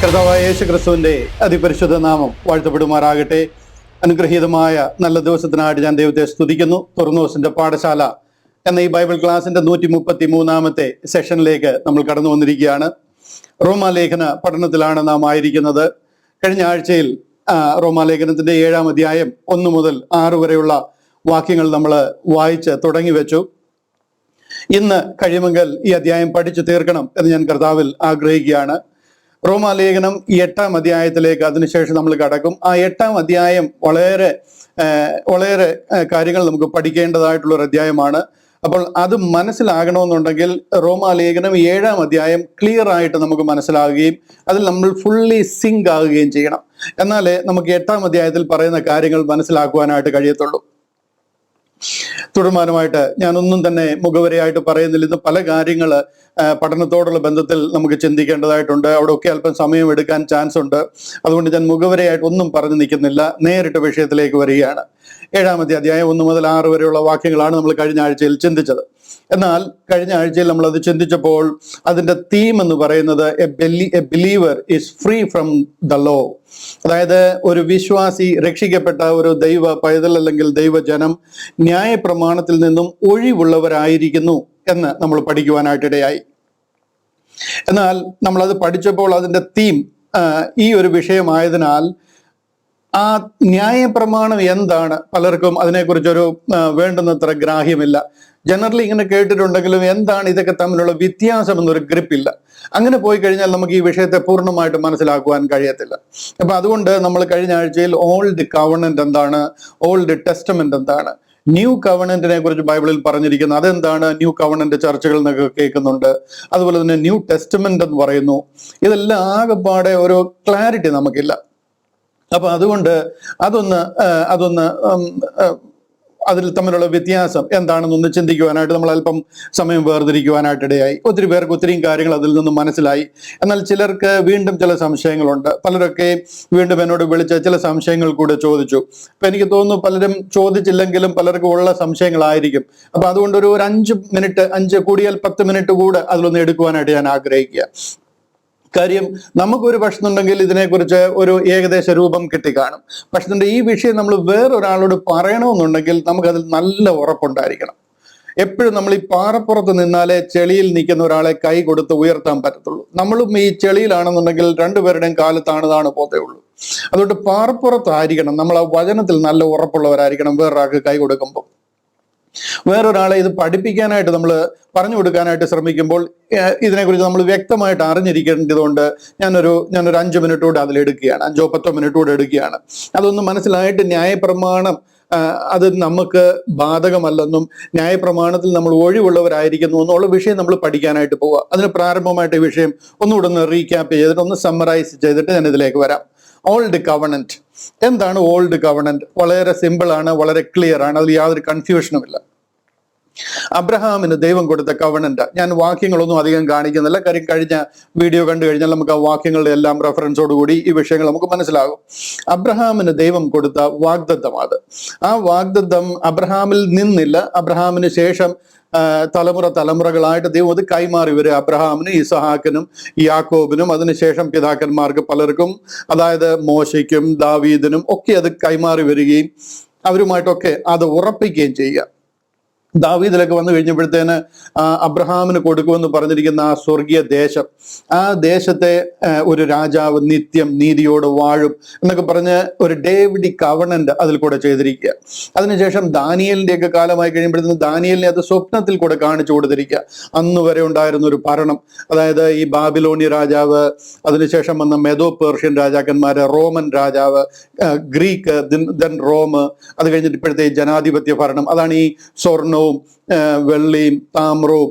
കർത്താവായ യേശു ക്രിസ്തുവിന്റെ അതിപരിശുദ്ധ നാമം വാഴ്ത്തപ്പെടുമാറാകട്ടെ. അനുഗ്രഹീതമായ നല്ല ദിവസത്തിനായിട്ട് ഞാൻ ദൈവത്തെ സ്തുതിക്കുന്നു. തുറന്നോസിന്റെ പാഠശാല എന്ന ഈ ബൈബിൾ ക്ലാസിന്റെ 133 സെഷനിലേക്ക് നമ്മൾ കടന്നു വന്നിരിക്കുകയാണ്. റോമാലേഖന പഠനത്തിലാണ് നാം ആയിരിക്കുന്നത്. കഴിഞ്ഞ ആഴ്ചയിൽ റോമാലേഖനത്തിന്റെ 7-ാം അധ്യായം 1 മുതൽ 6 വരെയുള്ള വാക്യങ്ങൾ നമ്മൾ വായിച്ച് തുടങ്ങി വെച്ചു. ഇന്ന് കഴിയുമെങ്കിൽ ഈ അധ്യായം പഠിച്ചു തീർക്കണം എന്ന് ഞാൻ കർത്താവിൽ ആഗ്രഹിക്കുകയാണ്. റോമാലേഖനം 8-ാം അധ്യായത്തിലേക്ക് അതിനുശേഷം നമ്മൾ കടക്കും. ആ 8-ാം അധ്യായം വളരെ കാര്യങ്ങൾ നമുക്ക് പഠിക്കേണ്ടതായിട്ടുള്ള ഒരു അധ്യായമാണ്. അപ്പോൾ അത് മനസ്സിലാകണമെന്നുണ്ടെങ്കിൽ റോമാലേഖനം 7-ാം അധ്യായം ക്ലിയർ ആയിട്ട് നമുക്ക് മനസ്സിലാകുകയും അതിൽ നമ്മൾ ഫുള്ളി സിങ്ക് ആകുകയും ചെയ്യണം. എന്നാലേ നമുക്ക് 8-ാം അധ്യായത്തിൽ പറയുന്ന കാര്യങ്ങൾ മനസ്സിലാക്കുവാനായിട്ട് കഴിയത്തുള്ളൂ. തുടർമാനമായിട്ട് ഞാനൊന്നും തന്നെ മുഖവരയായിട്ട് പറയുന്നില്ല. ഇന്ന് പല കാര്യങ്ങൾ പഠനത്തോടുള്ള ബന്ധത്തിൽ നമുക്ക് ചിന്തിക്കേണ്ടതായിട്ടുണ്ട്. അവിടെയൊക്കെ അല്പം സമയം എടുക്കാൻ ചാൻസ് ഉണ്ട്. അതുകൊണ്ട് ഞാൻ മുഖവരയായിട്ട് ഒന്നും പറഞ്ഞു നിൽക്കുന്നില്ല, നേരിട്ട് വിഷയത്തിലേക്ക് വരികയാണ്. 7-ാമത്തെ അധ്യായം 1 മുതൽ 6 വരെയുള്ള വാക്യങ്ങളാണ് നമ്മൾ കഴിഞ്ഞ ആഴ്ചയിൽ ചിന്തിച്ചത്. എന്നാൽ കഴിഞ്ഞ ആഴ്ചയിൽ നമ്മൾ അത് ചിന്തിച്ചപ്പോൾ അതിന്റെ തീം എന്ന് പറയുന്നത് a believer is free from the law. അതായത് ഒരു വിശ്വാസി, രക്ഷിക്കപ്പെട്ട ഒരു ദൈവ പൈതൽ അല്ലെങ്കിൽ ദൈവജനം ന്യായപ്രമാണത്തിൽ നിന്നും ഒഴിവുള്ളവരായിരിക്കുന്നു എന്ന് നമ്മൾ പഠിക്കുവാനായിട്ടിടയായി. എന്നാൽ നമ്മളത് പഠിച്ചപ്പോൾ അതിന്റെ തീം ഈ ഒരു വിഷയമായതിനാൽ ആ ന്യായപ്രമാണം എന്താണ് പലർക്കും അതിനെക്കുറിച്ചൊരു വേണ്ടുന്നത്ര ഗ്രാഹ്യമില്ല. ജനറലി ഇങ്ങനെ കേട്ടിട്ടുണ്ടെങ്കിലും എന്താണ് ഇതൊക്കെ തമ്മിലുള്ള വ്യത്യാസം എന്നൊരു ഗ്രിപ്പില്ല. അങ്ങനെ പോയി കഴിഞ്ഞാൽ നമുക്ക് ഈ വിഷയത്തെ പൂർണ്ണമായിട്ട് മനസ്സിലാക്കുവാൻ കഴിയത്തില്ല. അപ്പൊ അതുകൊണ്ട് നമ്മൾ കഴിഞ്ഞ ആഴ്ചയിൽ ഓൾഡ് കവണന്റ് എന്താണ്, ഓൾഡ് ടെസ്റ്റമെന്റ് എന്താണ്, ന്യൂ കവണന്റിനെ കുറിച്ച് ബൈബിളിൽ പറഞ്ഞിരിക്കുന്നു, അതെന്താണ്, ന്യൂ കവണന്റ് ചർച്ചകൾ എന്നൊക്കെ കേൾക്കുന്നുണ്ട്. അതുപോലെ തന്നെ ന്യൂ ടെസ്റ്റമെന്റ് എന്ന് പറയുന്നു. ഇതെല്ലാം ആകെപ്പാടെ ഒരു ക്ലാരിറ്റി നമുക്കില്ല. അപ്പൊ അതുകൊണ്ട് അതൊന്ന് അതിൽ തമ്മിലുള്ള വ്യത്യാസം എന്താണെന്നൊന്ന് ചിന്തിക്കുവാനായിട്ട് നമ്മൾ അല്പം സമയം വേർതിരിക്കുവാനായിട്ടിടയായി. ഒത്തിരി പേർക്ക് ഒത്തിരിയും കാര്യങ്ങൾ അതിൽ നിന്ന് മനസ്സിലായി. എന്നാൽ ചിലർക്ക് വീണ്ടും ചില സംശയങ്ങളുണ്ട്. പലരൊക്കെ വീണ്ടും എന്നോട് വിളിച്ച് ചില സംശയങ്ങൾ കൂടെ ചോദിച്ചു. അപ്പൊ എനിക്ക് തോന്നുന്നു പലരും ചോദിച്ചില്ലെങ്കിലും പലർക്കും ഉള്ള സംശയങ്ങളായിരിക്കും. അപ്പൊ അതുകൊണ്ട് ഒരു 5 മിനിറ്റ്, 5 കൂടിയാൽ 10 മിനിറ്റ് കൂടെ അതിലൊന്ന് എടുക്കുവാനായിട്ട് ഞാൻ ആഗ്രഹിക്കുക. കാര്യം നമുക്കൊരു പ്രശ്നമുണ്ടെങ്കിൽ ഇതിനെക്കുറിച്ച് ഒരു ഏകദേശ രൂപം കിട്ടിക്കാണും. പക്ഷേ ഈ വിഷയം നമ്മൾ വേറൊരാളോട് പറയണമെന്നുണ്ടെങ്കിൽ നമുക്കതിൽ നല്ല ഉറപ്പുണ്ടായിരിക്കണം. എപ്പോഴും നമ്മൾ ഈ പാറപ്പുറത്ത് നിന്നാലേ ചെളിയിൽ നിൽക്കുന്ന ഒരാളെ കൈ കൊടുത്ത് ഉയർത്താൻ പറ്റത്തുള്ളൂ. നമ്മളും ഈ ചെളിയിലാണെന്നുണ്ടെങ്കിൽ രണ്ടുപേരുടെയും കാലത്താണ് പോത്തേ ഉള്ളൂ. അതുകൊണ്ട് പാറപ്പുറത്തായിരിക്കണം നമ്മൾ. ആ വചനത്തിൽ നല്ല ഉറപ്പുള്ളവരായിരിക്കണം വേറൊരാൾക്ക് കൈ കൊടുക്കുമ്പോൾ. വേറൊരാളെ ഇത് പഠിപ്പിക്കാനായിട്ട് നമ്മൾ പറഞ്ഞു കൊടുക്കാനായിട്ട് ശ്രമിക്കുമ്പോൾ ഇതിനെക്കുറിച്ച് നമ്മൾ വ്യക്തമായിട്ട് അറിഞ്ഞിരിക്കേണ്ടതുകൊണ്ട് ഞാനൊരു 5 മിനിറ്റ് കൂടെ അതിലെടുക്കുകയാണ്, 5-10 മിനിറ്റ് കൂടെ എടുക്കുകയാണ്. അതൊന്ന് മനസ്സിലായിട്ട് ന്യായപ്രമാണം അത് നമുക്ക് ബാധകമല്ലെന്നും ന്യായപ്രമാണത്തിൽ നമ്മൾ ഒഴിവുള്ളവരായിരിക്കുന്നു എന്നുള്ള വിഷയം നമ്മൾ പഠിക്കാനായിട്ട് പോവുക. അതിന് പ്രാരംഭമായിട്ട് ഈ വിഷയം ഒന്നുകൂടെ ഒന്ന് റീക്യാപ്പ് ചെയ്തിട്ട് ഒന്ന് സമ്മറൈസ് ചെയ്തിട്ട് ഞാൻ ഇതിലേക്ക് വരാം. ഓൾഡ് കവണന്റ് എന്താണ്? ഓൾഡ് കവണന്റ് വളരെ സിമ്പിൾ ആണ്, വളരെ ക്ലിയർ ആണ്, അതിൽ യാതൊരു കൺഫ്യൂഷനും ഇല്ല. അബ്രഹാമിന് ദൈവം കൊടുത്ത കവണന്റ്. ഞാൻ വാക്യങ്ങളൊന്നും അധികം കാണിക്കുന്നില്ല, കാര്യം കഴിഞ്ഞ വീഡിയോ കണ്ടു കഴിഞ്ഞാൽ നമുക്ക് ആ വാക്യങ്ങളുടെ എല്ലാം റെഫറൻസോടുകൂടി ഈ വിഷയങ്ങൾ നമുക്ക് മനസ്സിലാകും. അബ്രഹാമിന് ദൈവം കൊടുത്ത വാഗ്ദത്തം അത്. ആ വാഗ്ദത്തം അബ്രഹാമിൽ നിന്നില്ല, അബ്രഹാമിന് ശേഷം തലമുറകളായിട്ട് ദൈവം അത് കൈമാറി വരിക. അബ്രഹാമിനും ഇസഹാക്കിനും യാക്കോബിനും അതിനുശേഷം പിതാക്കന്മാർക്ക് പലർക്കും, അതായത് മോശയ്ക്കും ദാവീദിനും ഒക്കെ അത് കൈമാറി വരികയും അവരുമായിട്ടൊക്കെ അത് ഉറപ്പിക്കുകയും ചെയ്യുക. ദാവീദിലൊക്കെ വന്നു കഴിഞ്ഞപ്പോഴത്തേന് അബ്രഹാമിന് കൊടുക്കുമെന്ന് പറഞ്ഞിരിക്കുന്ന ആ സ്വർഗീയ ദേശം, ആ ദേശത്തെ ഒരു രാജാവ് നിത്യം നീതിയോട് വാഴും എന്നൊക്കെ പറഞ്ഞ് ഒരു ഡേവിഡ് കവണന്റ് അതിൽ കൂടെ ചെയ്തിരിക്കുക. അതിനുശേഷം ദാനിയേലിന്റെയൊക്കെ കാലമായി കഴിയുമ്പോഴത്തേന് ദാനിയേലിനെ അത് സ്വപ്നത്തിൽ കൂടെ കാണിച്ചു കൊടുത്തിരിക്കുക. അന്ന് വരെ ഉണ്ടായിരുന്ന ഒരു ഭരണം, അതായത് ഈ ബാബിലോണി രാജാവ്, അതിനുശേഷം വന്ന മെദോ പേർഷ്യൻ രാജാക്കന്മാര്, റോമൻ രാജാവ്, ഗ്രീക്ക്, ദെൻ റോം, അത് കഴിഞ്ഞിട്ട് ഇപ്പോഴത്തെ ജനാധിപത്യ ഭരണം. അതാണ് ഈ സ്വർണവും വെള്ളിയും താമ്രവും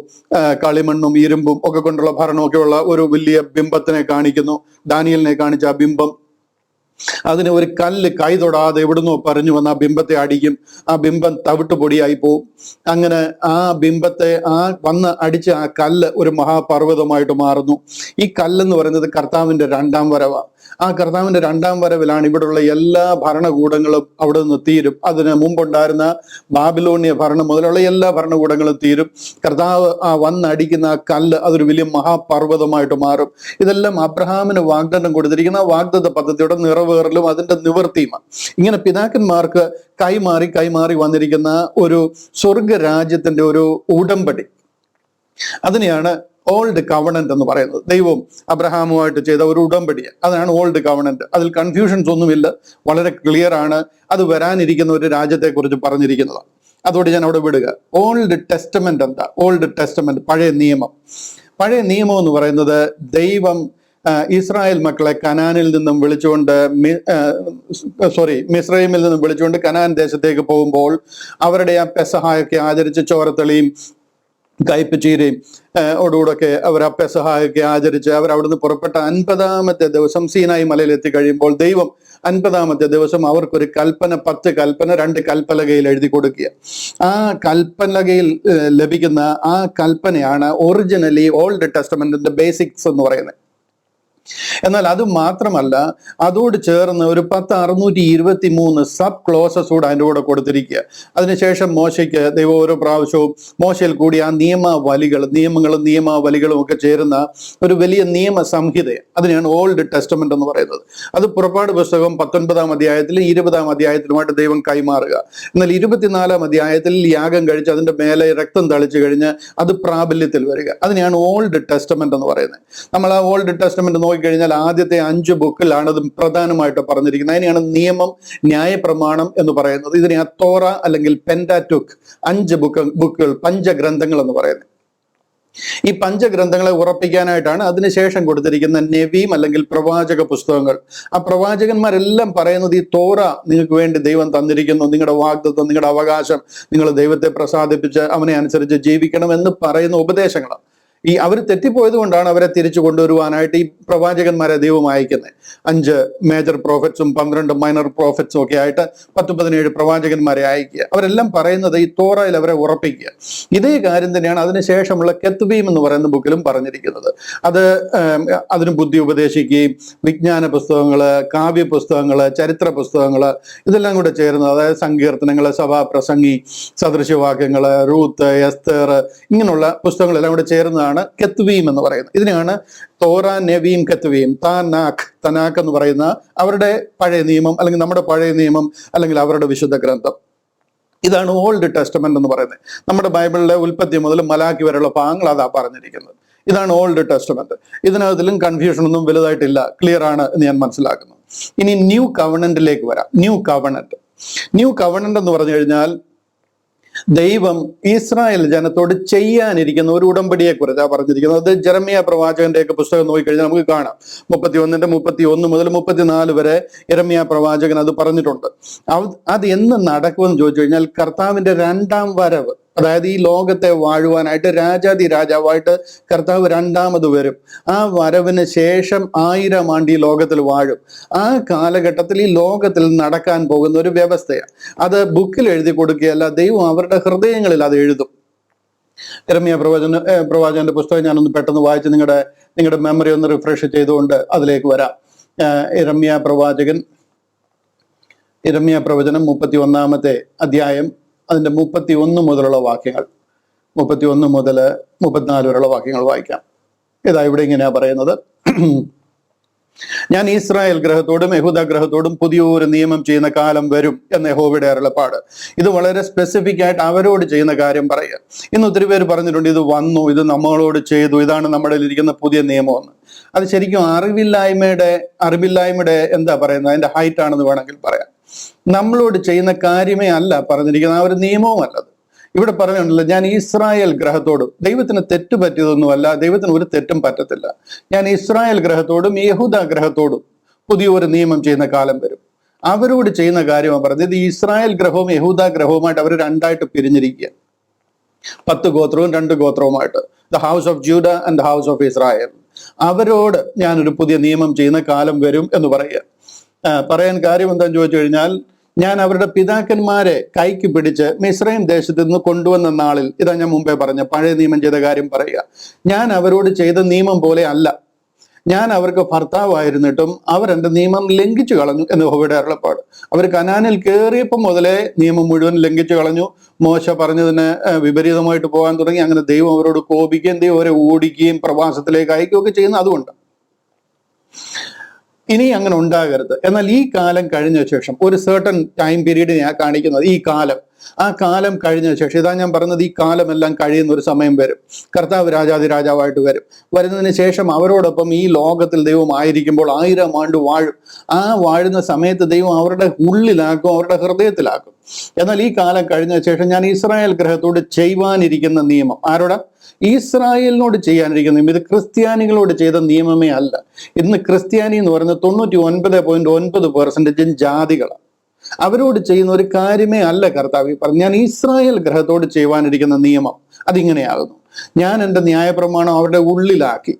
കളിമണ്ണും ഇരുമ്പും ഒക്കെ കൊണ്ടുള്ള ഭരണമൊക്കെയുള്ള ഒരു വലിയ ബിംബത്തിനെ കാണിക്കുന്നു. ദാനിയേലിനെ കാണിച്ച ആ ബിംബം, അതിന് ഒരു കല്ല് കൈ തൊടാതെ എവിടുന്നോ പറഞ്ഞു വന്ന് ആ ബിംബത്തെ അടിക്കും. ആ ബിംബം തവിട്ട് പൊടിയായി പോവും. അങ്ങനെ ആ ബിംബത്തെ വന്ന് അടിച്ച് ആ കല്ല് ഒരു മഹാപർവ്വതമായിട്ട് മാറുന്നു. ഈ കല്ലെന്ന് പറയുന്നത് കർത്താവിന്റെ 2-ാം വരവാണ്. ആ കർത്താവിന്റെ രണ്ടാം വരവിലാണ് ഇവിടെയുള്ള എല്ലാ ഭരണകൂടങ്ങളും അവിടെ നിന്ന് തീരും. അതിന് മുമ്പുണ്ടായിരുന്ന ബാബിലോണിയ ഭരണം മുതലുള്ള എല്ലാ ഭരണകൂടങ്ങളും തീരും. കർത്താവ് ആ വന്നടിക്കുന്ന ആ കല്ല് അതൊരു വലിയ മഹാപർവ്വതമായിട്ട് മാറും. ഇതെല്ലാം അബ്രഹാമിന് വാഗ്ദത്തം കൊടുത്തിരിക്കുന്ന വാഗ്ദത്ത പദ്ധതിയുടെ നിറവേറലും അതിന്റെ നിവൃത്തിയുമാണ്. ഇങ്ങനെ പിതാക്കന്മാർക്ക് കൈമാറി വന്നിരിക്കുന്ന ഒരു സ്വർഗരാജ്യത്തിന്റെ ഒരു ഉടമ്പടി, അതിനെയാണ് ഓൾഡ് കവണന്റ് എന്ന് പറയുന്നത്. ദൈവം അബ്രഹാമുമായിട്ട് ചെയ്ത ഒരു ഉടമ്പടി, അതാണ് ഓൾഡ് കവണന്റ്. അതിൽ കൺഫ്യൂഷൻസ് ഒന്നുമില്ല, വളരെ ക്ലിയർ ആണ്. അത് വരാനിരിക്കുന്ന ഒരു രാജ്യത്തെ കുറിച്ച് പറഞ്ഞിരിക്കുന്നതാണ്. അതോടെ ഞാൻ അവിടെ വിടുക. ഓൾഡ് ടെസ്റ്റമെന്റ് എന്താ? ഓൾഡ് ടെസ്റ്റമെന്റ്, പഴയ നിയമം. പഴയ നിയമം എന്ന് പറയുന്നത് ദൈവം ഇസ്രായേൽ മക്കളെ കനാനിൽ നിന്നും വിളിച്ചുകൊണ്ട് മിസ്രൈമിൽ നിന്നും വിളിച്ചുകൊണ്ട് കനാൻ ദേശത്തേക്ക് പോകുമ്പോൾ അവരുടെ ആ പെസഹായൊക്കെ ആചരിച്ച് ചോരത്തെളിയും കയ്പ് ചീരയും ഓടുകൂടൊക്കെ അവർ ആ പെസഹായൊക്കെ ആചരിച്ച് അവർ അവിടുന്ന് പുറപ്പെട്ട 50-ാമത്തെ ദിവസം സീനായി മലയിൽ എത്തിക്കഴിയുമ്പോൾ ദൈവം 50-ാമത്തെ ദിവസം അവർക്കൊരു കൽപ്പന, 10 കൽപ്പന 2 കൽപ്പലകയിൽ എഴുതി കൊടുക്കുക. ആ കൽപ്പലകയിൽ ലഭിക്കുന്ന ആ കൽപ്പനയാണ് ഒറിജിനലി ഓൾഡ് ടെസ്റ്റമെന്റിന്റെ ബേസിക്സ് എന്ന് പറയുന്നത്. എന്നാൽ അത് മാത്രമല്ല, അതോട് ചേർന്ന് ഒരു 623 സബ് ക്ലോസസ് കൂടെ അതിൻ്റെ കൂടെ കൊടുത്തിരിക്കുക. അതിനുശേഷം മോശയ്ക്ക് ദൈവം ഓരോ പ്രാവശ്യവും മോശയിൽ കൂടി ആ നിയമങ്ങളും നിയമാവലികളും ഒക്കെ ചേരുന്ന ഒരു വലിയ നിയമ സംഹിത, അതിനെയാണ് ഓൾഡ് ടെസ്റ്റമെന്റ് എന്ന് പറയുന്നത്. അത് പുറപ്പാട് പുസ്തകം 19-ാം അധ്യായത്തിലും 20-ാം അധ്യായത്തിലുമായിട്ട് ദൈവം കൈമാറുക. എന്നാൽ 24-ാം അധ്യായത്തിൽ യാഗം കഴിച്ച് അതിന്റെ മേലെ രക്തം തളിച്ചു കഴിഞ്ഞ് അത് പ്രാബല്യത്തിൽ വരിക. അതിനെയാണ് ഓൾഡ് ടെസ്റ്റമെന്റ് എന്ന് പറയുന്നത്. നമ്മൾ ആ ഓൾഡ് ടെസ്റ്റമെന്റ് നോക്കിക്കഴിഞ്ഞാൽ ആദ്യത്തെ 5 ബുക്കിലാണ് അത് പ്രധാനമായിട്ട് പറഞ്ഞിരിക്കുന്നത്. അതിനെയാണ് നിയമം, ന്യായപ്രമാണം എന്ന് പറയുന്നത്. ഇതിനെ തോറ അല്ലെങ്കിൽ പെന്റാറ്റുക്ക്, 5 ബുക്കുകൾ, പഞ്ചഗ്രന്ഥങ്ങൾ എന്ന് പറയുന്നത്. ഈ പഞ്ചഗ്രന്ഥങ്ങളെ ഉറപ്പിക്കാനായിട്ടാണ് അതിനുശേഷം കൊടുത്തിരിക്കുന്ന നെവീം അല്ലെങ്കിൽ പ്രവാചക പുസ്തകങ്ങൾ. ആ പ്രവാചകന്മാരെല്ലാം പറയുന്നത് ഈ തോറ നിങ്ങൾക്ക് വേണ്ടി ദൈവം തന്നിരിക്കുന്നു, നിങ്ങളുടെ വാഗ്ദത്വം, നിങ്ങളുടെ അവകാശം, നിങ്ങൾ ദൈവത്തെ പ്രസാദിപ്പിച്ച് അവനെ അനുസരിച്ച് ജീവിക്കണം എന്ന് പറയുന്ന ഉപദേശങ്ങളാണ്. അവർ തെറ്റിപ്പോയത് കൊണ്ടാണ് അവരെ തിരിച്ചു കൊണ്ടുവരുവാനായിട്ട് ഈ പ്രവാചകന്മാരെ ദൈവം അയക്കുന്നത്. 5 മേജർ പ്രോഫറ്റ്സും 12 മൈനർ പ്രോഫറ്റ്സും ഒക്കെ ആയിട്ട് 10-17 പ്രവാചകന്മാരെ അയക്കുക. അവരെല്ലാം പറയുന്നത് ഈ തോറയിൽ അവരെ ഉറപ്പിക്കുക. ഇതേ കാര്യം തന്നെയാണ് അതിനുശേഷമുള്ള കെത്വീം എന്ന് പറയുന്ന ബുക്കിലും പറഞ്ഞിരിക്കുന്നത്. അതിന് ബുദ്ധി ഉപദേശിക്കുകയും വിജ്ഞാന പുസ്തകങ്ങള്, കാവ്യ പുസ്തകങ്ങള്, ചരിത്ര പുസ്തകങ്ങള്, ഇതെല്ലാം കൂടെ ചേരുന്നത്, അതായത് സങ്കീർത്തനങ്ങള്, സഭാപ്രസംഗി, സദൃശവാക്യങ്ങള്, റൂത്ത്, എസ്തർ, ഇങ്ങനെയുള്ള പുസ്തകങ്ങളെല്ലാം കൂടെ ചേരുന്നതാണ് കെത്വീം എന്ന് പറയുന്നത്. ഇതിനെയാണ് തോറ, നെവീം, കെത്വീം, തനാക്ക് എന്ന് പറയുന്ന അവരുടെ പഴയ നിയമം, അല്ലെങ്കിൽ നമ്മുടെ പഴയ നിയമം, അല്ലെങ്കിൽ അവരുടെ വിശുദ്ധ ഗ്രന്ഥം. ഇതാണ് ഓൾഡ് ടെസ്റ്റമെന്റ് എന്ന് പറയുന്നത്. നമ്മുടെ ബൈബിളിലെ ഉൽപ്പത്തി മുതൽ മലാക്കി വരെയുള്ള ഭാഗങ്ങൾ അതാ പറഞ്ഞിരിക്കുന്നത്. ഇതാണ് ഓൾഡ് ടെസ്റ്റമെന്റ്. ഇതിനകത്തിലും കൺഫ്യൂഷൻ ഒന്നും വലുതായിട്ടില്ല, ക്ലിയർ ആണ് എന്ന് ഞാൻ മനസ്സിലാക്കുന്നു. ഇനി ന്യൂ കവണന്റിലേക്ക് വരാം. ന്യൂ കവണന്റ് എന്ന് പറഞ്ഞു കഴിഞ്ഞാൽ ദൈവം ഇസ്രായേൽ ജനത്തോട് ചെയ്യാനിരിക്കുന്ന ഒരു ഉടമ്പടിയെ കുറിച്ചാണ് പറഞ്ഞിരിക്കുന്നത്. അത് ജെറമ്യാ പ്രവാചകന്റെ ഒക്കെ പുസ്തകം നോക്കിക്കഴിഞ്ഞാൽ നമുക്ക് കാണാം. 31 മുതൽ 34 വരെ യെരമ്യാ പ്രവാചകൻ അത് പറഞ്ഞിട്ടുണ്ട്. അത് എന്ന് നടക്കുമെന്ന് ചോദിച്ചു കഴിഞ്ഞാൽ കർത്താവിന്റെ രണ്ടാം വരവ്, അതായത് ഈ ലോകത്തെ വാഴുവാനായിട്ട് രാജാതി രാജാവായിട്ട് കർത്താവ് രണ്ടാമത് വരും. ആ വരവിന് ശേഷം 1000 ആണ്ട് ഈ ലോകത്തിൽ വാഴും. ആ കാലഘട്ടത്തിൽ ഈ ലോകത്തിൽ നടക്കാൻ പോകുന്ന ഒരു വ്യവസ്ഥയാണ്. അത് ബുക്കിൽ എഴുതി കൊടുക്കുകയല്ല, ദൈവം അവരുടെ ഹൃദയങ്ങളിൽ അത് എഴുതും. യെരമ്യാ പ്രവാചകന്റെ പുസ്തകം ഞാനൊന്ന് പെട്ടെന്ന് വായിച്ച് നിങ്ങളുടെ മെമ്മറി ഒന്ന് റിഫ്രഷ് ചെയ്തുകൊണ്ട് അതിലേക്ക് വരാം. യെരമ്യാ പ്രവചനം 31-ാമത്തെ അധ്യായം, അതിന്റെ 31 മുതലുള്ള വാക്യങ്ങൾ, 31 മുതൽ 34 വരെയുള്ള വാക്യങ്ങൾ വായിക്കാം. ഇതാ ഇവിടെ ഇങ്ങനെയാ പറയുന്നത്: ഞാൻ ഇസ്രായേൽ ഗ്രഹത്തോടും യഹൂദ ഗ്രഹത്തോടും പുതിയൊരു നിയമം ചെയ്യുന്ന കാലം വരും എന്ന യഹോവയുടെ അരുളപ്പാട്. ഇത് വളരെ സ്പെസിഫിക് ആയിട്ട് അവരോട് ചെയ്യുന്ന കാര്യം പറയുക. ഇന്ന് ഒത്തിരി പേര് പറഞ്ഞിട്ടുണ്ട്, ഇത് വന്നു, ഇത് നമ്മളോട് ചെയ്തു, ഇതാണ് നമ്മുടെ ഇരിക്കുന്ന പുതിയ നിയമമെന്ന്. അത് ശരിക്കും അറിവില്ലായ്മയുടെ എന്താ പറയുന്നത്, അതിന്റെ ഹൈറ്റ് ആണെന്ന് വേണമെങ്കിൽ പറയാം. നമ്മളോട് ചെയ്യുന്ന കാര്യമേ അല്ല പറഞ്ഞിരിക്കുന്നത്, ആ ഒരു നിയമവും അല്ലത്. ഇവിടെ പറഞ്ഞിട്ടുണ്ടല്ലോ, ഞാൻ ഇസ്രായേൽ ഗ്രഹത്തോടും, ദൈവത്തിന് തെറ്റ് പറ്റിയതൊന്നുമല്ല, ദൈവത്തിന് ഒരു തെറ്റും പറ്റത്തില്ല. ഞാൻ ഇസ്രായേൽ ഗ്രഹത്തോടും യഹൂദ ഗ്രഹത്തോടും പുതിയൊരു നിയമം ചെയ്യുന്ന കാലം വരും. അവരോട് ചെയ്യുന്ന കാര്യമാണ് പറഞ്ഞത്. ഇത് ഇസ്രായേൽ ഗ്രഹവും യഹൂദ ഗ്രഹവുമായിട്ട് അവർ രണ്ടായിട്ട് പിരിഞ്ഞിരിക്കുക. 10 ഗോത്രവും 2 ഗോത്രവുമായിട്ട്, the house of Judah and the house of Israel. അവരോട് ഞാനൊരു പുതിയ നിയമം ചെയ്യുന്ന കാലം വരും എന്ന് പറയുക. പറയാൻ കാര്യം എന്താണെന്ന് ചോദിച്ചു കഴിഞ്ഞാൽ, ഞാൻ അവരുടെ പിതാക്കന്മാരെ കൈക്ക് പിടിച്ച് മിസ്രൈം ദേശത്ത് നിന്ന് കൊണ്ടുവന്ന നാളിൽ, ഇതാ ഞാൻ മുമ്പേ പറഞ്ഞ പഴയ നിയമം ചെയ്ത കാര്യം പറയുക. ഞാൻ അവരോട് ചെയ്ത നിയമം പോലെ അല്ല. ഞാൻ അവർക്ക് ഭർത്താവായിരുന്നിട്ടും അവർ എൻ്റെ നിയമം ലംഘിച്ചു കളഞ്ഞു എന്ന് യഹോവയുടെ അരുളപ്പാട്. അവർ കനാനിൽ കയറിയപ്പോൾ മുതലേ നിയമം മുഴുവൻ ലംഘിച്ചു കളഞ്ഞു. മോശ പറഞ്ഞതിന് വിപരീതമായിട്ട് പോകാൻ തുടങ്ങി. അങ്ങനെ ദൈവം അവരോട് കോപിക്കുകയും ദൈവം അവരെ ഓടിക്കുകയും പ്രവാസത്തിലേക്ക് അയക്കുകയൊക്കെ ചെയ്യുന്നത് അതുകൊണ്ട്. ഇനി അങ്ങനെ ഉണ്ടാകരുത്. എന്നാൽ ഈ കാലം കഴിഞ്ഞ ശേഷം ഒരു സർട്ടൺ ടൈം പീരീഡ് ഞാൻ കാണിക്കുന്നത്, ഈ കാലം, ആ കാലം കഴിഞ്ഞ ശേഷം, ഇതാ ഞാൻ പറഞ്ഞത്, ഈ കാലമെല്ലാം കഴിയുന്ന ഒരു സമയം വരും. കർത്താവ് രാജാവായിട്ട് വരും. വരുന്നതിന് ശേഷം അവരോടൊപ്പം ഈ ലോകത്തിൽ ദൈവം ആയിരിക്കുമ്പോൾ 1000 ആണ്ട് വാഴും. ആ വാഴുന്ന സമയത്ത് ദൈവം അവരുടെ ഉള്ളിലാക്കും, അവരുടെ ഹൃദയത്തിലാക്കും. എന്നാൽ ഈ കാലം കഴിഞ്ഞ ശേഷം ഞാൻ ഇസ്രായേൽ ഗ്രഹത്തോട് ചെയ്യുവാനിരിക്കുന്ന നിയമം, ആരോടാ? ഇസ്രായേലിനോട് ചെയ്യാനിരിക്കുന്ന നിയമം. ഇത് ക്രിസ്ത്യാനികളോട് ചെയ്ത നിയമമേ അല്ല. ഇന്ന് ക്രിസ്ത്യാനി എന്ന് പറയുന്നത് 99.9% ജാതികളാണ്. അവരോട് ചെയ്യുന്ന ഒരു കാര്യമേ അല്ല കർത്താവ് പറഞ്ഞു. ഞാൻ ഇസ്രായേൽ ഗ്രഹത്തോട് ചെയ്യുവാനിരിക്കുന്ന നിയമം അതിങ്ങനെയാകുന്നു. ഞാൻ എൻ്റെ ന്യായപ്രമാണം അവരുടെ ഉള്ളിലാക്കി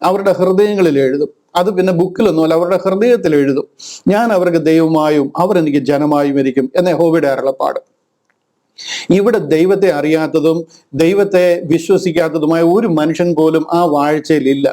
അവരുടെ ഹൃദയങ്ങളിൽ എഴുതും. അത് പിന്നെ ബുക്കിലൊന്നുമല്ല, അവരുടെ ഹൃദയത്തിൽ എഴുതും. ഞാൻ അവർക്ക് ദൈവമായും അവർ എനിക്ക് ജനമായും ഇരിക്കും എന്ന യഹോവയുടെ അരുളപ്പാട്. ഇവിടെ ദൈവത്തെ അറിയാത്തതും ദൈവത്തെ വിശ്വസിക്കാത്തതുമായ ഒരു മനുഷ്യൻ പോലും ആ വാഴ്ചയിൽ ഇല്ല.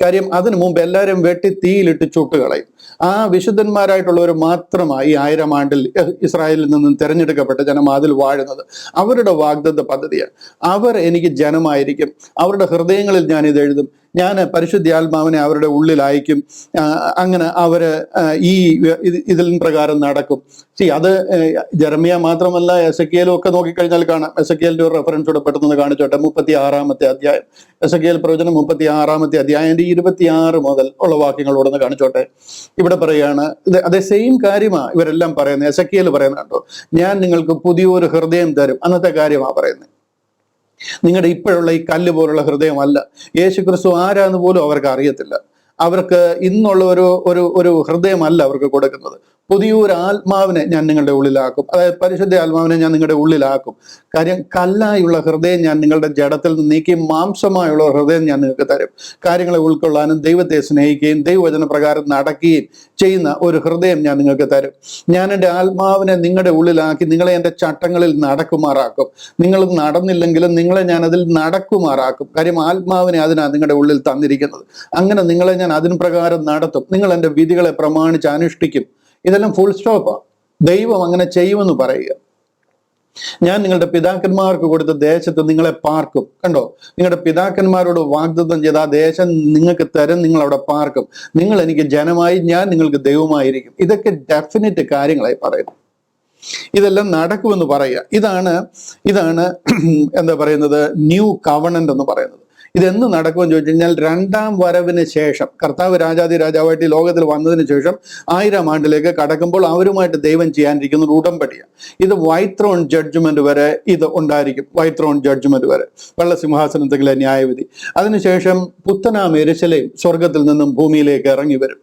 കാര്യം അതിനു മുമ്പ് എല്ലാവരും വെട്ടി തീയിലിട്ട് ചുട്ടുകളയും. ആ വിശുദ്ധന്മാരായിട്ടുള്ളവർ മാത്രമായി 1000 ആണ്ടിൽ ഇസ്രായേലിൽ നിന്നും തിരഞ്ഞെടുക്കപ്പെട്ട ജനം അതിൽ വാഴുന്നത്. അവരുടെ വാഗ്ദത്ത പദ്ധതിയാണ്. അവർ എനിക്ക് ജനമായിരിക്കും, അവരുടെ ഹൃദയങ്ങളിൽ ഞാൻ ഇത് എഴുതും, ഞാൻ പരിശുദ്ധാത്മാവിനെ അവരുടെ ഉള്ളിൽ അയക്കും. അങ്ങനെ അവര് ഈ ഇതിൽ പ്രകാരം നടക്കും. അത് ജെറമ്യ മാത്രമല്ല, എസെക്കിയേലും ഒക്കെ നോക്കിക്കഴിഞ്ഞാൽ കാണാം. എസെക്കിയേലിന്റെ ഒരു റെഫറൻസ് ഇവിടെ പെട്ടെന്ന് കാണിച്ചോട്ടെ. 36-ാമത്തെ അധ്യായം, എസെക്കിയേൽ പ്രവചനം 36-ാമത്തെ അധ്യായം 26 മുതൽ ഉള്ള വാക്യങ്ങളോടൊന്ന് കാണിച്ചോട്ടെ. ഇവിടെ പറയാണ്, അതേ സെയിം കാര്യമാണ് ഇവരെല്ലാം പറയുന്നത്. എസെക്കിയേൽ പറയുന്നുണ്ടോ, ഞാൻ നിങ്ങൾക്ക് പുതിയൊരു ഹൃദയം തരും. അന്നത്തെ കാര്യമാണ് പറയുന്നത്. നിങ്ങളുടെ ഇപ്പോഴുള്ള ഈ കല്ല് പോലുള്ള ഹൃദയമല്ല. യേശു ക്രിസ്തു ആരാന്ന് പോലും അവർക്ക് അറിയത്തില്ല. അവർക്ക് ഇന്നുള്ള ഒരു ഹൃദയമല്ല അവർക്ക് കൊടുക്കുന്നത്. പുതിയൊരു ആത്മാവിനെ ഞാൻ നിങ്ങളുടെ ഉള്ളിലാക്കും. അതായത് പരിശുദ്ധ ആത്മാവിനെ ഞാൻ നിങ്ങളുടെ ഉള്ളിലാക്കും. കാര്യം കല്ലായുള്ള ഹൃദയം ഞാൻ നിങ്ങളുടെ ജഡത്തിൽ നിന്ന് നീക്കി മാംസമായുള്ള ഹൃദയം ഞാൻ നിങ്ങൾക്ക് തരും. കാര്യങ്ങളെ ഉൾക്കൊള്ളാനും ദൈവത്തെ സ്നേഹിക്കുകയും ദൈവവചന പ്രകാരം നടക്കുകയും ചെയ്യുന്ന ഒരു ഹൃദയം ഞാൻ നിങ്ങൾക്ക് തരും. ഞാൻ എൻ്റെ ആത്മാവിനെ നിങ്ങളുടെ ഉള്ളിലാക്കി നിങ്ങളെ എൻ്റെ ചട്ടങ്ങളിൽ നടക്കുമാറാക്കും. നിങ്ങൾ നടന്നില്ലെങ്കിലും നിങ്ങളെ ഞാൻ അതിൽ നടക്കുമാറാക്കും. കാര്യം ആത്മാവിനെ അതിനാണ് നിങ്ങളുടെ ഉള്ളിൽ തന്നിരിക്കുന്നത്. അങ്ങനെ നിങ്ങളെ ഞാൻ അതിന് പ്രകാരം നടത്തും. നിങ്ങൾ എൻ്റെ വിധികളെ പ്രമാണിച്ച് അനുഷ്ഠിക്കും. ഇതെല്ലാം ഫുൾ സ്റ്റോപ്പാണ്. ദൈവം അങ്ങനെ ചെയ്യുമെന്ന് പറയുക. ഞാൻ നിങ്ങളുടെ പിതാക്കന്മാർക്ക് കൊടുത്ത ദേശത്ത് നിങ്ങളെ പാർക്കും. കണ്ടോ, നിങ്ങളുടെ പിതാക്കന്മാരോട് വാഗ്ദത്തം ചെയ്ത ആ ദേശം നിങ്ങൾക്ക് തരും, നിങ്ങൾ അവിടെ പാർക്കും. നിങ്ങൾ എനിക്ക് ജനമായി, ഞാൻ നിങ്ങൾക്ക് ദൈവമായിരിക്കും. ഇതൊക്കെ ഡെഫിനറ്റ് കാര്യങ്ങളായി പറയുന്നു. ഇതെല്ലാം നടക്കുമെന്ന് പറയുക. ഇതാണ് എന്താ പറയുന്നത്, ന്യൂ കവണന്റ് എന്ന് പറയുന്നത്. ഇതെന്ന് നടക്കുമെന്ന് ചോദിച്ചു കഴിഞ്ഞാൽ 2ാം വരവിന് ശേഷം, കർത്താവ് രാജാവായിട്ട് ഈ ലോകത്തിൽ വന്നതിന് ശേഷം 1000 ആണ്ടിലേക്ക് കടക്കുമ്പോൾ അവരുമായിട്ട് ദൈവം ചെയ്യാനിരിക്കുന്ന ഒരു ഉടമ്പടിയാണ്. ഇത് വൈറ്റ് ത്രോൺ ജഡ്ജ്മെന്റ് വരെ ഇത് ഉണ്ടായിരിക്കും. വൈറ്റ് ത്രോൺ ജഡ്ജ്മെന്റ് വരെ, വെള്ളസിംഹാസനത്തിലെ ന്യായവിധി. അതിനുശേഷം പുത്തനാം യെരൂശലേം സ്വർഗത്തിൽ നിന്നും ഭൂമിയിലേക്ക് ഇറങ്ങി വരും.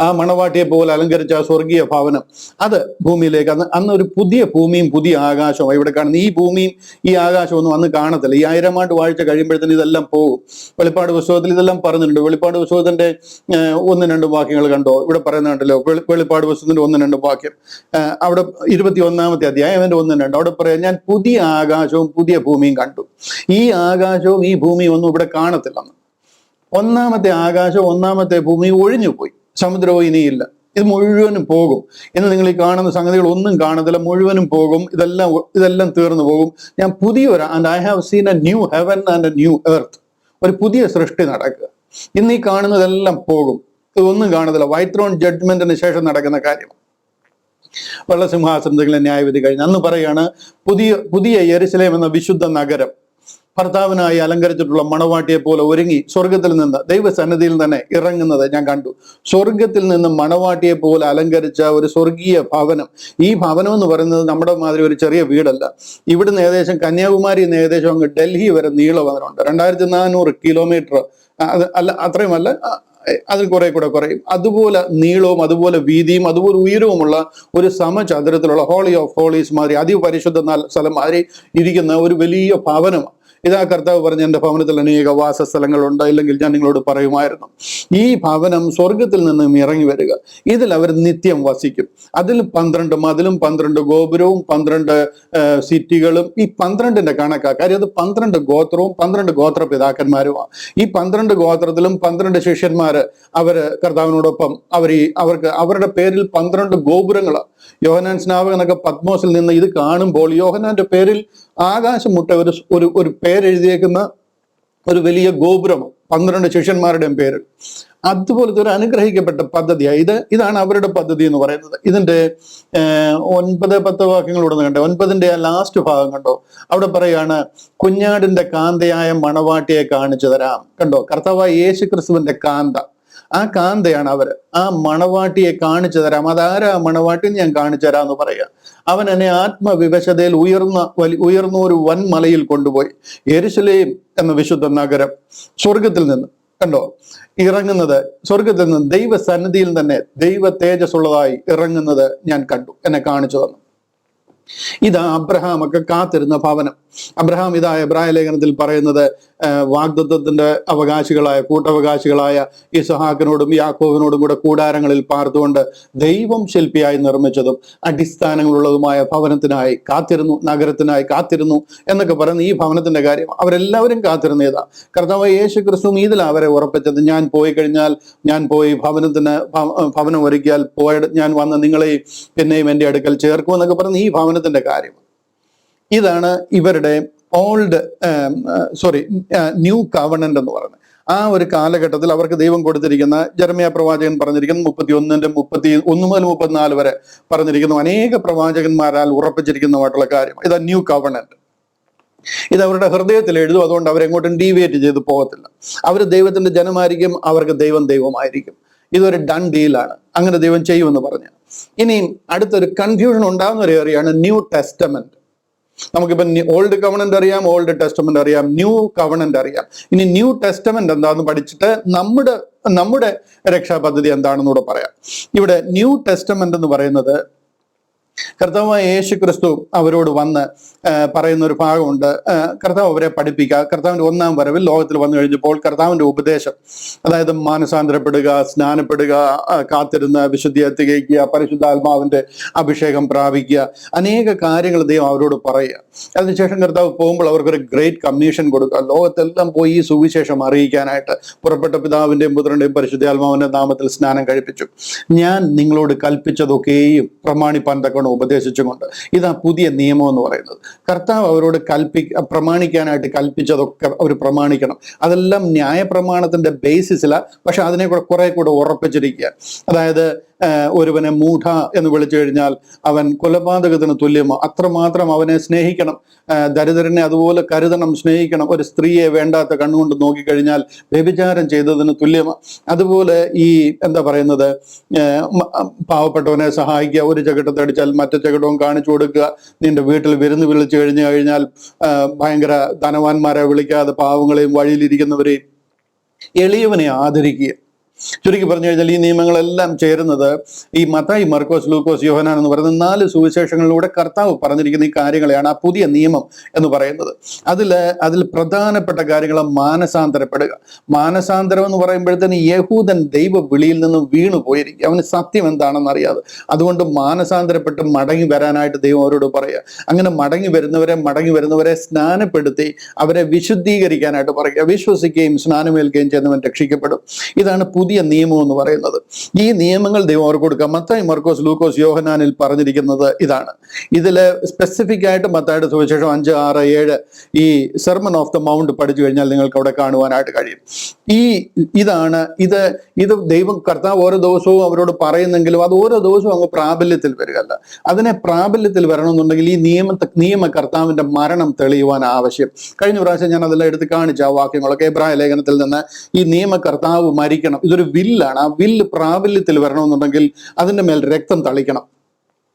ആ മണവാട്ടിയെ പോലെ അലങ്കരിച്ച ആ സ്വർഗീയ ഭവനം അത് ഭൂമിയിലേക്ക്, അന്ന് ഒരു പുതിയ ഭൂമിയും പുതിയ ആകാശവും ഇവിടെ കാണുന്നത്. ഈ ഭൂമിയും ഈ ആകാശവും ഒന്നും അന്ന് കാണത്തില്ല. ഈ 1000 ആണ്ട് വാഴ്ച കഴിയുമ്പോഴത്തേന് ഇതെല്ലാം പോകും. വെളിപ്പാട് പുസ്തകത്തിൽ ഇതെല്ലാം പറഞ്ഞിട്ടുണ്ട്. വെളിപ്പാട് പുസ്തകത്തിന്റെ 1-2 വാക്യങ്ങൾ കണ്ടോ? ഇവിടെ പറയുന്നുണ്ടല്ലോ, വെളിപ്പാട് പുസ്തകത്തിന്റെ 1-2 വാക്യം. അവിടെ 21-ാമത്തെ അധ്യായം അതിന്റെ 1-2 അവിടെ പറയാം, ഞാൻ പുതിയ ആകാശവും പുതിയ ഭൂമിയും കണ്ടു. ഈ ആകാശവും ഈ ഭൂമിയും ഒന്നും ഇവിടെ കാണത്തില്ലെന്ന്. 1-ാമത്തെ ആകാശവും 1-ാമത്തെ ഭൂമി ഒഴിഞ്ഞു പോയി, സമുദ്രവും ഇനിയില്ല. ഇത് മുഴുവനും പോകും. ഇന്ന് നിങ്ങൾ ഈ കാണുന്ന സംഗതികൾ ഒന്നും കാണത്തില്ല, മുഴുവനും പോകും. ഇതെല്ലാം തീർന്നു പോകും. ഞാൻ പുതിയൊരു and I have seen a new heaven and A new earth, ഒരു പുതിയ സൃഷ്ടി നടക്കുക. ഇന്ന് ഈ കാണുന്നതെല്ലാം പോകും, ഇതൊന്നും കാണത്തില്ല. വൈറ്റ് ത്രോൺ ജഡ്ജ്മെന്റിന് ശേഷം നടക്കുന്ന കാര്യം. വെള്ളസിംഹാസനത്തിലെ ന്യായവിധി കഴിഞ്ഞ് അന്ന് പറയാണ്, പുതിയ യെരൂശലേം എന്ന വിശുദ്ധ നഗരം ഭർത്താവിനായി അലങ്കരിച്ചിട്ടുള്ള മണവാട്ടിയെ പോലെ ഒരുങ്ങി സ്വർഗത്തിൽ നിന്ന് ദൈവസന്നിധിയിൽ തന്നെ ഇറങ്ങുന്നത് ഞാൻ കണ്ടു. സ്വർഗത്തിൽ നിന്ന് മണവാട്ടിയെ പോലെ അലങ്കരിച്ച ഒരു സ്വർഗീയ ഭവനം. ഈ ഭവനം എന്ന് പറയുന്നത് നമ്മുടെ മാതിരി ഒരു ചെറിയ വീടല്ല. ഇവിടുന്ന് ഏകദേശം കന്യാകുമാരി ഏകദേശം അങ്ങ് ഡൽഹി വരെ നീളം അതിനുണ്ട്. 2400 കിലോമീറ്റർ. അത്രയുമല്ല, അതിൽ കുറെ കൂടെ കുറയും. അതുപോലെ നീളവും അതുപോലെ വീതിയും അതുപോലെ ഉയരവുമുള്ള ഒരു സമചതുരത്തിലുള്ള ഹോളി ഓഫ് ഹോളീസ് മാതിരി അതിപരിശുദ്ധ സ്ഥലം മാതിരി ഇരിക്കുന്ന ഒരു വലിയ ഭവനമാണ്. ഇതാ കർത്താവ് പറഞ്ഞ എൻ്റെ ഭവനത്തിൽ അനേക വാസസ്ഥലങ്ങളുണ്ട്, ഇല്ലെങ്കിൽ ഞാൻ നിങ്ങളോട് പറയുമായിരുന്നു. ഈ ഭവനം സ്വർഗത്തിൽ നിന്നും ഇറങ്ങി വരിക, ഇതിൽ അവർ നിത്യം വസിക്കും. അതിൽ 12 മതിലും 12 ഗോപുരവും 12 സിറ്റികളും. ഈ 12ന്റെ കണക്കാ, കാര്യം അത് 12 ഗോത്രവും 12 ഗോത്ര പിതാക്കന്മാരുമാണ്. ഈ 12 ഗോത്രത്തിലും 12 ശിഷ്യന്മാര് അവര് കർത്താവിനോടൊപ്പം അവർക്ക് അവരുടെ പേരിൽ 12 ഗോപുരങ്ങളാണ്. യോഹന്നാൻ സ്നാപകനൊക്കെ പത്മോസിൽ നിന്ന് ഇത് കാണുമ്പോൾ യോഹന്നാന്റെ പേരിൽ ആകാശം മുട്ട ഒരു പേരെഴുതിയേക്കുന്ന ഒരു വലിയ ഗോപുരം 12 ശിഷ്യന്മാരുടെയും പേരിൽ. അതുപോലത്തെ ഒരു അനുഗ്രഹിക്കപ്പെട്ട പദ്ധതിയാണ് ഇതാണ് അവരുടെ പദ്ധതി എന്ന് പറയുന്നത്. ഇതിന്റെ 9-10 വാക്യങ്ങളോട് കണ്ടോ, 9ന്റെ ലാസ്റ്റ് ഭാഗം കണ്ടോ, അവിടെ പറയാണ് കുഞ്ഞാടിന്റെ കാന്തയായ മണവാട്ടിയെ കാണിച്ചു തരാം. കണ്ടോ, കർത്താവായ യേശു ക്രിസ്തുവിന്റെ കാന്ത, ആ കാന്തയാണ് അവര്. ആ മണവാട്ടിയെ കാണിച്ചു തരാം. അതാരാ മണവാട്ടി ഞാൻ കാണിച്ചു തരാം എന്ന് പറയാ. അവൻ എന്നെ ആത്മവിവശതയിൽ ഉയർന്ന ഒരു വൻമലയിൽ കൊണ്ടുപോയി. യെരുശലേം എന്ന വിശുദ്ധ നഗരം സ്വർഗത്തിൽ നിന്ന് കണ്ടോ ഇറങ്ങുന്നത്, സ്വർഗത്തിൽ നിന്ന് ദൈവസന്നിധിയിൽ തന്നെ ദൈവ തേജസ് ഉള്ളതായി ഇറങ്ങുന്നത് ഞാൻ കണ്ടു, എന്നെ കാണിച്ചു തന്നു. ഇതാ അബ്രഹാം ഒക്കെ കാത്തിരുന്ന ഭവനം. അബ്രഹാം ഇതാ എബ്രായ ലേഖനത്തിൽ പറയുന്നത് വാഗ്ദത്തത്തിന്റെ കൂട്ടവകാശികളായ ഇസ്ഹാക്കിനോടും യാക്കോബിനോടും കൂടെ കൂടാരങ്ങളിൽ പാർത്തുകൊണ്ട് ദൈവം ശില്പിയായി നിർമ്മിച്ചതും അടിസ്ഥാനങ്ങളുള്ളതുമായ ഭവനത്തിനായി കാത്തിരുന്നു, നഗരത്തിനായി കാത്തിരുന്നു എന്നൊക്കെ പറയുന്ന ഈ ഭവനത്തിന്റെ കാര്യം അവരെല്ലാവരും കാത്തിരുന്നതാ. കർത്താവ് യേശു ക്രിസ്തു ഇതിലാണ് അവരെ ഉറപ്പിച്ചത്. ഞാൻ പോയി കഴിഞ്ഞാൽ, ഞാൻ പോയി ഭവനം ഒരുക്കിയാൽ ഞാൻ വന്ന് നിങ്ങളെയും എന്നെയും എൻ്റെ അടുക്കൽ ചേർക്കും എന്നൊക്കെ പറയുന്ന ഈ ഭവനത്തിന്റെ കാര്യം. ഇതാണ് ഇവരുടെ ന്യൂ കവണന്റ് എന്ന് പറയുന്നത്. ആ ഒരു കാലഘട്ടത്തിൽ അവർക്ക് ദൈവം കൊടുത്തിരിക്കുന്ന, ജെറമ്യാ പ്രവാചകൻ പറഞ്ഞിരിക്കുന്ന 31 മുതൽ 34 വരെ പറഞ്ഞിരിക്കുന്നു, അനേക പ്രവാചകന്മാരാൽ ഉറപ്പിച്ചിരിക്കുന്നതായിട്ടുള്ള കാര്യം. ഇതാ ന്യൂ കവണന്റ്. ഇത് അവരുടെ ഹൃദയത്തിൽ എഴുതും. അതുകൊണ്ട് അവരെങ്ങോട്ടും ഡീവിയേറ്റ് ചെയ്ത് പോകത്തില്ല. അവർ ദൈവത്തിന്റെ ജനമായിരിക്കും, അവർക്ക് ദൈവമായിരിക്കും. ഇതൊരു ഡൺ ഡീലാണ്. അങ്ങനെ ദൈവം ചെയ്യുമെന്ന് പറഞ്ഞു. ഇനി അടുത്തൊരു കൺഫ്യൂഷൻ ഉണ്ടാകുന്ന ഒരു ഏറിയാണ് ന്യൂ ടെസ്റ്റമെന്റ്. നമുക്കിപ്പം ഓൾഡ് കവണന്റ് അറിയാം, ഓൾഡ് ടെസ്റ്റമെന്റ് അറിയാം, ന്യൂ കവണന്റ് അറിയാം. ഇനി ന്യൂ ടെസ്റ്റമെന്റ് എന്താണെന്ന് പഠിച്ചിട്ട് നമ്മുടെ രക്ഷാപദ്ധതി എന്താണെന്നൂടെ പറയാം. ഇവിടെ ന്യൂ ടെസ്റ്റമെന്റ് എന്ന് പറയുന്നത് കർത്താവായ യേശു ക്രിസ്തു അവരോട് വന്ന് പറയുന്ന ഒരു ഭാഗമുണ്ട്. കർത്താവ് അവരെ പഠിപ്പിക്കുക. കർത്താവിന്റെ 1-ാം വരവിൽ ലോകത്തിൽ വന്നു കഴിഞ്ഞപ്പോൾ കർത്താവിന്റെ ഉപദേശം, അതായത് മാനസാന്തരപ്പെടുക, സ്നാനപ്പെടുക, കാത്തിരുന്ന് വിശുദ്ധിയെ തികയ്ക്കുക, പരിശുദ്ധാത്മാവിന്റെ അഭിഷേകം പ്രാപിക്കുക, അനേക കാര്യങ്ങൾ ദൈവം അവരോട് പറയുക. അതിനുശേഷം കർത്താവ് പോകുമ്പോൾ അവർക്കൊരു ഗ്രേറ്റ് കമ്മീഷൻ കൊടുക്കുക. ലോകത്തെല്ലാം പോയി ഈ സുവിശേഷം അറിയിക്കാനായിട്ട് പുറപ്പെട്ട പിതാവിന്റെയും പുത്രന്റെയും പരിശുദ്ധാത്മാവിന്റെ നാമത്തിൽ സ്നാനം കഴിപ്പിച്ചു. ഞാൻ നിങ്ങളോട് കൽപ്പിച്ചതൊക്കെയും പ്രമാണിപ്പാൻ തക്കവണ്ണം ഉപദേശിച്ചുകൊണ്ട്. ഇതാ പുതിയ നിയമം എന്ന് പറയുന്നത്. കർത്താവ് അവരോട് പ്രമാണിക്കാനായിട്ട് കൽപ്പിച്ചതൊക്കെ അവർ പ്രമാണിക്കണം. അതെല്ലാം ന്യായപ്രമാണത്തിന്റെ ബേസിസിലാണ്. പക്ഷെ അതിനെ കുറെ കൂടെ ഉറപ്പിച്ചിരിക്കുക. അതായത് ഒരുവനെ മൂഢ എന്ന് വിളിച്ചു കഴിഞ്ഞാൽ അവൻ കൊലപാതകത്തിന് തുല്യമോ, അത്രമാത്രം അവനെ സ്നേഹിക്കണം. ദരിദ്രനെ അതുപോലെ കരുതണം, സ്നേഹിക്കണം. ഒരു സ്ത്രീയെ വേണ്ടാത്ത കണ്ണുകൊണ്ട് നോക്കിക്കഴിഞ്ഞാൽ വ്യഭിചാരം ചെയ്തതിന് തുല്യമാണ്. അതുപോലെ ഈ എന്താ പറയുന്നത്, പാവപ്പെട്ടവനെ സഹായിക്കുക. ഒരു ചകിട്ടത്തെ അടിച്ചാൽ മറ്റു ചകിടവും കാണിച്ചു കൊടുക്കുക. നിന്റെ വീട്ടിൽ വിരുന്ന് വിളിച്ചു കഴിഞ്ഞാൽ ഭയങ്കര ധനവാന്മാരെ വിളിക്കാതെ പാവങ്ങളെയും വഴിയിലിരിക്കുന്നവരെയും എളിയവനെ ആദരിക്കുക. ചുരുക്കി പറഞ്ഞു കഴിഞ്ഞാൽ ഈ നിയമങ്ങളെല്ലാം ചേരുന്നത് ഈ മത്തായി, മർക്കോസ്, ലൂക്കോസ്, യോഹന്നാൻ എന്ന് പറയുന്ന 4 സുവിശേഷങ്ങളിലൂടെ കർത്താവ് പറഞ്ഞിരിക്കുന്ന ഈ കാര്യങ്ങളെയാണ് ആ പുതിയ നിയമം എന്ന് പറയുന്നത്. അതിൽ പ്രധാനപ്പെട്ട കാര്യങ്ങൾ മാനസാന്തരപ്പെടുക. മാനസാന്തരം എന്ന് പറയുമ്പോഴത്തേന് യഹൂദൻ ദൈവ വിളിയിൽ നിന്നും വീണു പോയിരിക്കും. അവന് സത്യം എന്താണെന്ന് അറിയാതെ. അതുകൊണ്ട് മാനസാന്തരപ്പെട്ട് മടങ്ങി വരാനായിട്ട് ദൈവം അവരോട് പറയുക. അങ്ങനെ മടങ്ങി വരുന്നവരെ സ്നാനപ്പെടുത്തി അവരെ വിശുദ്ധീകരിക്കാനായിട്ട് പറയുക. വിശ്വസിക്കുകയും സ്നാനമേൽക്കുകയും ചെയ്യുന്നവൻ രക്ഷിക്കപ്പെടും. ഇതാണ് പുതിയ നിയമം എന്ന് പറയുന്നത്. ഈ നിയമങ്ങൾ ദൈവം അവർക്ക് കൊടുക്കുക. മത്തായി, മർക്കോസ്, ലൂക്കോസ്, യോഹന്നാനിൽ പറഞ്ഞിരിക്കുന്നത് ഇതാണ്. ഇതില് സ്പെസിഫിക് ആയിട്ട് മത്തായിയുടെ സുവിശേഷം 5, 6, 7 ഈ സെർമൺ ഓഫ് ദ മൗണ്ട് പഠിച്ചു കഴിഞ്ഞാൽ നിങ്ങൾക്ക് അവിടെ കാണുവാനായിട്ട് കഴിയും. ഇത് ദൈവം കർത്താവ് ഓരോ ദിവസവും അവരോട് പറയുന്നെങ്കിലും അത് ഓരോ ദിവസവും അങ്ങ് പ്രാബല്യത്തിൽ വരികയല്ല. അതിനെ പ്രാബല്യത്തിൽ വരണമെന്നുണ്ടെങ്കിൽ ഈ നിയമ കർത്താവിന്റെ മരണം തെളിയുവാൻ ആവശ്യം. കഴിഞ്ഞ പ്രാവശ്യം ഞാൻ അതെല്ലാം എടുത്ത് കാണിച്ച ആ വാക്യങ്ങളൊക്കെ എബ്രായ ലേഖനത്തിൽ നിന്ന്. ഈ നിയമ കർത്താവ് മരിക്കണം, ഇതൊരു വില്ലാണ്. ആ വില്ല് പ്രാബല്യത്തിൽ വരണമെന്നുണ്ടെങ്കിൽ അതിന്റെ മേൽ രക്തം തളിക്കണം.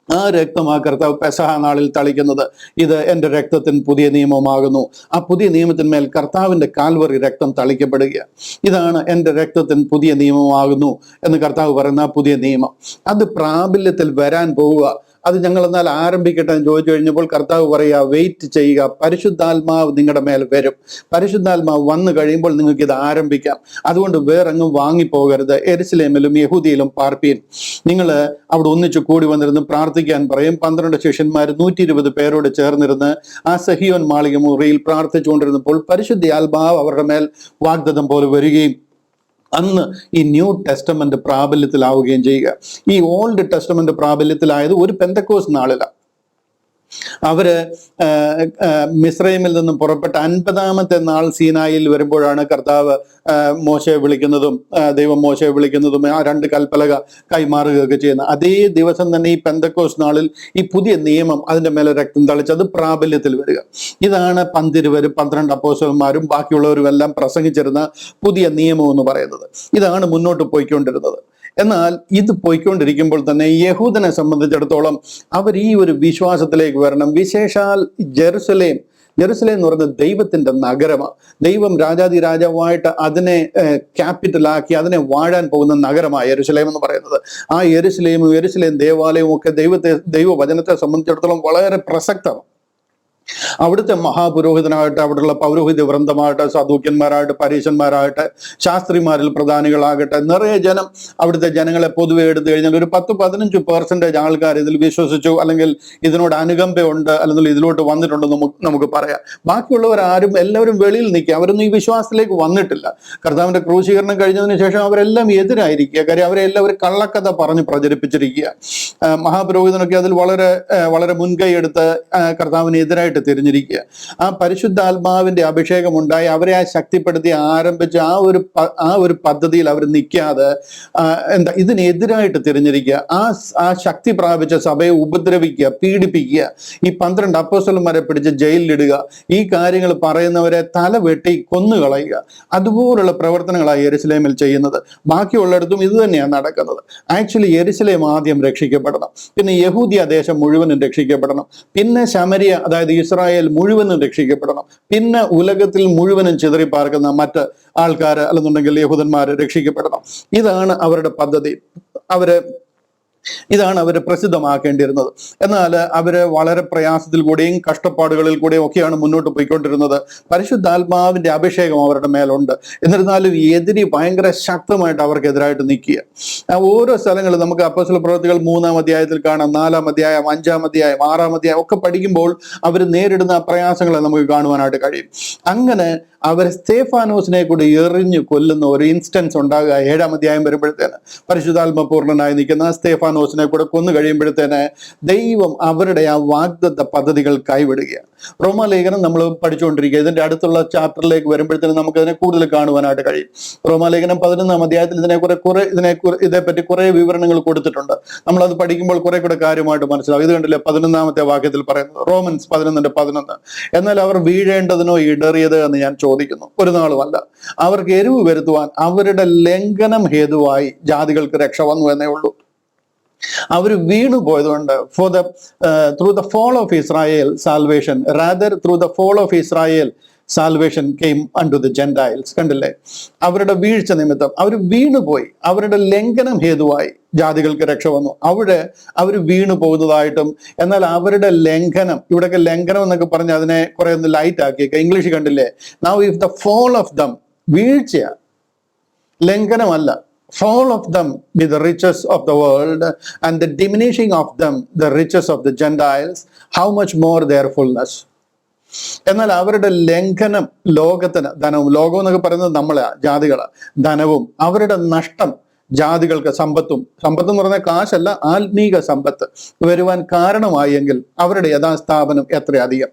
ആ രക്തം ആ കർത്താവ് പെസഹ നാളിൽ തളിക്കുന്നത്. ഇത് എൻ്റെ രക്തത്തിന് പുതിയ നിയമമാകുന്നു. ആ പുതിയ നിയമത്തിന്മേൽ കർത്താവിന്റെ കാൽവറി രക്തം തളിക്കപ്പെടുക. ഇതാണ് എൻ്റെ രക്തത്തിന് പുതിയ നിയമമാകുന്നു എന്ന് കർത്താവ് പറയുന്ന ആ പുതിയ നിയമം. അത് പ്രാബല്യത്തിൽ വരാൻ പോവുക. അത് ഞങ്ങൾ എന്നാൽ ആരംഭിക്കട്ടെ എന്ന് ചോദിച്ചു കഴിഞ്ഞപ്പോൾ കർത്താവ് പറയുക, വെയിറ്റ് ചെയ്യുക, പരിശുദ്ധാത്മാവ് നിങ്ങളുടെ മേൽ വരും. പരിശുദ്ധാത്മാവ് വന്നു കഴിയുമ്പോൾ നിങ്ങൾക്ക് ഇത് ആരംഭിക്കാം. അതുകൊണ്ട് വേറെങ്ങും വാങ്ങിപ്പോകരുത്. യെരുശലേമിലും യഹൂദിയിലും പാർപ്പീൻ. നിങ്ങൾ അവിടെ ഒന്നിച്ചു കൂടി വന്നിരുന്ന് പ്രാർത്ഥിക്കാൻ പറയും. 12 ശിഷ്യന്മാർ 120 പേരോട് ചേർന്നിരുന്ന് ആ സഹിയോൻ മാളിക മുറിയിൽ പ്രാർത്ഥിച്ചുകൊണ്ടിരുന്നപ്പോൾ പരിശുദ്ധാത്മാവ് അവരുടെ മേൽ വാഗ്ദത്തം പോലെ വരികയും അന്ന് ഈ ന്യൂ ടെസ്റ്റമെന്റ് പ്രാബല്യത്തിലാവുകയും ചെയ്യുക. ഈ ഓൾഡ് ടെസ്റ്റമെന്റ് പ്രാബല്യത്തിലായത് ഒരു പെന്തക്കോസ് നാളിലാണ്. അവര് മിസ്രൈമിൽ നിന്നും പുറപ്പെട്ട 50-ാമത്തെ നാൾ സീനായിൽ വരുമ്പോഴാണ് കർത്താവ് മോശയെ വിളിക്കുന്നതും ദൈവം മോശയെ വിളിക്കുന്നതും ആ 2 കൽപ്പലക കൈമാറുകയൊക്കെ ചെയ്യുന്നത്. അതേ ദിവസം തന്നെ ഈ പെന്തക്കോസ് നാളിൽ ഈ പുതിയ നിയമം അതിന്റെ മേലെ രക്തം തളിച്ച് അത് പ്രാബല്യത്തിൽ വരിക. ഇതാണ് 12 അപ്പോസ്തലന്മാരും ബാക്കിയുള്ളവരും എല്ലാം പ്രസംഗിച്ചിരുന്ന പുതിയ നിയമം എന്ന് പറയുന്നത്. ഇതാണ് മുന്നോട്ട് പോയിക്കൊണ്ടിരുന്നത്. എന്നാൽ ഇത് പോയിക്കൊണ്ടിരിക്കുമ്പോൾ തന്നെ യഹൂദനെ സംബന്ധിച്ചിടത്തോളം അവർ ഈ ഒരു വിശ്വാസത്തിലേക്ക് വരണം. വിശേഷാൽ ജെറുസലേം എന്ന് പറയുന്നത് ദൈവത്തിന്റെ നഗരമാണ്. ദൈവം രാജാവായിട്ട് അതിനെ ക്യാപിറ്റലാക്കി അതിനെ വാഴാൻ പോകുന്ന നഗരമാണ് യെരുശലേം എന്ന് പറയുന്നത്. ആ യെരുശലേം ദേവാലയവും ഒക്കെ ദൈവവചനത്തെ സംബന്ധിച്ചിടത്തോളം വളരെ പ്രസക്തമാണ്. അവിടുത്തെ മഹാപുരോഹിതനായിട്ട്, അവിടെയുള്ള പൗരോഹിത്യ വൃന്ദമായിട്ട്, സദൂക്യന്മാരായിട്ട്, പരീശന്മാരായിട്ട്, ശാസ്ത്രിമാരിൽ പ്രധാനികളാകട്ടെ, നിറയെ ജനം, അവിടുത്തെ ജനങ്ങളെ പൊതുവെ എടുത്തു കഴിഞ്ഞാൽ ഒരു 10-15% ആൾക്കാർ ഇതിൽ വിശ്വസിച്ചു, അല്ലെങ്കിൽ ഇതിനോട് അനുകമ്പയുണ്ട്, അല്ലെങ്കിൽ ഇതിലോട്ട് വന്നിട്ടുണ്ടെന്ന് നമുക്ക് പറയാം. ബാക്കിയുള്ളവരാരും എല്ലാവരും വെളിയിൽ നിൽക്കുക. അവരൊന്നും ഈ വിശ്വാസത്തിലേക്ക് വന്നിട്ടില്ല. കർത്താവിന്റെ ക്രൂശീകരണം കഴിഞ്ഞതിന് ശേഷം അവരെല്ലാം എതിരായിരിക്കുക. കാര്യം അവരെ എല്ലാവരും കള്ളക്കഥ പറഞ്ഞ് പ്രചരിപ്പിച്ചിരിക്കുക. മഹാപുരോഹിതനൊക്കെ അതിൽ വളരെ മുൻകൈ എടുത്ത് കർത്താവിന് എതിരായിട്ട് തിരിഞ്ഞിരിക്കുക. ആ പരിശുദ്ധാത്മാവിന്റെ അഭിഷേകം ഉണ്ടായി അവരെ ആ ശക്തിപ്പെടുത്തി ആരംഭിച്ച ആ ഒരു പദ്ധതിയിൽ അവർ നിൽക്കാതെ ഇതിനെതിരായിട്ട് തിരിഞ്ഞിരിക്കുക. ആ ശക്തി പ്രാപിച്ച സഭയെ ഉപദ്രവിക്കുക, പീഡിപ്പിക്കുക, ഈ 12 അപ്പോസ്തലന്മാരെ പിടിച്ച് ജയിലിലിടുക, ഈ കാര്യങ്ങൾ പറയുന്നവരെ തല വെട്ടി കൊന്നുകളയുക. അതുപോലുള്ള പ്രവർത്തനങ്ങളാണ് യെരുശലേമിൽ ചെയ്യുന്നത്. ബാക്കിയുള്ളിടത്തും ഇത് തന്നെയാണ് നടക്കുന്നത്. ആക്ച്വലി യെരുശലേം ആദ്യം രക്ഷിക്കപ്പെടണം, പിന്നെ യഹൂദിയ ദേശം മുഴുവനും രക്ഷിക്കപ്പെടണം, പിന്നെ ശമരിയ അതായത് ഇസ്രായേൽ മുഴുവനും രക്ഷിക്കപ്പെടണം, പിന്നെ ഉലകത്തിൽ മുഴുവനും ചിതറിപ്പാർക്കുന്ന മറ്റ് ആൾക്കാർ അല്ലെന്നുണ്ടെങ്കിൽ യഹൂദന്മാർ രക്ഷിക്കപ്പെടണം. ഇതാണ് അവരുടെ പദ്ധതി. ഇതാണ് അവർ പ്രസിദ്ധമാക്കേണ്ടിയിരുന്നത്. എന്നാൽ അവര് വളരെ പ്രയാസത്തിൽ കൂടെയും കഷ്ടപ്പാടുകളിൽ കൂടെയും ഒക്കെയാണ് മുന്നോട്ട് പോയിക്കൊണ്ടിരുന്നത്. പരിശുദ്ധാത്മാവിന്റെ അഭിഷേകം അവരുടെ മേലുണ്ട്. എന്നിരുന്നാലും എതിരി ഭയങ്കര ശക്തമായിട്ട് അവർക്കെതിരായിട്ട് നിൽക്കുക. ഓരോ സ്ഥലങ്ങളും നമുക്ക് അപ്പോസ്തല പ്രവൃത്തികൾ 3-ാം അധ്യായത്തിൽ കാണാം, 4-ാം അധ്യായം, 5-ാം അധ്യായം, 6-ാം അധ്യായം ഒക്കെ പഠിക്കുമ്പോൾ അവർ നേരിടുന്ന പ്രയാസങ്ങളെ നമുക്ക് കാണുവാനായിട്ട് കഴിയും. അങ്ങനെ അവർ സ്തേഫാനോസിനെ കൂടി എറിഞ്ഞു കൊല്ലുന്ന ഒരു ഇൻസ്റ്റൻസ് ഉണ്ടാകുക 7-ാം അധ്യായം വരുമ്പോഴത്തേന്. പരിശുദ്ധാത്മ പൂർണ്ണനായി നിൽക്കുന്ന സ്തേഫാനോസിനെ കൂടെ കൊന്നു കഴിയുമ്പോഴത്തേന് ദൈവം അവരുടെ ആ വാഗ്ദത്ത പദ്ധതികൾ കൈവിടുകയാണ്. റോമാലേഖനം നമ്മൾ പഠിച്ചുകൊണ്ടിരിക്കുക. ഇതിന്റെ അടുത്തുള്ള ചാപ്റ്ററിലേക്ക് വരുമ്പോഴത്തേനും നമുക്ക് അതിനെ കൂടുതൽ കാണുവാനായിട്ട് കഴിയും. റോമാലേഖനം 11-ാം അധ്യായത്തിൽ ഇതേപ്പറ്റി കുറെ വിവരണങ്ങൾ കൊടുത്തിട്ടുണ്ട്. നമ്മളത് പഠിക്കുമ്പോൾ കുറെ കൂടെ കാര്യമായിട്ട് മനസ്സിലാവും. ഇത് കണ്ടില്ലേ 11-ാമത്തെ വാക്യത്തിൽ പറയുന്നത്, റോമൻസ് 11:11. എന്നാൽ അവർ വീഴേണ്ടതിനോ ഇടറിയത് എന്ന് ഞാൻ ചോദിക്കുന്നു, ഒരു നാളുമല്ല. അവർക്ക് എരിവ് വരുത്തുവാൻ അവരുടെ ലംഘനം ഹേതുവായി ജാതികൾക്ക് രക്ഷ വന്നു എന്നേ ഉള്ളൂ. അവർ വീണു പോയതുകൊണ്ട് through the fall of Israel salvation, rather through the fall of Israel salvation came unto the Gentiles. കണ്ടില്ലേ, അവരുടെ വീഴ്ച നിമിത്തം അവർ വീണുപോയി, അവരുടെ ലംഘനം ഹേതുവായി ജാതികൾക്ക് രക്ഷ വന്നു. അവർ വീണു പോകുന്നതായിട്ടും, എന്നാൽ അവരുടെ ലംഘനം, ഇവിടെയൊക്കെ ലംഘനം എന്നൊക്കെ പറഞ്ഞ് അതിനെ കുറെ ഒന്ന് ലൈറ്റ് ആക്കിയേക്ക. ഇംഗ്ലീഷ് കണ്ടില്ലേ, now if the fall of them, വീഴ്ച, ലംഘനമല്ല, fall of them be the riches of the world, and the diminishing of them the riches of the Gentiles, how much more their fullness. എന്നാൽ അവരുടെ ലംഘനം ലോകത്തിന് ധനവും, ലോകം എന്നൊക്കെ പറയുന്നത് നമ്മളെ ജാതികള്, ധനവും, അവരുടെ നഷ്ടം ജാതികൾക്ക് സമ്പത്ത് എന്ന് പറഞ്ഞാൽ കാശല്ല, ആത്മീക സമ്പത്ത് വരുവാൻ കാരണമായി എങ്കിൽ അവരുടെ യഥാസ്ഥാപനം എത്രയധികം.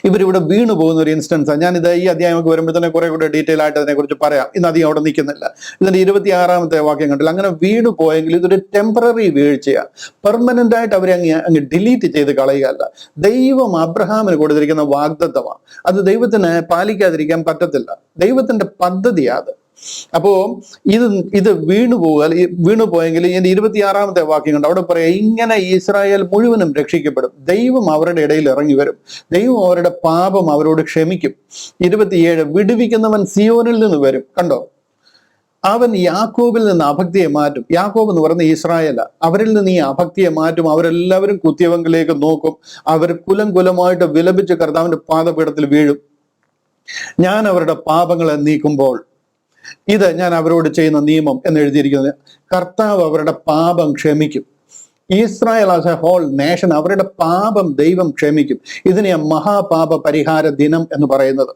ഇവരിവിടെ വീണു പോകുന്ന ഒരു ഇൻസ്റ്റൻസ്. ഞാനിത് ഈ അധ്യായമൊക്കെ വരുമ്പോൾ തന്നെ കുറെ കൂടെ ഡീറ്റെയിൽ ആയിട്ട് അതിനെക്കുറിച്ച് പറയാം. ഇന്ന് അധികം അവിടെ നിൽക്കുന്നില്ല. ഇതിന്റെ 26-ാമത്തെ വാക്യം കണ്ടില്ല. അങ്ങനെ വീണു പോയെങ്കിൽ ഇതൊരു ടെമ്പററി വീഴ്ചയാണ്. പെർമനന്റ് ആയിട്ട് അവരെ അങ്ങ് ഡിലീറ്റ് ചെയ്ത് കളയുകയല്ല. ദൈവം അബ്രഹാമിന് കൊടുത്തിരിക്കുന്ന വാഗ്ദത്തമാണ്. അത് ദൈവത്തിന് പാലിക്കാതിരിക്കാൻ പറ്റത്തില്ല. ദൈവത്തിന്റെ പദ്ധതിയാണ്. അപ്പോ ഇത് വീണു പോയെങ്കിൽ ഇതിന്റെ 26-ാമത്തെ വാക്യം കണ്ട് അവിടെ പറയാം, ഇങ്ങനെ ഇസ്രായേൽ മുഴുവനും രക്ഷിക്കപ്പെടും. ദൈവം അവരുടെ ഇടയിൽ ഇറങ്ങി വരും. ദൈവം അവരുടെ പാപം അവരോട് ക്ഷമിക്കും. 27, വിടുവിക്കുന്നവൻ സിയോനിൽ നിന്ന് വരും. കണ്ടോ, അവൻ യാക്കോബിൽ നിന്ന് അഭക്തിയെ മാറ്റും. യാക്കോബ് എന്ന് പറയുന്ന ഇസ്രായേല, അവരിൽ നിന്ന് ഈ അഭക്തിയെ മാറ്റും. അവരെല്ലാവരും കുത്തിയവങ്കിലേക്ക് നോക്കും. അവർ കുലം കുലമായിട്ട് വിലപിച്ച് കർത്താവിന്റെ പാദപീഠത്തിൽ വീഴും. ഞാൻ അവരുടെ പാപങ്ങളെ നീക്കുമ്പോൾ ഇത് ഞാൻ അവരോട് ചെയ്യുന്ന നിയമം എന്ന് എഴുതിയിരിക്കുന്നത്. കർത്താവ് അവരുടെ പാപം ക്ഷമിക്കും. Israel as a whole nation, അവരുടെ പാപം ദൈവം ക്ഷമിക്കും. ഇതിനെ മഹാപാപ പരിഹാര ദിനം എന്ന് പറയുന്നത്.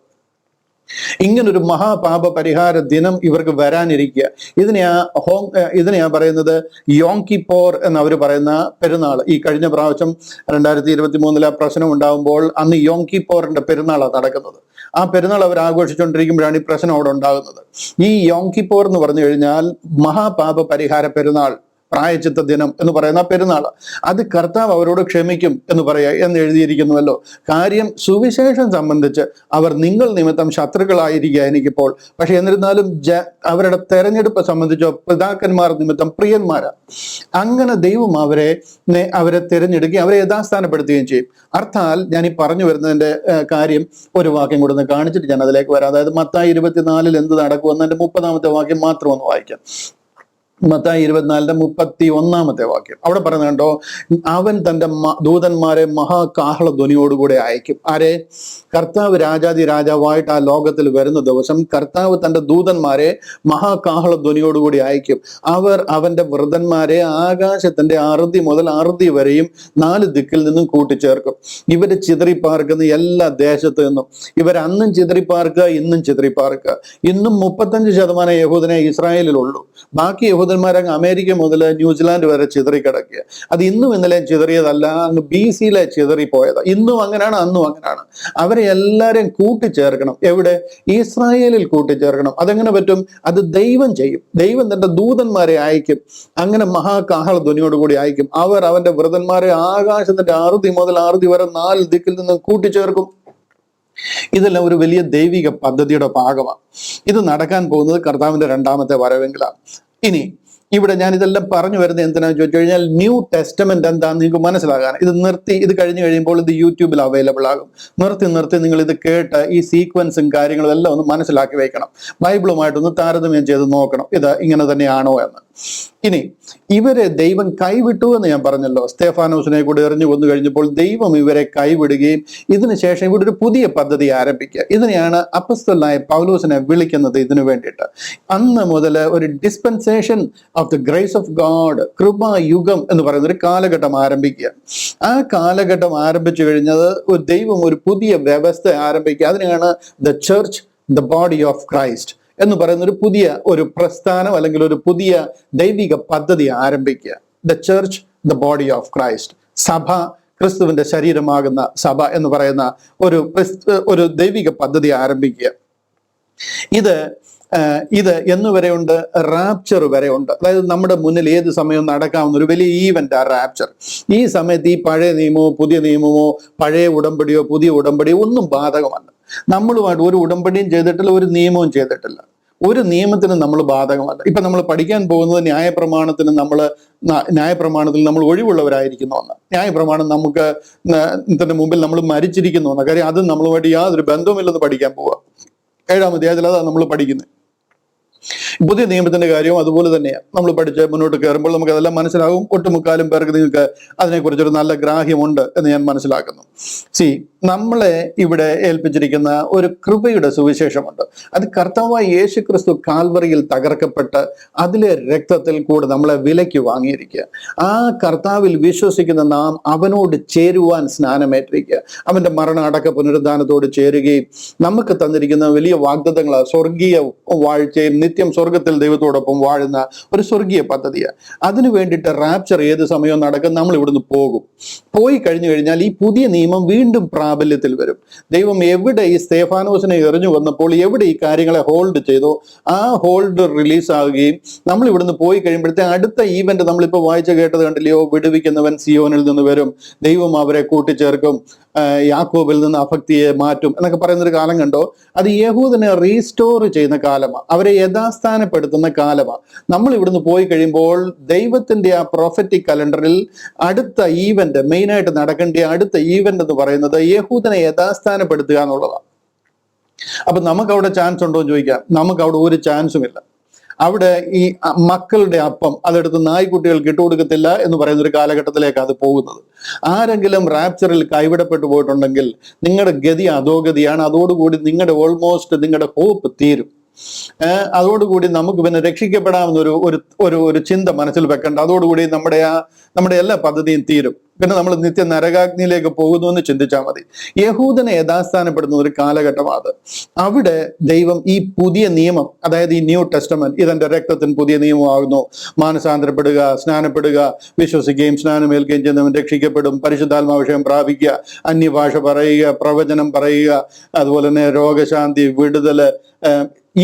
ഇങ്ങനൊരു മഹാപാപ പരിഹാര ദിനം ഇവർക്ക് വരാനിരിക്കുക. ഇതിനെയാ പറയുന്നത് യോം കിപ്പോർ എന്ന് അവർ പറയുന്ന പെരുന്നാൾ. ഈ കഴിഞ്ഞ പ്രാവശ്യം 2023 പ്രശ്നം ഉണ്ടാകുമ്പോൾ അന്ന് യോം കിപ്പോറിന്റെ പെരുന്നാളാണ് നടക്കുന്നത്. ആ പെരുന്നാൾ അവർ ആഘോഷിച്ചുകൊണ്ടിരിക്കുമ്പോഴാണ് ഈ പ്രശ്നം അവിടെ ഉണ്ടാകുന്നത്. ഈ യോം കിപ്പോർ എന്ന് പറഞ്ഞു കഴിഞ്ഞാൽ മഹാപാപ പരിഹാര പെരുന്നാൾ, പ്രായച്ചിത്ത ദിനം എന്ന് പറയുന്ന പെരുന്നാൾ. അത് കർത്താവ് അവരോട് ക്ഷമിക്കും എന്ന് എഴുതിയിരിക്കുന്നുവല്ലോ. കാര്യം സുവിശേഷം സംബന്ധിച്ച് അവർ നിങ്ങൾ നിമിത്തം ശത്രുക്കളായിരിക്കുക എനിക്കിപ്പോൾ, പക്ഷെ എന്നിരുന്നാലും അവരുടെ തെരഞ്ഞെടുപ്പ് സംബന്ധിച്ചോ പിതാക്കന്മാർ നിമിത്തം പ്രിയന്മാരാ. അങ്ങനെ ദൈവം അവരെ തിരഞ്ഞെടുക്കുകയും അവരെ യഥാസ്ഥാനപ്പെടുത്തുകയും ചെയ്യും. അർത്ഥാൽ ഞാൻ ഈ പറഞ്ഞു വരുന്നതിന്റെ കാര്യം ഒരു വാക്യം കൂടെ ഒന്ന് കാണിച്ചിട്ട് ഞാൻ അതിലേക്ക് വരാം. അതായത് മത്തായി 24 എന്ത് നടക്കുമെന്നതിന്റെ 30-ാമത്തെ വാക്യം മാത്രം ഒന്ന് വായിക്കാം. മത്തായി 24-ന്റെ 31 അവിടെ പറയുന്നത് കണ്ടോ, അവൻ തന്റെ ദൂതന്മാരെ മഹാകാഹള ധ്വനിയോടുകൂടെ അയക്കും. ആരെ? കർത്താവ് രാജാതി രാജാവായിട്ട് ആ ലോകത്തിൽ വരുന്ന ദിവസം കർത്താവ് തന്റെ ദൂതന്മാരെ മഹാകാഹള ധ്വനിയോടുകൂടി അയക്കും. അവർ അവന്റെ വൃതന്മാരെ ആകാശത്തിന്റെ അറുതി മുതൽ അറുതി വരെയും 4 ദിക്കിൽ നിന്നും കൂട്ടിച്ചേർക്കും. ഇവര് ചിതറിപ്പാർക്കുന്ന എല്ലാ ദേശത്തു നിന്നും. ഇവരന്നും ചിതറിപ്പാർക്കുക, ഇന്നും ചിതറിപ്പാർക്കുക. ഇന്നും 35% യഹൂദനെ ഇസ്രായേലിലുള്ളൂ. ബാക്കി യഹൂദന്മാരങ്ങ് അമേരിക്ക മുതൽ ന്യൂസിലാൻഡ് വരെ ചിതറിക്കിടക്കുക. അത് ഇന്നും ഇന്നലെ ചിതറിയതല്ല, അങ്ങ് BC ചിതറിപ്പോയത്. ഇന്നും അങ്ങനെയാണ്, അന്നും അങ്ങനെയാണ്. അവരെ എല്ലാവരെയും കൂട്ടിച്ചേർക്കണം. എവിടെ? ഇസ്രായേലിൽ കൂട്ടിച്ചേർക്കണം. അതെങ്ങനെ പറ്റും? അത് ദൈവം ചെയ്യും. ദൈവം തന്റെ ദൂതന്മാരെ അയക്കും. അങ്ങനെ മഹാകാഹള ധ്വനിയോടുകൂടി അയക്കും. അവർ അവന്റെ വൃതന്മാരെ ആകാശത്തിന്റെ അറുതി മുതൽ അറുതി വരെ 4 ദിക്കിൽ നിന്നും കൂട്ടിച്ചേർക്കും. ഇതെല്ലാം ഒരു വലിയ ദൈവിക പദ്ധതിയുടെ ഭാഗമാണ്. ഇത് നടക്കാൻ പോകുന്നത് കർത്താവിന്റെ 2ാമത്തെ വരവെങ്കിലാണ്. ഇനി ഇവിടെ ഞാൻ ഇതെല്ലാം പറഞ്ഞു വരുന്നത് എന്തിനാന്ന് ചോദിച്ചു കഴിഞ്ഞാൽ ന്യൂ ടെസ്റ്റമെന്റ് എന്താണെന്ന് നിങ്ങൾക്ക് മനസ്സിലാകാൻ. ഇത് കഴിഞ്ഞു കഴിയുമ്പോൾ ഇത് യൂട്യൂബിൽ അവൈലബിൾ ആകും. നിർത്തി നിങ്ങൾ ഇത് കേട്ട് ഈ സീക്വൻസും കാര്യങ്ങളും എല്ലാം ഒന്ന് മനസ്സിലാക്കി വെക്കണം. ബൈബിളുമായിട്ടൊന്ന് താരതമ്യം ചെയ്ത് നോക്കണം, ഇത് ഇങ്ങനെ തന്നെയാണോ എന്ന്. ഇനി ഇവരെ ദൈവം കൈവിട്ടു എന്ന് ഞാൻ പറഞ്ഞല്ലോ. സ്തെഫാനോസിനെ കൂടി എറിഞ്ഞു കൊന്നു കഴിഞ്ഞപ്പോൾ ദൈവം ഇവരെ കൈവിടുകയും ഇതിനുശേഷം ഇവിടെ ഒരു പുതിയ പദ്ധതി ആരംഭിക്കുക. ഇതിനെയാണ് അപ്പോസ്തലനായ പൗലോസിനെ വിളിക്കുന്നത് ഇതിനു വേണ്ടിയിട്ട്. അന്ന് മുതൽ ഒരു dispensation of the grace of God, കൃപായുഗം എന്ന് പറയുന്ന ഒരു കാലഘട്ടം ആരംഭിക്കുക. ആ കാലഘട്ടം ആരംഭിച്ചു കഴിഞ്ഞത് ദൈവം ഒരു പുതിയ വ്യവസ്ഥ ആരംഭിക്കുക. അതിനെയാണ് the church, the body of Christ എന്ന് പറയുന്ന ഒരു പ്രസ്ഥാനം അല്ലെങ്കിൽ ഒരു പുതിയ ദൈവിക പദ്ധതി ആരംഭിക്കുക. The church, the body of Christ, സഭ, ക്രിസ്തുവിന്റെ ശരീരമാകുന്ന സഭ എന്ന് പറയുന്ന ഒരു ദൈവിക പദ്ധതി ആരംഭിക്കുക. ഇത് എന്നുവരെ ഉണ്ട്? റാപ്ചർ വരെ ഉണ്ട്. അതായത് നമ്മുടെ മുന്നിൽ ഏത് സമയവും നടക്കാവുന്ന ഒരു വലിയ ഈവന്റ് ആ റാപ്ചർ. ഈ സമയത്ത് ഈ പഴയ നിയമമോ പുതിയ നിയമമോ പഴയ ഉടമ്പടിയോ പുതിയ ഉടമ്പടിയോ ഒന്നും ബാധകമല്ല. നമ്മളുമായിട്ട് ഒരു ഉടമ്പടിയും ചെയ്തിട്ടില്ല, ഒരു നിയമവും ചെയ്തിട്ടില്ല. ഒരു നിയമത്തിനും നമ്മൾ ബാധകമല്ല. ഇപ്പൊ നമ്മൾ പഠിക്കാൻ പോകുന്നത് ന്യായപ്രമാണത്തിൽ നമ്മൾ ഒഴിവുള്ളവരായിരിക്കുന്നു എന്ന്. ന്യായപ്രമാണം നമുക്ക് ഇതിന്റെ മുമ്പിൽ നമ്മൾ മരിച്ചിരിക്കുന്നു എന്ന കാര്യം, അത് നമ്മളുമായിട്ട് യാതൊരു ബന്ധവുമില്ലെന്ന് പഠിക്കാൻ പോവുക. 7-ാം അധ്യായത്തിൽ അതാണ് നമ്മൾ പഠിക്കുന്നത്. പുതിയ നിയമത്തിന്റെ കാര്യവും അതുപോലെ തന്നെയാണ്. നമ്മൾ പഠിച്ച് മുന്നോട്ട് കയറുമ്പോൾ നമുക്ക് അതെല്ലാം മനസ്സിലാകും. ഒട്ടുമുക്കാലും പേർക്ക് നിങ്ങൾക്ക് അതിനെക്കുറിച്ചൊരു നല്ല ഗ്രാഹ്യമുണ്ട് എന്ന് ഞാൻ മനസ്സിലാക്കുന്നു. നമ്മളെ ഇവിടെ ഏൽപ്പിച്ചിരിക്കുന്ന ഒരു കൃപയുടെ സുവിശേഷമുണ്ട്. അത് കർത്താവായ യേശു ക്രിസ്തു കാൽവറിയിൽ തകർക്കപ്പെട്ട് അതിലെ രക്തത്തിൽ കൂടെ നമ്മളെ വിലയ്ക്ക് വാങ്ങിയിരിക്കുക. ആ കർത്താവിൽ വിശ്വസിക്കുന്ന നാം അവനോട് ചേരുവാൻ സ്നാനമേറ്റിരിക്കുക. അവന്റെ മരണ അടക്ക പുനരുദ്ധാനത്തോട് ചേരുകയും നമുക്ക് തന്നിരിക്കുന്ന വലിയ വാഗ്ദത്തങ്ങൾ, സ്വർഗീയ വാഴ്ചയും നിത്യം സ്വർഗത്തിൽ ദൈവത്തോടൊപ്പം വാഴുന്ന ഒരു സ്വർഗീയ പദ്ധതിയാണ്. അതിനു വേണ്ടിയിട്ട് റാപ്ചർ ഏത് സമയവും നടക്കും. നമ്മൾ ഇവിടുന്ന് പോയി കഴിഞ്ഞു കഴിഞ്ഞാൽ ഈ പുതിയ നിയമം വീണ്ടും പ്രാബല്യത്തിൽ വരും. ദൈവം എവിടെ ഈ സ്തെഫാനോസിനെ എറിഞ്ഞു വന്നപ്പോൾ എവിടെ ഈ കാര്യങ്ങളെ ഹോൾഡ് ചെയ്തോ ആ ഹോൾഡ് റിലീസ് ആവുകയും നമ്മൾ ഇവിടുന്ന് പോയി കഴിയുമ്പോഴത്തെ അടുത്ത ഈവന്റ് നമ്മളിപ്പോൾ വായിച്ചു കേട്ടത് കണ്ടില്ലയോ? വിടുവിക്കുന്നവൻ സിയോനിൽ നിന്ന് വരും, ദൈവം അവരെ കൂട്ടിച്ചേർക്കും, യാക്കോബിൽ നിന്ന് അഭക്തിയെ മാറ്റും എന്നൊക്കെ പറയുന്നൊരു കാലം കണ്ടോ? അത് യഹൂദനെ റീസ്റ്റോർ ചെയ്യുന്ന കാലമാണ്, അവരെ യഥാസ്ഥാനപ്പെടുത്തുന്ന കാലമാണ്. നമ്മൾ ഇവിടുന്ന് പോയി കഴിയുമ്പോൾ ദൈവത്തിന്റെ ആ പ്രൊഫറ്റിക് കലണ്ടറിൽ അടുത്ത ഈവന്റ്, മെയിനായിട്ട് നടക്കേണ്ട അടുത്ത ഈവന്റ് എന്ന് പറയുന്നത് യഹൂദനെ യഥാസ്ഥാനപ്പെടുത്തുക എന്നുള്ളതാണ്. അപ്പൊ നമുക്ക് അവിടെ ചാൻസ് ഉണ്ടോ എന്ന് ചോദിക്കാം. നമുക്ക് അവിടെ ഒരു ചാൻസും ഇല്ല. അവിടെ ഈ മക്കളുടെ അപ്പം അതെടുത്ത് നായ്ക്കുട്ടികൾക്ക് ഇട്ടുകൊടുക്കത്തില്ല എന്ന് പറയുന്ന ഒരു കാലഘട്ടത്തിലേക്ക് അത് പോകുന്നത്. ആരെങ്കിലും റാപ്ചറിൽ കൈവിടപ്പെട്ടു പോയിട്ടുണ്ടെങ്കിൽ നിങ്ങളുടെ ഗതി അധോഗതിയാണ്. അതോടുകൂടി നിങ്ങളുടെ ഓൾമോസ്റ്റ് നിങ്ങളുടെ ഹോപ്പ് തീരും. അതോടുകൂടി നമുക്ക് പിന്നെ രക്ഷിക്കപ്പെടാവുന്ന ഒരു ചിന്ത മനസ്സിൽ വെക്കേണ്ട. അതോടുകൂടി നമ്മുടെ എല്ലാ പദ്ധതിയും തീരും. പിന്നെ നമ്മൾ നിത്യ നരകാഗ്നിയിലേക്ക് പോകുന്നു എന്ന് ചിന്തിച്ചാൽ മതി. യഹൂദനെ യഥാസ്ഥാനപ്പെടുന്ന ഒരു കാലഘട്ടമാണ്. അവിടെ ദൈവം ഈ പുതിയ നിയമം, അതായത് ഈ ന്യൂ ടെസ്റ്റമെന്റ്, ഇതെന്റെ രക്തത്തിന് പുതിയ നിയമമാകുന്നു, മാനസാന്തരപ്പെടുക, സ്നാനപ്പെടുക, വിശ്വസിക്കുകയും സ്നാനമേൽക്കുകയും ചെയ്യുന്നവൻ രക്ഷിക്കപ്പെടും, പരിശുദ്ധാത്മാവിഷയം പ്രാപിക്കുക, അന്യഭാഷ പറയുക, പ്രവചനം പറയുക, അതുപോലെ തന്നെ രോഗശാന്തി, വിടുതല്,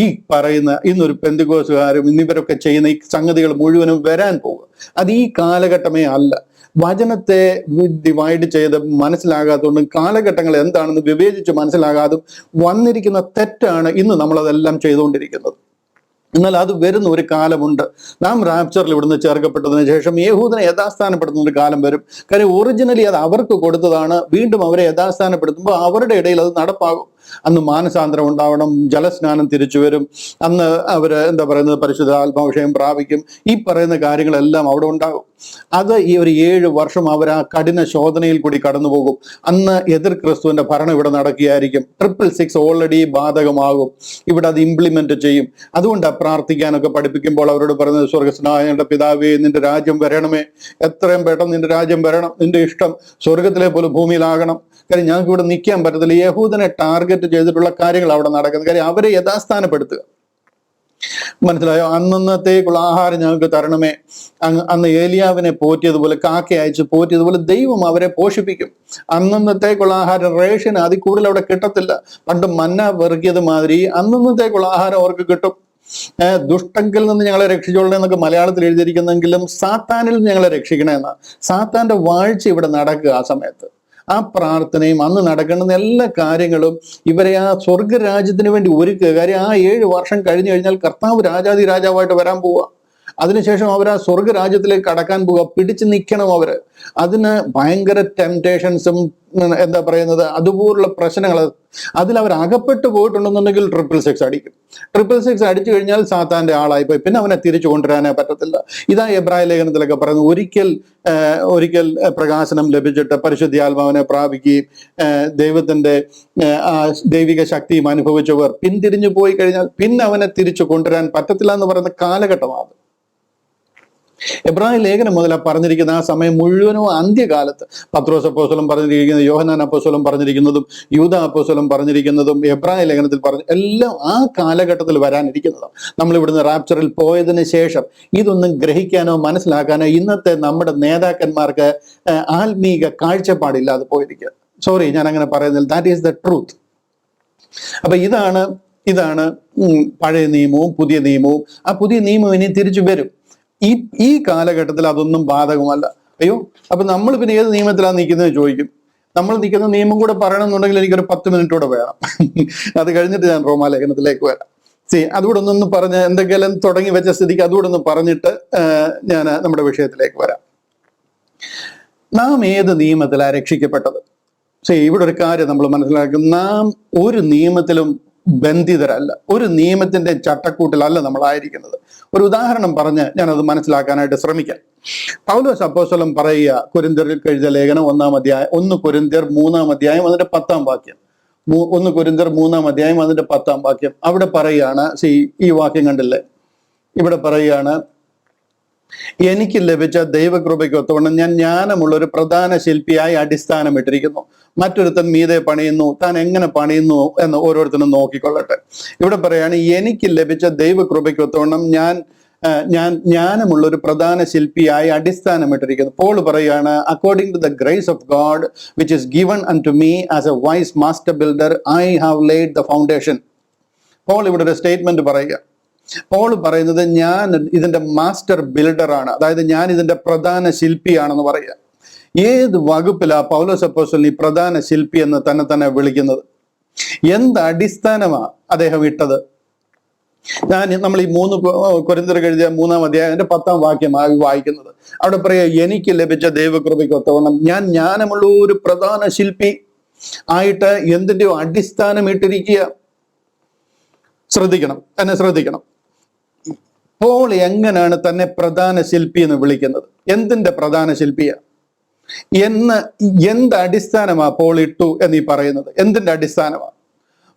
ഈ പറയുന്ന ഇന്നൊരു പെന്തിക്കോസുകാരും ഇന്നിവരൊക്കെ ചെയ്യുന്ന ഈ സംഗതികൾ മുഴുവനും വരാൻ പോകുക. അത് ഈ കാലഘട്ടമേ അല്ല. വചനത്തെ ഡിവൈഡ് ചെയ്ത് മനസ്സിലാകാത്തതുകൊണ്ടും കാലഘട്ടങ്ങൾ എന്താണെന്ന് വിവേചിച്ച് മനസ്സിലാകാതും വന്നിരിക്കുന്ന തെറ്റാണ് ഇന്ന് നമ്മളതെല്ലാം ചെയ്തുകൊണ്ടിരിക്കുന്നത്. എന്നാൽ അത് വരുന്ന ഒരു കാലമുണ്ട്. നാം റാപ്ചറിൽ ഇവിടുന്ന് ചേർക്കപ്പെട്ടതിന് ശേഷം യഹൂദനെ യഥാസ്ഥാനപ്പെടുത്തുന്ന ഒരു കാലം വരും. കാര്യം ഒറിജിനലി അത് അവർക്ക് കൊടുത്തതാണ്. വീണ്ടും അവരെ യഥാസ്ഥാനപ്പെടുത്തുമ്പോൾ അവരുടെ ഇടയിൽ അത് നടപ്പാകും. അന്ന് മാനസാന്തരം ഉണ്ടാവണം, ജലസ്നാനം തിരിച്ചു വരും, അന്ന് അവര് പരിശുദ്ധ ആത്മാവിഷയം പ്രാപിക്കും. ഈ പറയുന്ന കാര്യങ്ങളെല്ലാം അവിടെ ഉണ്ടാകും. അത് ഈ ഒരു 7 വർഷം അവർ ആ കഠിന ശോധനയിൽ കൂടി കടന്നു പോകും. അന്ന് എതിർ ക്രിസ്തുവിന്റെ ഭരണം ഇവിടെ നടക്കുകയായിരിക്കും. 666 ഓൾറെഡി ബാധകമാകും. ഇവിടെ അത് ഇംപ്ലിമെന്റ് ചെയ്യും. അതുകൊണ്ട് പ്രാർത്ഥിക്കാനൊക്കെ പഠിപ്പിക്കുമ്പോൾ അവരോട് പറയുന്നത്, സ്വർഗസ്നായ ഞങ്ങളുടെ പിതാവേ, നിന്റെ രാജ്യം വരണമേ, എത്രയും പെട്ടെന്ന് നിന്റെ രാജ്യം വരണം, നിന്റെ ഇഷ്ടം സ്വർഗത്തിലെ പോലെ ഭൂമിയിലാകണം. കാര്യം ഞങ്ങൾക്ക് ഇവിടെ നിൽക്കാൻ പറ്റത്തില്ല. യഹൂദനെ ടാർഗറ്റ് ചെയ്തിട്ടുള്ള കാര്യങ്ങൾ അവിടെ നടക്കുന്നത്. കാര്യം അവരെ യഥാസ്ഥാനപ്പെടുത്തുക. മനസ്സിലായോ? അന്നത്തേക്കുള്ള ആഹാരം ഞങ്ങൾക്ക് തരണമേ. അന്ന് ഏലിയാവിനെ പോറ്റിയതുപോലെ, കാക്ക അയച്ച് പോറ്റിയതുപോലെ ദൈവം അവരെ പോഷിപ്പിക്കും. അന്നത്തേക്കുള്ള ആഹാരം, റേഷൻ അതിൽ കൂടുതൽ അവിടെ കിട്ടത്തില്ല. പണ്ട് മന്ന വെറുക്കിയത് മാതിരി അന്നത്തേക്കുള്ള ആഹാരം അവർക്ക് കിട്ടും. ദുഷ്ടങ്കിൽ നിന്ന് ഞങ്ങളെ രക്ഷിച്ചോളണം എന്നൊക്കെ മലയാളത്തിൽ എഴുതിയിരിക്കുന്നെങ്കിലും സാത്താനിൽ നിന്ന് ഞങ്ങളെ രക്ഷിക്കണമെന്നാ. സാത്താന്റെ വാഴ്ച ഇവിടെ നടക്കുക. ആ സമയത്ത് ആ പ്രാർത്ഥനയും അന്ന് നടക്കേണ്ടുന്ന എല്ലാ കാര്യങ്ങളും ഇവരെ ആ സ്വർഗരാജ്യത്തിന് വേണ്ടി ഒരുക്കുക. കാര്യം ആ 7 വർഷം കഴിഞ്ഞു കഴിഞ്ഞാൽ കർത്താവ് രാജാതി രാജാവായിട്ട് വരാൻ പോവുക. അതിനുശേഷം അവർ ആ സ്വർഗരാജ്യത്തിലേക്ക് കടക്കാൻ പോവുക. പിടിച്ചു നിൽക്കണം അവര്. അതിന് ഭയങ്കര ടെംപ്ടേഷൻസും അതുപോലുള്ള പ്രശ്നങ്ങൾ അതിൽ അവർ അകപ്പെട്ടു പോയിട്ടുണ്ടെന്നുണ്ടെങ്കിൽ 666 അടിക്കും. 666 അടിച്ചു കഴിഞ്ഞാൽ സാത്താന്റെ ആളായിപ്പോയി. പിന്നെ അവനെ തിരിച്ചു കൊണ്ടുവരാനേ പറ്റത്തില്ല. ഇതാ എബ്രായ ലേഖനത്തിലൊക്കെ പറയുന്നത്, ഒരിക്കൽ പ്രകാശനം ലഭിച്ചിട്ട് പരിശുദ്ധാത്മാവിനെ പ്രാപിക്കുകയും ദൈവത്തിന്റെ ആ ദൈവിക ശക്തിയും അനുഭവിച്ചവർ പിന്തിരിഞ്ഞു പോയി കഴിഞ്ഞാൽ പിന്നെ അവനെ തിരിച്ചു കൊണ്ടുവരാൻ പറ്റത്തില്ല എന്ന് പറയുന്ന കാലഘട്ടമാണ്. എബ്രായ ലേഖനം മുതൽ പറഞ്ഞിരിക്കുന്ന ആ സമയം മുഴുവനും അന്ത്യകാലത്ത് പത്രോസ് അപ്പോസ്തലൻ പറഞ്ഞിരിക്കുന്നത്, യോഹന്നാൻ അപ്പോസ്തലൻ പറഞ്ഞിരിക്കുന്നതും, യൂദാ അപ്പോസ്തലൻ പറഞ്ഞിരിക്കുന്നതും, എബ്രായ ലേഖനത്തിൽ എല്ലാം ആ കാലഘട്ടത്തിൽ വരാനിരിക്കുന്നതാണ്. നമ്മൾ ഇവിടുന്ന് റാപ്ചറിൽ പോയതിന് ശേഷം ഇതൊന്നും ഗ്രഹിക്കാനോ മനസ്സിലാക്കാനോ ഇന്നത്തെ നമ്മുടെ നേതാക്കന്മാർക്ക് ആത്മീക കാഴ്ചപ്പാടില്ലാതെ പോയിരിക്കുക. സോറി, ഞാൻ അങ്ങനെ പറയുന്നില്ല. That is the truth. അപ്പൊ ഇതാണ് പഴയ നിയമവും പുതിയ നിയമവും. ആ പുതിയ നിയമം ഇനി തിരിച്ചു വരും. ഈ കാലഘട്ടത്തിൽ അതൊന്നും ബാധകമല്ല. അയ്യോ, അപ്പൊ നമ്മൾ പിന്നെ ഏത് നിയമത്തിലാണ് നിൽക്കുന്നത് ചോദിക്കും. നമ്മൾ നിൽക്കുന്ന നിയമം കൂടെ പറയണമെന്നുണ്ടെങ്കിൽ എനിക്കൊരു 10 മിനിറ്റ് കൂടെ വേണം. അത് കഴിഞ്ഞിട്ട് ഞാൻ റോമാലേഖനത്തിലേക്ക് വരാം. അതുകൂടെ ഒന്നൊന്ന് പറഞ്ഞ് എന്തെങ്കിലും തുടങ്ങി വെച്ച സ്ഥിതിക്ക് അതുകൂടെ ഒന്ന് പറഞ്ഞിട്ട് ഞാൻ നമ്മുടെ വിഷയത്തിലേക്ക് വരാം. നാം ഏത് നിയമത്തിലാണ് രക്ഷിക്കപ്പെട്ടത്? ഇവിടെ ഒരു കാര്യം നമ്മൾ മനസ്സിലാക്കും. നാം ഒരു നിയമത്തിലും ബന്ധിതരല്ല. ഒരു നിയമത്തിന്റെ ചട്ടക്കൂട്ടിലല്ല നമ്മളായിരിക്കുന്നത്. ഒരു ഉദാഹരണം പറഞ്ഞ് ഞാനത് മനസ്സിലാക്കാനായിട്ട് ശ്രമിക്കാം. പൗലോസ് അപ്പോസ്തലൻ പറയുക, കൊരിന്ത്യർക്ക് എഴുതിയ ലേഖനം 1 കൊരിന്ത്യർ 3-ാം അധ്യായം അതിന്റെ 10-ാം വാക്യം. 1 കൊരിന്ത്യർ 3-ാം അധ്യായം അതിന്റെ 10-ാം വാക്യം. അവിടെ പറയുകയാണ്, ഈ വാക്യം കണ്ടില്ലേ? ഇവിടെ പറയുകയാണ്, എനിക്ക് ലഭിച്ച ദൈവകൃപയ്ക്ക് ഒത്തവണ്ണം ഞാൻ ജ്ഞാനമുള്ള ഒരു പ്രധാന ശില്പിയായി അടിസ്ഥാനം ഇട്ടിരിക്കുന്നു. മറ്റൊരുത്തൻ മീതെ പണിയുന്നു, താൻ എങ്ങനെ പണിയുന്നു എന്ന് ഓരോരുത്തരും നോക്കിക്കൊള്ളട്ടെ. ഇവിടെ പറയാണ്, എനിക്ക് ലഭിച്ച ദൈവകൃപയ്ക്ക് ഒത്തവണ്ണം ഞാൻ ജ്ഞാനമുള്ള ഒരു പ്രധാന ശില്പിയായി അടിസ്ഥാനമിട്ടിരിക്കുന്നു. പോൾ പറയുകയാണ്, according to the grace of God which is given unto me as a wise master builder I have laid the foundation. Paul ഇവിടെ ഒരു സ്റ്റേറ്റ്മെന്റ് പറയുക. പോൾ പറയുന്നത്, ഞാൻ ഇതിന്റെ മാസ്റ്റർ ബിൽഡറാണ്, അതായത് ഞാൻ ഇതിന്റെ പ്രധാന ശില്പിയാണെന്ന് പറയുക. ഏത് വകുപ്പിലാ പൗലോസ് അപ്പോസ്തലൻ ഈ പ്രധാന ശില്പി എന്ന് തന്നെ വിളിക്കുന്നത്? എന്ത് അടിസ്ഥാനമാണ് അദ്ദേഹം ഇട്ടത്? നമ്മൾ ഈ 3 കൊരിന്ത്യർക്ക് എഴുതിയ 3-ാം അധ്യായം അതിന്റെ 10-ാം വാക്യമായി വായിക്കുന്നത്. അവിടെ പറയാ, എനിക്ക് ലഭിച്ച ദൈവകൃപയ്ക്ക് ഒത്തവണ്ണം ഞാൻ ജ്ഞാനമുള്ള ഒരു പ്രധാന ശില്പി ആയിട്ട് എന്തിന്റെയോ അടിസ്ഥാനം ഇട്ടിരിക്കുക. ശ്രദ്ധിക്കണം. പോൾ എങ്ങനെയാണ് തന്നെ പ്രധാന ശില്പി എന്ന് വിളിക്കുന്നത്? എന്തിന്റെ പ്രധാന ശില്പിയാ എന്ന് എന്ത് അടിസ്ഥാനമാ പോൾ ഇട്ടു എന്ന് ഈ പറയുന്നത്? എന്തിന്റെ അടിസ്ഥാനമാണ്?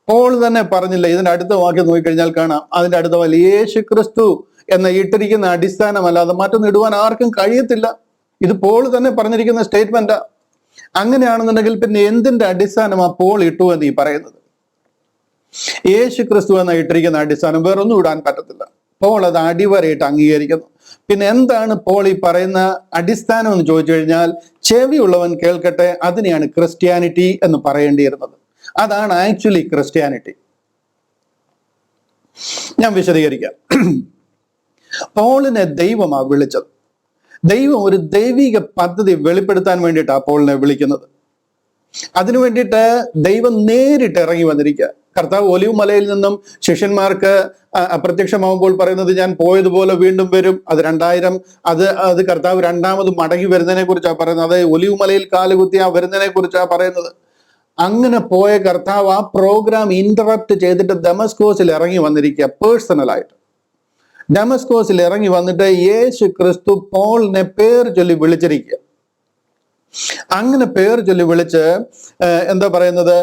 പോൾ തന്നെ പറഞ്ഞില്ല. ഇതിന്റെ അടുത്ത വാക്യം നോക്കിക്കഴിഞ്ഞാൽ കാണാം, അതിന്റെ അടുത്ത വാക്യം യേശു ക്രിസ്തു എന്ന ഇട്ടിരിക്കുന്ന അടിസ്ഥാനമല്ലാതെ മറ്റൊന്നും ഇടുവാൻ ആർക്കും കഴിയത്തില്ല. ഇത് പോൾ തന്നെ പറഞ്ഞിരിക്കുന്ന സ്റ്റേറ്റ്മെന്റാ. അങ്ങനെയാണെന്നുണ്ടെങ്കിൽ പിന്നെ എന്തിന്റെ അടിസ്ഥാനമാ പോൾ ഇട്ടു എന്ന് ഈ പറയുന്നത്? യേശു ക്രിസ്തു എന്ന ഇട്ടിരിക്കുന്ന അടിസ്ഥാനം വേറൊന്നും ഇടാൻ പറ്റത്തില്ല. പോൾ അത് അടിവരയിട്ട് അംഗീകരിക്കുന്നു. പിന്നെ എന്താണ് പോൾ ഈ പറയുന്ന അടിസ്ഥാനം എന്ന് ചോദിച്ചു കഴിഞ്ഞാൽ, ചെവിയുള്ളവൻ കേൾക്കട്ടെ, അതിനെയാണ് ക്രിസ്ത്യാനിറ്റി എന്ന് പറയേണ്ടിയിരുന്നത്. അതാണ് ആക്ച്വലി ക്രിസ്ത്യാനിറ്റി. ഞാൻ വിശദീകരിക്കാം. പോളിനെ ദൈവമാ വിളിച്ചത്. ദൈവം ഒരു ദൈവിക പദ്ധതി വെളിപ്പെടുത്താൻ വേണ്ടിയിട്ടാണ് പോളിനെ വിളിക്കുന്നത്. അതിനു വേണ്ടിയിട്ട് ദൈവം നേരിട്ട് ഇറങ്ങി വന്നിരിക്കുക. കർത്താവ് ഒലിവ് മലയിൽ നിന്നും ശിഷ്യന്മാർക്ക് അപ്രത്യക്ഷമാകുമ്പോൾ പറയുന്നത്, ഞാൻ പോയതുപോലെ വീണ്ടും വരും. അത് 2000 അത് കർത്താവ് രണ്ടാമത് മടങ്ങി വരുന്നതിനെ കുറിച്ചാണ് പറയുന്നത്. അത് ഒലിവ് മലയിൽ കാലുകുത്തി ആ വരുന്നതിനെ കുറിച്ചാണ് പറയുന്നത്. അങ്ങനെ പോയ കർത്താവ് ആ പ്രോഗ്രാം ഇന്ററപ്റ്റ് ചെയ്തിട്ട് ദമസ്കോസിൽ ഇറങ്ങി വന്നിരിക്കുക. പേഴ്സണലായിട്ട് ഡമസ്കോസിൽ ഇറങ്ങി വന്നിട്ട് യേശു ക്രിസ്തു പോളിനെ പേര് ചൊല്ലി വിളിച്ചിരിക്കുക. അങ്ങനെ പേര് ചൊല്ലി വിളിച്ച് എന്താ പറയുന്നത്,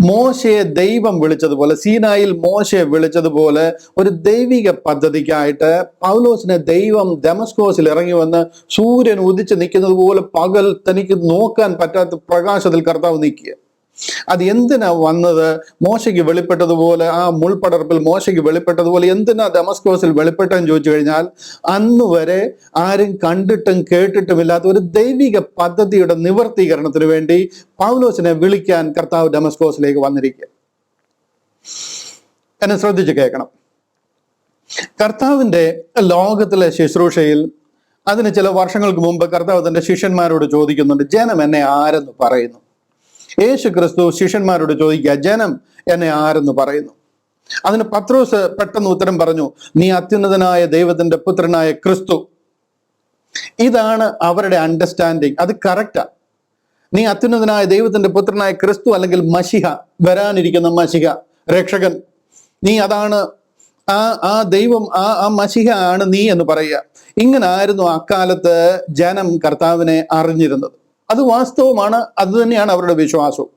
മോശയെ ദൈവം വിളിച്ചതുപോലെ, സീനായിൽ മോശയെ വിളിച്ചതുപോലെ ഒരു ദൈവിക പദ്ധതിക്കായിട്ട് പൗലോസിനെ ദൈവം ദമസ്കോസിൽ ഇറങ്ങി വന്ന് സൂര്യൻ ഉദിച്ച് നിൽക്കുന്നത് പോലെ പകൽ തനിക്ക് നോക്കാൻ പറ്റാത്ത പ്രകാശത്തിൽ കർത്താവ് നിൽക്കുക. അത് എന്തിനാ വന്നത്? മോശയ്ക്ക് വെളിപ്പെട്ടതുപോലെ, ആ മുൾപടർപ്പിൽ മോശയ്ക്ക് വെളിപ്പെട്ടതുപോലെ എന്തിനാ ദമസ്കോസിൽ വെളിപ്പെട്ടെന്ന് ചോദിച്ചു കഴിഞ്ഞാൽ, അന്ന് വരെ ആരും കണ്ടിട്ടും കേട്ടിട്ടുമില്ലാത്ത ഒരു ദൈവിക പദ്ധതിയുടെ നിവർത്തീകരണത്തിന് വേണ്ടി പൗലോസിനെ വിളിക്കാൻ കർത്താവ് ദമസ്കോസിലേക്ക് വന്നിരിക്കുക. എന്നെ ശ്രദ്ധിച്ച് കേൾക്കണം. കർത്താവിന്റെ ലോകത്തിലെ ശുശ്രൂഷയിൽ അതിന് ചില വർഷങ്ങൾക്ക് മുമ്പ് കർത്താവ് തന്റെ ശിഷ്യന്മാരോട് ചോദിക്കുന്നുണ്ട്, ജനം എന്നെ ആരെന്ന് പറയുന്നു? യേശു ക്രിസ്തു ശിഷ്യന്മാരോട് ചോദിക്കുക, ജനം എന്നെ ആരെന്ന് പറയുന്നു? അതിന് പത്രോസ് പെട്ടെന്ന് ഉത്തരം പറഞ്ഞു, നീ അത്യുന്നതനായ ദൈവത്തിന്റെ പുത്രനായ ക്രിസ്തു. ഇതാണ് അവരുടെ അണ്ടർസ്റ്റാൻഡിങ്. അത് കറക്റ്റാ. നീ അത്യുന്നതനായ ദൈവത്തിന്റെ പുത്രനായ ക്രിസ്തു, അല്ലെങ്കിൽ മശിഹ, വരാനിരിക്കുന്ന മശിഹ, രക്ഷകൻ. നീ അതാണ്, ആ ദൈവം, ആ മശിഹ ആണ് നീ എന്ന് പറയുക. ഇങ്ങനെ ആയിരുന്നു അക്കാലത്ത് ജനം കർത്താവിനെ അറിഞ്ഞിരുന്നത്. അത് വാസ്തവമാണ്. അത് തന്നെയാണ് അവരുടെ വിശ്വാസവും.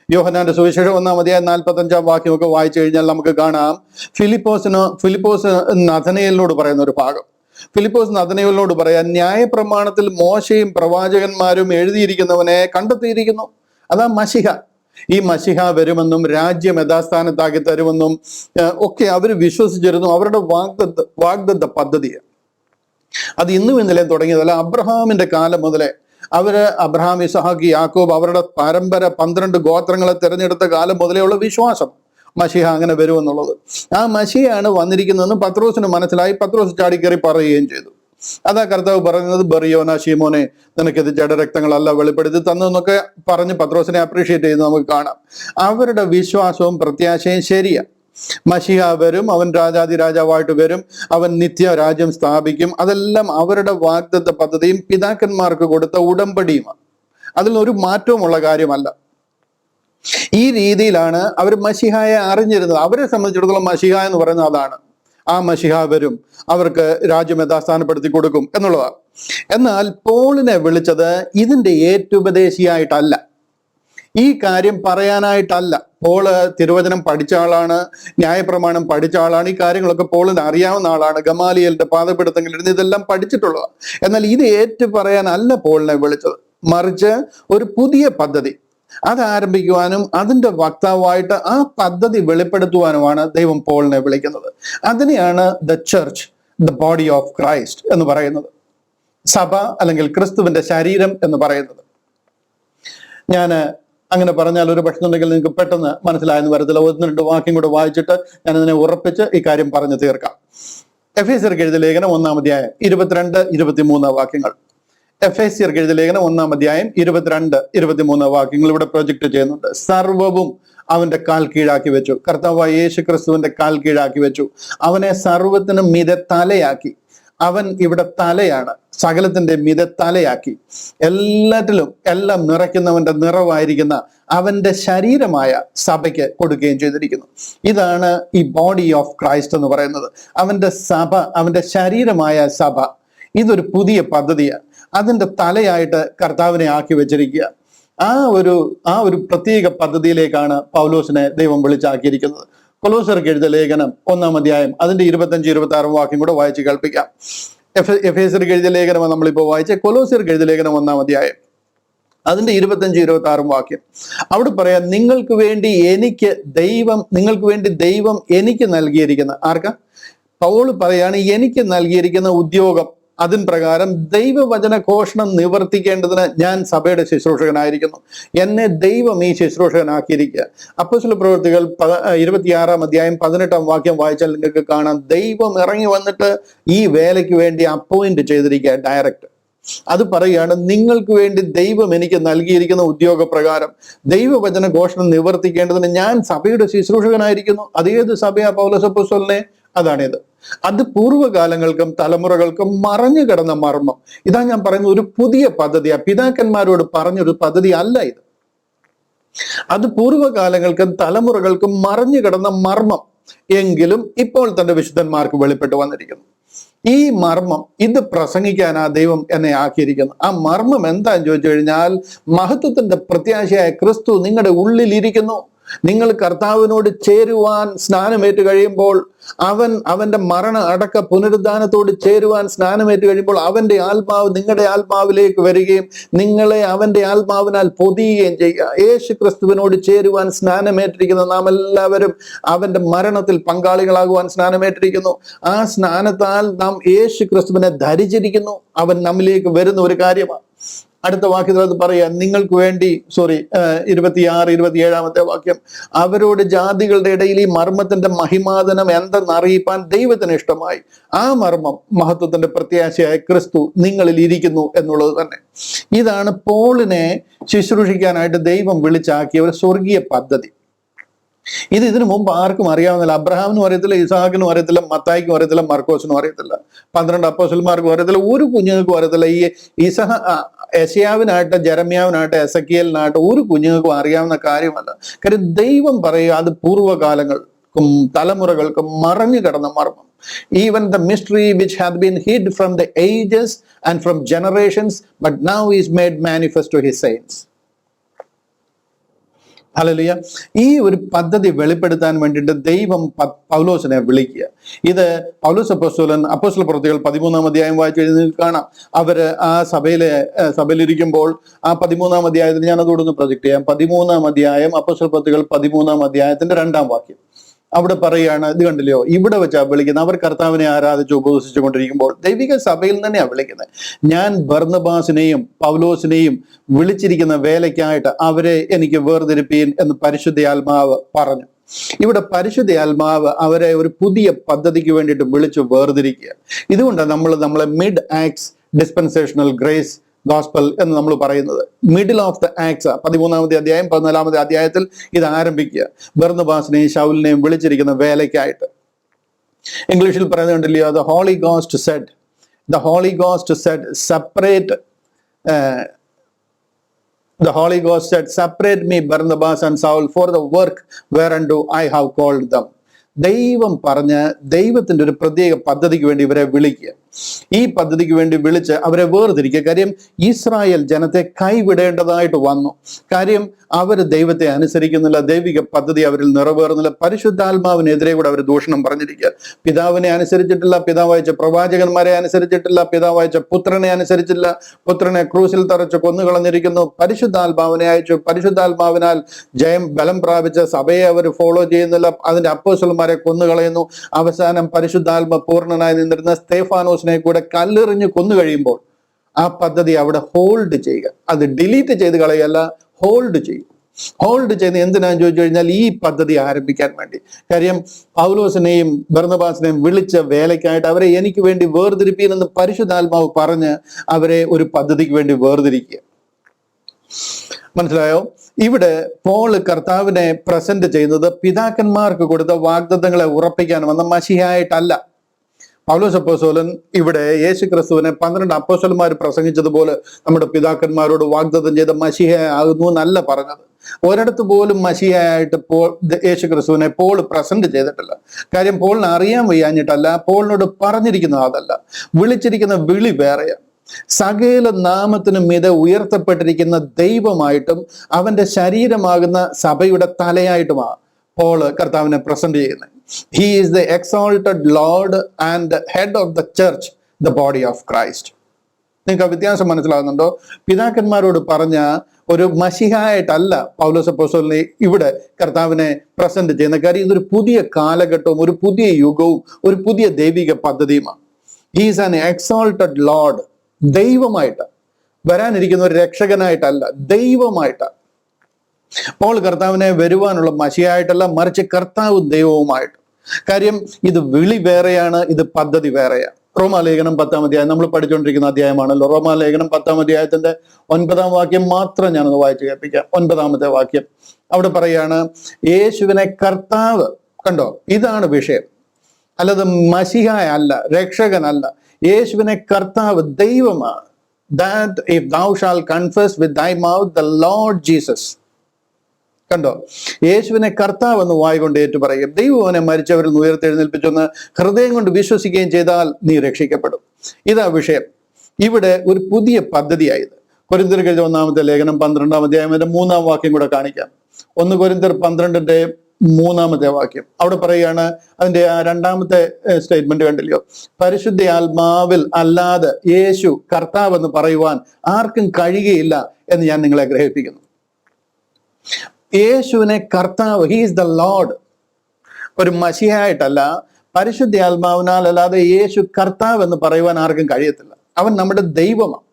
യോഹന്നാന്റെ സുവിശേഷം 1-ാം അധ്യായം 45-ാം വാക്യമൊക്കെ വായിച്ചു കഴിഞ്ഞാൽ നമുക്ക് കാണാം, ഫിലിപ്പോസ് നഥനയേലിനോട് പറയുന്ന ഒരു ഭാഗം. ഫിലിപ്പോസ് നഥനയേലിനോട് പറയാൻ, ന്യായപ്രമാണത്തിൽ മോശയും പ്രവാചകന്മാരും എഴുതിയിരിക്കുന്നവനെ കണ്ടെത്തിയിരിക്കുന്നു. അതാ മശിഹ. ഈ മശിഹ വരുമെന്നും രാജ്യം യഥാസ്ഥാനത്താക്കി തരുമെന്നും ഒക്കെ അവർ വിശ്വസിച്ചിരുന്നു. അവരുടെ വാഗ്ദത്ത പദ്ധതിയാണ്. അത് ഇന്നും ഇന്നലെയും തുടങ്ങിയതല്ല. അബ്രഹാമിന്റെ കാലം മുതലേ അബ്രഹാം, ഇസഹാക്ക്, യാക്കോബ്, അവരുടെ പരമ്പര 12 ഗോത്രങ്ങളെ തിരഞ്ഞെടുത്ത കാലം മുതലേ ഉള്ള വിശ്വാസം മശിഹ അങ്ങനെ വരുമെന്നുള്ളത്. ആ മശിഹയാണ് വന്നിരിക്കുന്നതെന്ന് പത്രോസിന് മനസ്സിലായി. പത്രോസ് ചാടിക്കയറി പറയുകയും ചെയ്തു. അതാ കർത്താവ് പറയുന്നത്, ബറിയോന ശീമോനെ, നിനക്കിത് ജഡരക്തങ്ങളല്ല വെളിപ്പെടുത്തി തന്നതെന്നൊക്കെ പറഞ്ഞ് പത്രോസിനെ അപ്രീഷിയേറ്റ് ചെയ്യുന്നത് നമുക്ക് കാണാം. അവരുടെ വിശ്വാസവും പ്രത്യാശയും ശരിയാണ്. മശിഹ വരും, അവൻ രാജാവായിട്ട് വരും, അവൻ നിത്യ രാജ്യം സ്ഥാപിക്കും. അതെല്ലാം അവരുടെ വാഗ്ദത്ത പദ്ധതിയും പിതാക്കന്മാർക്ക് കൊടുത്ത ഉടമ്പടിയുമാണ്. അതിലൊരു മാറ്റവുമുള്ള കാര്യമല്ല. ഈ രീതിയിലാണ് അവർ മശിഹായെ അറിഞ്ഞിരുന്നത്. അവരെ സംബന്ധിച്ചിടത്തോളം മശിഹ എന്ന് പറയുന്നത് അതാണ്. ആ മശിഹ വരും, അവർക്ക് രാജ്യം യഥാസ്ഥാനപ്പെടുത്തി കൊടുക്കും എന്നുള്ളതാണ്. എന്നാൽ പോളിനെ വിളിച്ചത് ഇതിന്റെ ഏറ്റുപദേശിയായിട്ടല്ല, ഈ കാര്യം പറയാനായിട്ടല്ല. പോള് തിരുവചനം പഠിച്ച ആളാണ്, ന്യായപ്രമാണം പഠിച്ച ആളാണ്. ഈ കാര്യങ്ങളൊക്കെ പോളിന് അറിയാവുന്ന ആളാണ്. ഗമാലിയലിന്റെ പാദപീഠത്തിലിരുന്ന് ഇതെല്ലാം പഠിച്ചിട്ടുള്ളതാണ്. എന്നാൽ ഇത് ഏറ്റു പറയാനല്ല പോളിനെ വിളിച്ചത്, മറിച്ച് ഒരു പുതിയ പദ്ധതി അത് ആരംഭിക്കുവാനും അതിന്റെ വക്താവായിട്ട് ആ പദ്ധതി വെളിപ്പെടുത്തുവാനുമാണ് ദൈവം പോളിനെ വിളിക്കുന്നത്. അതിനെയാണ് the church, the body of Christ എന്ന് പറയുന്നത്. സഭ അല്ലെങ്കിൽ ക്രിസ്തുവിന്റെ ശരീരം എന്ന് പറയുന്നത്. ഞാൻ അങ്ങനെ പറഞ്ഞാൽ ഒരു പക്ഷേ ഉണ്ടെങ്കിൽ നിങ്ങൾക്ക് പെട്ടെന്ന് മനസ്സിലായെന്ന് വരത്തില്ല. 1-2 വാക്യം കൂടെ വായിച്ചിട്ട് ഞാൻ അതിനെ ഉറപ്പിച്ച് ഈ കാര്യം പറഞ്ഞു തീർക്കാം. എഫേസ്യർക്ക് എഴുതിയ ലേഖനം 1-ാം അധ്യായം 22-23 വാക്യങ്ങൾ. എഫേസ്യർക്ക് എഴുതിയ ലേഖനം 1-ാം അധ്യായം 22-23 വാക്യങ്ങൾ ഇവിടെ പ്രൊജക്ട് ചെയ്യുന്നുണ്ട്. സർവവും അവന്റെ കാൽ കീഴാക്കി വെച്ചു. കർത്താവായ യേശു ക്രിസ്തുവിന്റെ കാൽ കീഴാക്കി വെച്ചു. അവനെ സർവത്തിനും മീതെ തലയാക്കി. അവൻ ഇവിടെ തലയാണ്, സകലത്തിന്റെ മീതെ തലയാക്കി എല്ലാറ്റിലും എല്ലാം നിറയ്ക്കുന്നവന്റെ നിറവായിരിക്കുന്ന അവന്റെ ശരീരമായ സഭയ്ക്ക് കൊടുക്കുകയും ചെയ്തിരിക്കുന്നു. ഇതാണ് ഈ ബോഡി ഓഫ് ക്രൈസ്റ്റ് എന്ന് പറയുന്നത്. അവന്റെ സഭ, അവന്റെ ശരീരമായ സഭ, ഇതൊരു പുതിയ പദ്ധതിയാണ്. അതിന്റെ തലയായിട്ട് കർത്താവിനെ ആക്കി വെച്ചിരിക്കുക. ആ ഒരു പ്രത്യേക പദ്ധതിയിലേക്കാണ് പൗലോസിനെ ദൈവം വിളിച്ചാക്കിയിരിക്കുന്നത്. കൊലോസ്യർക്ക് എഴുതിയ ലേഖനം 1-ാം അധ്യായം അതിന്റെ 25-26 വാക്യം കൂടെ വായിച്ച് കേൾപ്പിക്കാം. എഫേസ്യർക്ക് എഴുതിയ ലേഖനം നമ്മളിപ്പോൾ വായിച്ച കൊലോസ്യർക്ക് എഴുതിയ ലേഖനം 1-ാം അധ്യായം അതിന്റെ 25-26 വാക്യം. അവിടെ പറയാം, നിങ്ങൾക്ക് വേണ്ടി ദൈവം എനിക്ക് നൽകിയിരിക്കുന്ന, ആർക്കാ? പൗൽ പറയാണ്, എനിക്ക് നൽകിയിരിക്കുന്ന ഉദ്യോഗം, അതിൻ പ്രകാരം ദൈവവചന ഘോഷണം നിവർത്തിക്കേണ്ടതിന് ഞാൻ സഭയുടെ ശുശ്രൂഷകനായിരിക്കുന്നു. എന്നെ ദൈവം ഈ ശുശ്രൂഷകനാക്കിയിരിക്കുക. അപ്പോസ്തല പ്രവൃത്തികൾ 26-ാം അധ്യായം 18-ാം വാക്യം വായിച്ചാൽ നിങ്ങൾക്ക് കാണാം, ദൈവം ഇറങ്ങി വന്നിട്ട് ഈ വേലയ്ക്ക് വേണ്ടി അപ്പോയിന്റ് ചെയ്തിരിക്കുക ഡയറക്റ്റ്. അത് പറയുകയാണ്, നിങ്ങൾക്ക് വേണ്ടി ദൈവം എനിക്ക് നൽകിയിരിക്കുന്ന ഉദ്യോഗപ്രകാരം ദൈവവചന ഘോഷണം നിവർത്തിക്കേണ്ടതിന് ഞാൻ സഭയുടെ ശുശ്രൂഷകനായിരിക്കുന്നു. അതേത് സഭയാ പൗലോസ് അപ്പോസ്തലനെ? അതാണിത്. അത് പൂർവ്വകാലങ്ങൾക്കും തലമുറകൾക്കും മറഞ്ഞു കിടന്ന മർമ്മം. ഇതാ ഞാൻ പറയുന്നത്, ഒരു പുതിയ പദ്ധതിയാ. പിതാക്കന്മാരോട് പറഞ്ഞൊരു പദ്ധതി അല്ല ഇത്. അത് പൂർവ്വകാലങ്ങൾക്കും തലമുറകൾക്കും മറഞ്ഞു കിടന്ന മർമ്മം എങ്കിലും ഇപ്പോൾ തന്റെ വിശുദ്ധന്മാർക്ക് വെളിപ്പെട്ട് വന്നിരിക്കുന്നു. ഈ മർമ്മം, ഇത് പ്രസംഗിക്കാനാ ദൈവം എന്നെ ആക്കിയിരിക്കുന്നു. ആ മർമ്മം എന്താന്ന് ചോദിച്ചു കഴിഞ്ഞാൽ, മഹത്വത്തിന്റെ പ്രത്യാശയായ ക്രിസ്തു നിങ്ങളുടെ ഉള്ളിലിരിക്കുന്നു. നിങ്ങൾ കർത്താവിനോട് ചേരുവാൻ സ്നാനമേറ്റ് കഴിയുമ്പോൾ, അവന്റെ മരണ അടക്ക പുനരുദ്ധാനത്തോട് ചേരുവാൻ സ്നാനമേറ്റ് കഴിയുമ്പോൾ അവന്റെ ആത്മാവ് നിങ്ങളുടെ ആത്മാവിലേക്ക് വരികയും നിങ്ങളെ അവന്റെ ആത്മാവിനാൽ പൊതിയുകയും ചെയ്യുക. യേശു ക്രിസ്തുവിനോട് ചേരുവാൻ സ്നാനമേറ്റിരിക്കുന്ന നാം എല്ലാവരും അവന്റെ മരണത്തിൽ പങ്കാളികളാകുവാൻ സ്നാനമേറ്റിരിക്കുന്നു. ആ സ്നാനത്താൽ നാം യേശു ക്രിസ്തുവിനെ ധരിച്ചിരിക്കുന്നു. അവൻ നമ്മിലേക്ക് വരുന്ന ഒരു കാര്യമാണ്. അടുത്ത വാക്യത്തിൽ അത് പറയാം, നിങ്ങൾക്ക് വേണ്ടി 26-27 വാക്യം, അവരോട് ജാതികളുടെ ഇടയിൽ ഈ മർമ്മത്തിന്റെ മഹിമാതനം എന്തെന്നറിയിപ്പാൻ ദൈവത്തിന് ഇഷ്ടമായി. ആ മർമ്മം, മഹത്വത്തിന്റെ പ്രത്യാശയായ ക്രിസ്തു നിങ്ങളിൽ ഇരിക്കുന്നു എന്നുള്ളത് തന്നെ. ഇതാണ് പോളിനെ ശുശ്രൂഷിക്കാനായിട്ട് ദൈവം വിളിച്ചാക്കിയ ഒരു സ്വർഗീയ പദ്ധതി. ഇതിനു മുമ്പ് ആർക്കും അറിയാവുന്നില്ല. അബ്രഹാമിനും അറിയത്തില്ല, ഇസാഖിനും അറിയത്തില്ല, മത്തായിക്കും അറിയത്തില്ല, മർക്കോസിനും അറിയത്തില്ല, 12 അപ്പോസ്തലന്മാർക്കും അറിയത്തില്ല, ഒരു കുഞ്ഞുങ്ങൾക്കും അറിയത്തില്ല. ഈ യെശയ്യാവിനായിട്ട്, ജെറമ്യാവിനായിട്ട്, എസെക്കിയേലിനായിട്ട് ഒരു കുഞ്ഞുങ്ങൾക്കും അറിയാവുന്ന കാര്യമല്ല. കാര്യം ദൈവം പറയുക, അത് പൂർവ്വകാലങ്ങൾക്കും തലമുറകൾക്കും മറഞ്ഞു കിടന്ന മർമ്മം. Even the mystery which had been hid from the ages and from generations, but now is made manifest to his saints. Hallelujah. ഈ ഒരു പദ്ധതി വെളിപ്പെടുത്താൻ വേണ്ടിയിട്ട് ദൈവം പൗലോസിനെ വിളിക്കുക. ഇത് പൗലോസ് അപ്പോസ്തലൻ അപ്പോസ്തല പ്രവൃത്തികൾ 13-ാം അധ്യായം വായിച്ചു കഴിഞ്ഞാൽ കാണാം. അവര് ആ സഭയിലിരിക്കുമ്പോൾ ആ 13-ാം അധ്യായത്തിന് ഞാൻ അതോടൊന്ന് പ്രൊജക്ട് ചെയ്യാം. 13-ാം അധ്യായം, അപ്പോസ്തല പ്രവൃത്തികൾ 13-ാം അധ്യായത്തിന്റെ 2-ാം വാക്യം. അവിടെ പറയുകയാണ്, ഇത് കണ്ടില്ലയോ, ഇവിടെ വെച്ചാ വിളിക്കുന്നത്. അവർ കർത്താവിനെ ആരാധിച്ച് ഉപവസിച്ചു കൊണ്ടിരിക്കുമ്പോൾ ദൈവിക സഭയിൽ തന്നെയാണ് വിളിക്കുന്നത്. ഞാൻ ബർന്നബാസിനെയും പൗലോസിനെയും വിളിച്ചിരിക്കുന്ന വേലയ്ക്കായിട്ട് അവരെ എനിക്ക് വേർതിരിപ്പീൻ എന്ന് പരിശുദ്ധ പറഞ്ഞു. ഇവിടെ പരിശുദ്ധ അവരെ ഒരു പുതിയ പദ്ധതിക്ക് വേണ്ടിയിട്ട് വിളിച്ചു വേർതിരിക്കുക. ഇതുകൊണ്ടാണ് നമ്മളെ mid acts dispensational grace gospel എന്ന് നമ്മൾ പറയുന്നത്. മിഡിൽ ഓഫ് ദ ആക്ട്സ് 13-ാമത്തെ അധ്യായം 14-ാമത്തെ അധ്യായത്തിൽ ഇത് ആരംഭിക്കുക. ബർന്നബാസിനെയും ശൗലിനെയും വിളിച്ചിരിക്കുന്ന വേലയ്ക്കായിട്ട്. ഇംഗ്ലീഷിൽ പറയുന്നുണ്ടല്ലോ, the Holy Ghost said, separate me Barnabas and Saul for the work whereunto I have called them. ദൈവം പറഞ്ഞ് ദൈവത്തിന്റെ ഒരു പ്രത്യേക പദ്ധതിക്ക് വേണ്ടി ഇവരെ വിളിക്കുക. ഈ പദ്ധതിക്ക് വേണ്ടി വിളിച്ച് അവരെ വേർതിരിക്കുക. കാര്യം ഇസ്രായേൽ ജനത്തെ കൈവിടേണ്ടതായിട്ട് വന്നു. കാര്യം അവർ ദൈവത്തെ അനുസരിക്കുന്നില്ല, ദൈവിക പദ്ധതി അവരിൽ നിറവേറുന്നില്ല. പരിശുദ്ധാത്മാവിനെതിരെ കൂടെ അവർ ദൂഷണം പറഞ്ഞിരിക്കുക. പിതാവിനെ അനുസരിച്ചിട്ടില്ല, പിതാവയച്ച പ്രവാചകന്മാരെ അനുസരിച്ചിട്ടില്ല, പിതാവയച്ച പുത്രനെ അനുസരിച്ചില്ല, പുത്രനെ ക്രൂസിൽ തറച്ച് കൊന്നുകളഞ്ഞിരിക്കുന്നു. പരിശുദ്ധാത്മാവിനെ അയച്ചു, പരിശുദ്ധാത്മാവിനാൽ ബലം പ്രാപിച്ച സഭയെ അവർ ഫോളോ ചെയ്യുന്നില്ല, അതിന്റെ അപ്പോസ്തലന്മാരെ കൊന്നുകളയുന്നു. അവസാനം പരിശുദ്ധാത്മ പൂർണ്ണനായി നിന്നിരുന്ന സ്തേഫാനോസിനെ കൂടെ കല്ലെറിഞ്ഞ് കൊന്നു കഴിയുമ്പോൾ ആ പദ്ധതി അവിടെ ഹോൾഡ് ചെയ്യുക. അത് ഡിലീറ്റ് ചെയ്ത് കളയല്ല, ഹോൾഡ് ചെയ്യും. ഹോൾഡ് ചെയ്യുന്ന എന്തിനാന്ന് ചോദിച്ചു കഴിഞ്ഞാൽ ഈ പദ്ധതി ആരംഭിക്കാൻ വേണ്ടി. കാര്യം പൗലോസിനെയും ബർന്നബാസിനെയും വിളിച്ച വേലയ്ക്കായിട്ട് അവരെ എനിക്ക് വേണ്ടി വേർതിരിപ്പീനെന്ന് പരിശുദ്ധാത്മാവ് പറഞ്ഞ് അവരെ ഒരു പദ്ധതിക്ക് വേണ്ടി വേർതിരിക്കുക. മനസ്സിലായോ? ഇവിടെ പോൾ കർത്താവിനെ പ്രസന്റ് ചെയ്യുന്നത് പിതാക്കന്മാർക്ക് കൊടുത്ത വാഗ്ദത്തങ്ങളെ ഉറപ്പിക്കാൻ വന്ന മശിഹായിട്ടല്ല, പൗലോസ് അപ്പോസ്തലൻ ഇവിടെ യേശു ക്രിസ്തുവിനെ 12 അപ്പോസ്തലന്മാർ പ്രസംഗിച്ചതുപോലെ നമ്മുടെ പിതാക്കന്മാരോട് വാഗ്ദത്തം ചെയ്ത മശിഹ ആകുന്നു എന്നല്ല പറഞ്ഞത്. ഒരിടത്ത് പോലും മശിഹയായിട്ട് യേശു ക്രിസ്തുവിനെ പോൾ പ്രസന്റ് ചെയ്തിട്ടില്ല. കാര്യം പോളിന് അറിയാൻ വയ്യാഞ്ഞിട്ടല്ല, പോളിനോട് പറഞ്ഞിരിക്കുന്നത് അതല്ല, വിളിച്ചിരിക്കുന്ന വിളി വേറെയാണ്. സകല നാമത്തിനും ഇത് ഉയർത്തപ്പെട്ടിരിക്കുന്ന ദൈവമായിട്ടും അവന്റെ ശരീരമാകുന്ന സഭയുടെ തലയായിട്ടുമാണ് പോള് കർത്താവിനെ പ്രസന്റ് ചെയ്യുന്നത്. He is the exalted Lord and head of the church, the body of Christ. നിങ്ങൾക്ക് വ്യത്യാസം മനസ്സിലാകുന്നുണ്ടോ? പിതാക്കന്മാരോട് പറഞ്ഞ ഒരു മശിഹായിട്ടല്ല പൗലോസ് അപ്പോസ്തലനെ ഇവിടെ കർത്താവിനെ പ്രസന്റ് ചെയ്യുന്ന. കാര്യം ഇതൊരു പുതിയ കാലഘട്ടവും ഒരു പുതിയ യുഗവും ഒരു പുതിയ ദൈവിക പദ്ധതിയുമാണ്. He is an exalted Lord. ദൈവമായിട്ട് വരാനിരിക്കുന്ന ഒരു രക്ഷകനായിട്ടല്ല, ദൈവമായിട്ടാണ്. പോൾ കർത്താവിനെ വരുവാനുള്ള മശിയായിട്ടല്ല, മറിച്ച് കർത്താവ് ദൈവവുമായിട്ട്. കാര്യം ഇത് വിളി വേറെയാണ്, ഇത് പദ്ധതി വേറെയാണ്. റോമാലേഖനം 10-ാം അധ്യായം നമ്മൾ പഠിച്ചുകൊണ്ടിരിക്കുന്ന അധ്യായമാണല്ലോ. റോമാലേഖനം 10-ാം അധ്യായത്തിന്റെ 9-ാം വാക്യം മാത്രം ഞാനൊന്ന് വായിച്ചു കേൾപ്പിക്കാം. 9-ാമത്തെ വാക്യം അവിടെ പറയാണ്, യേശുവിനെ കർത്താവ്, കണ്ടോ, ഇതാണ് വിഷയം. അല്ലാതെ മശിഹായ അല്ല, രക്ഷകനല്ല. യേശുവിനെ കർത്താവ് ദൈവമാണ്. That if thou shalt confess with thy mouth the Lord Jesus. കണ്ടോ, യേശുവിനെ കർത്താവ് എന്ന് വായ കൊണ്ട് ഏറ്റു പറയും, ദൈവം അവനെ മരിച്ചവരിൽ നിന്ന് ഉയർത്തെഴുന്നേൽപ്പിച്ചെന്ന് ഹൃദയം കൊണ്ട് വിശ്വസിക്കുകയും ചെയ്താൽ നീ രക്ഷിക്കപ്പെടും. ഇതാ വിഷയം. ഇവിടെ ഒരു പുതിയ പദ്ധതിയായത്. കൊരിന്ത്യർക്ക് എഴുതിയ 1-ാമത്തെ ലേഖനം 12-ാം അധ്യായം 3-ാം വാക്യം കൂടെ കാണിക്കാം. 1 കൊരിന്ത്യർ 12-ന്റെ 3-ാമത്തെ വാക്യം അവിടെ പറയുകയാണ്. അതിന്റെ 2-ാമത്തെ സ്റ്റേറ്റ്മെന്റ് കണ്ടില്ലയോ? പരിശുദ്ധ ആത്മാവിൽ അല്ലാതെ യേശു കർത്താവ് എന്ന് പറയുവാൻ ആർക്കും കഴിയുകയില്ല എന്ന് ഞാൻ നിങ്ങളെ ഗ്രഹിപ്പിക്കുന്നു. യേശുവിനെ കർത്താവ്, ഹി ഈസ് ദ ലോർഡ്, ഒരു മശിഹായിട്ടല്ല, പരിശുദ്ധ ആത്മാവിനാൽ അല്ലാതെ യേശു കർത്താവ് എന്ന് പറയുവാൻ ആർക്കും കഴിയത്തില്ല. അവൻ നമ്മുടെ ദൈവമാണ്.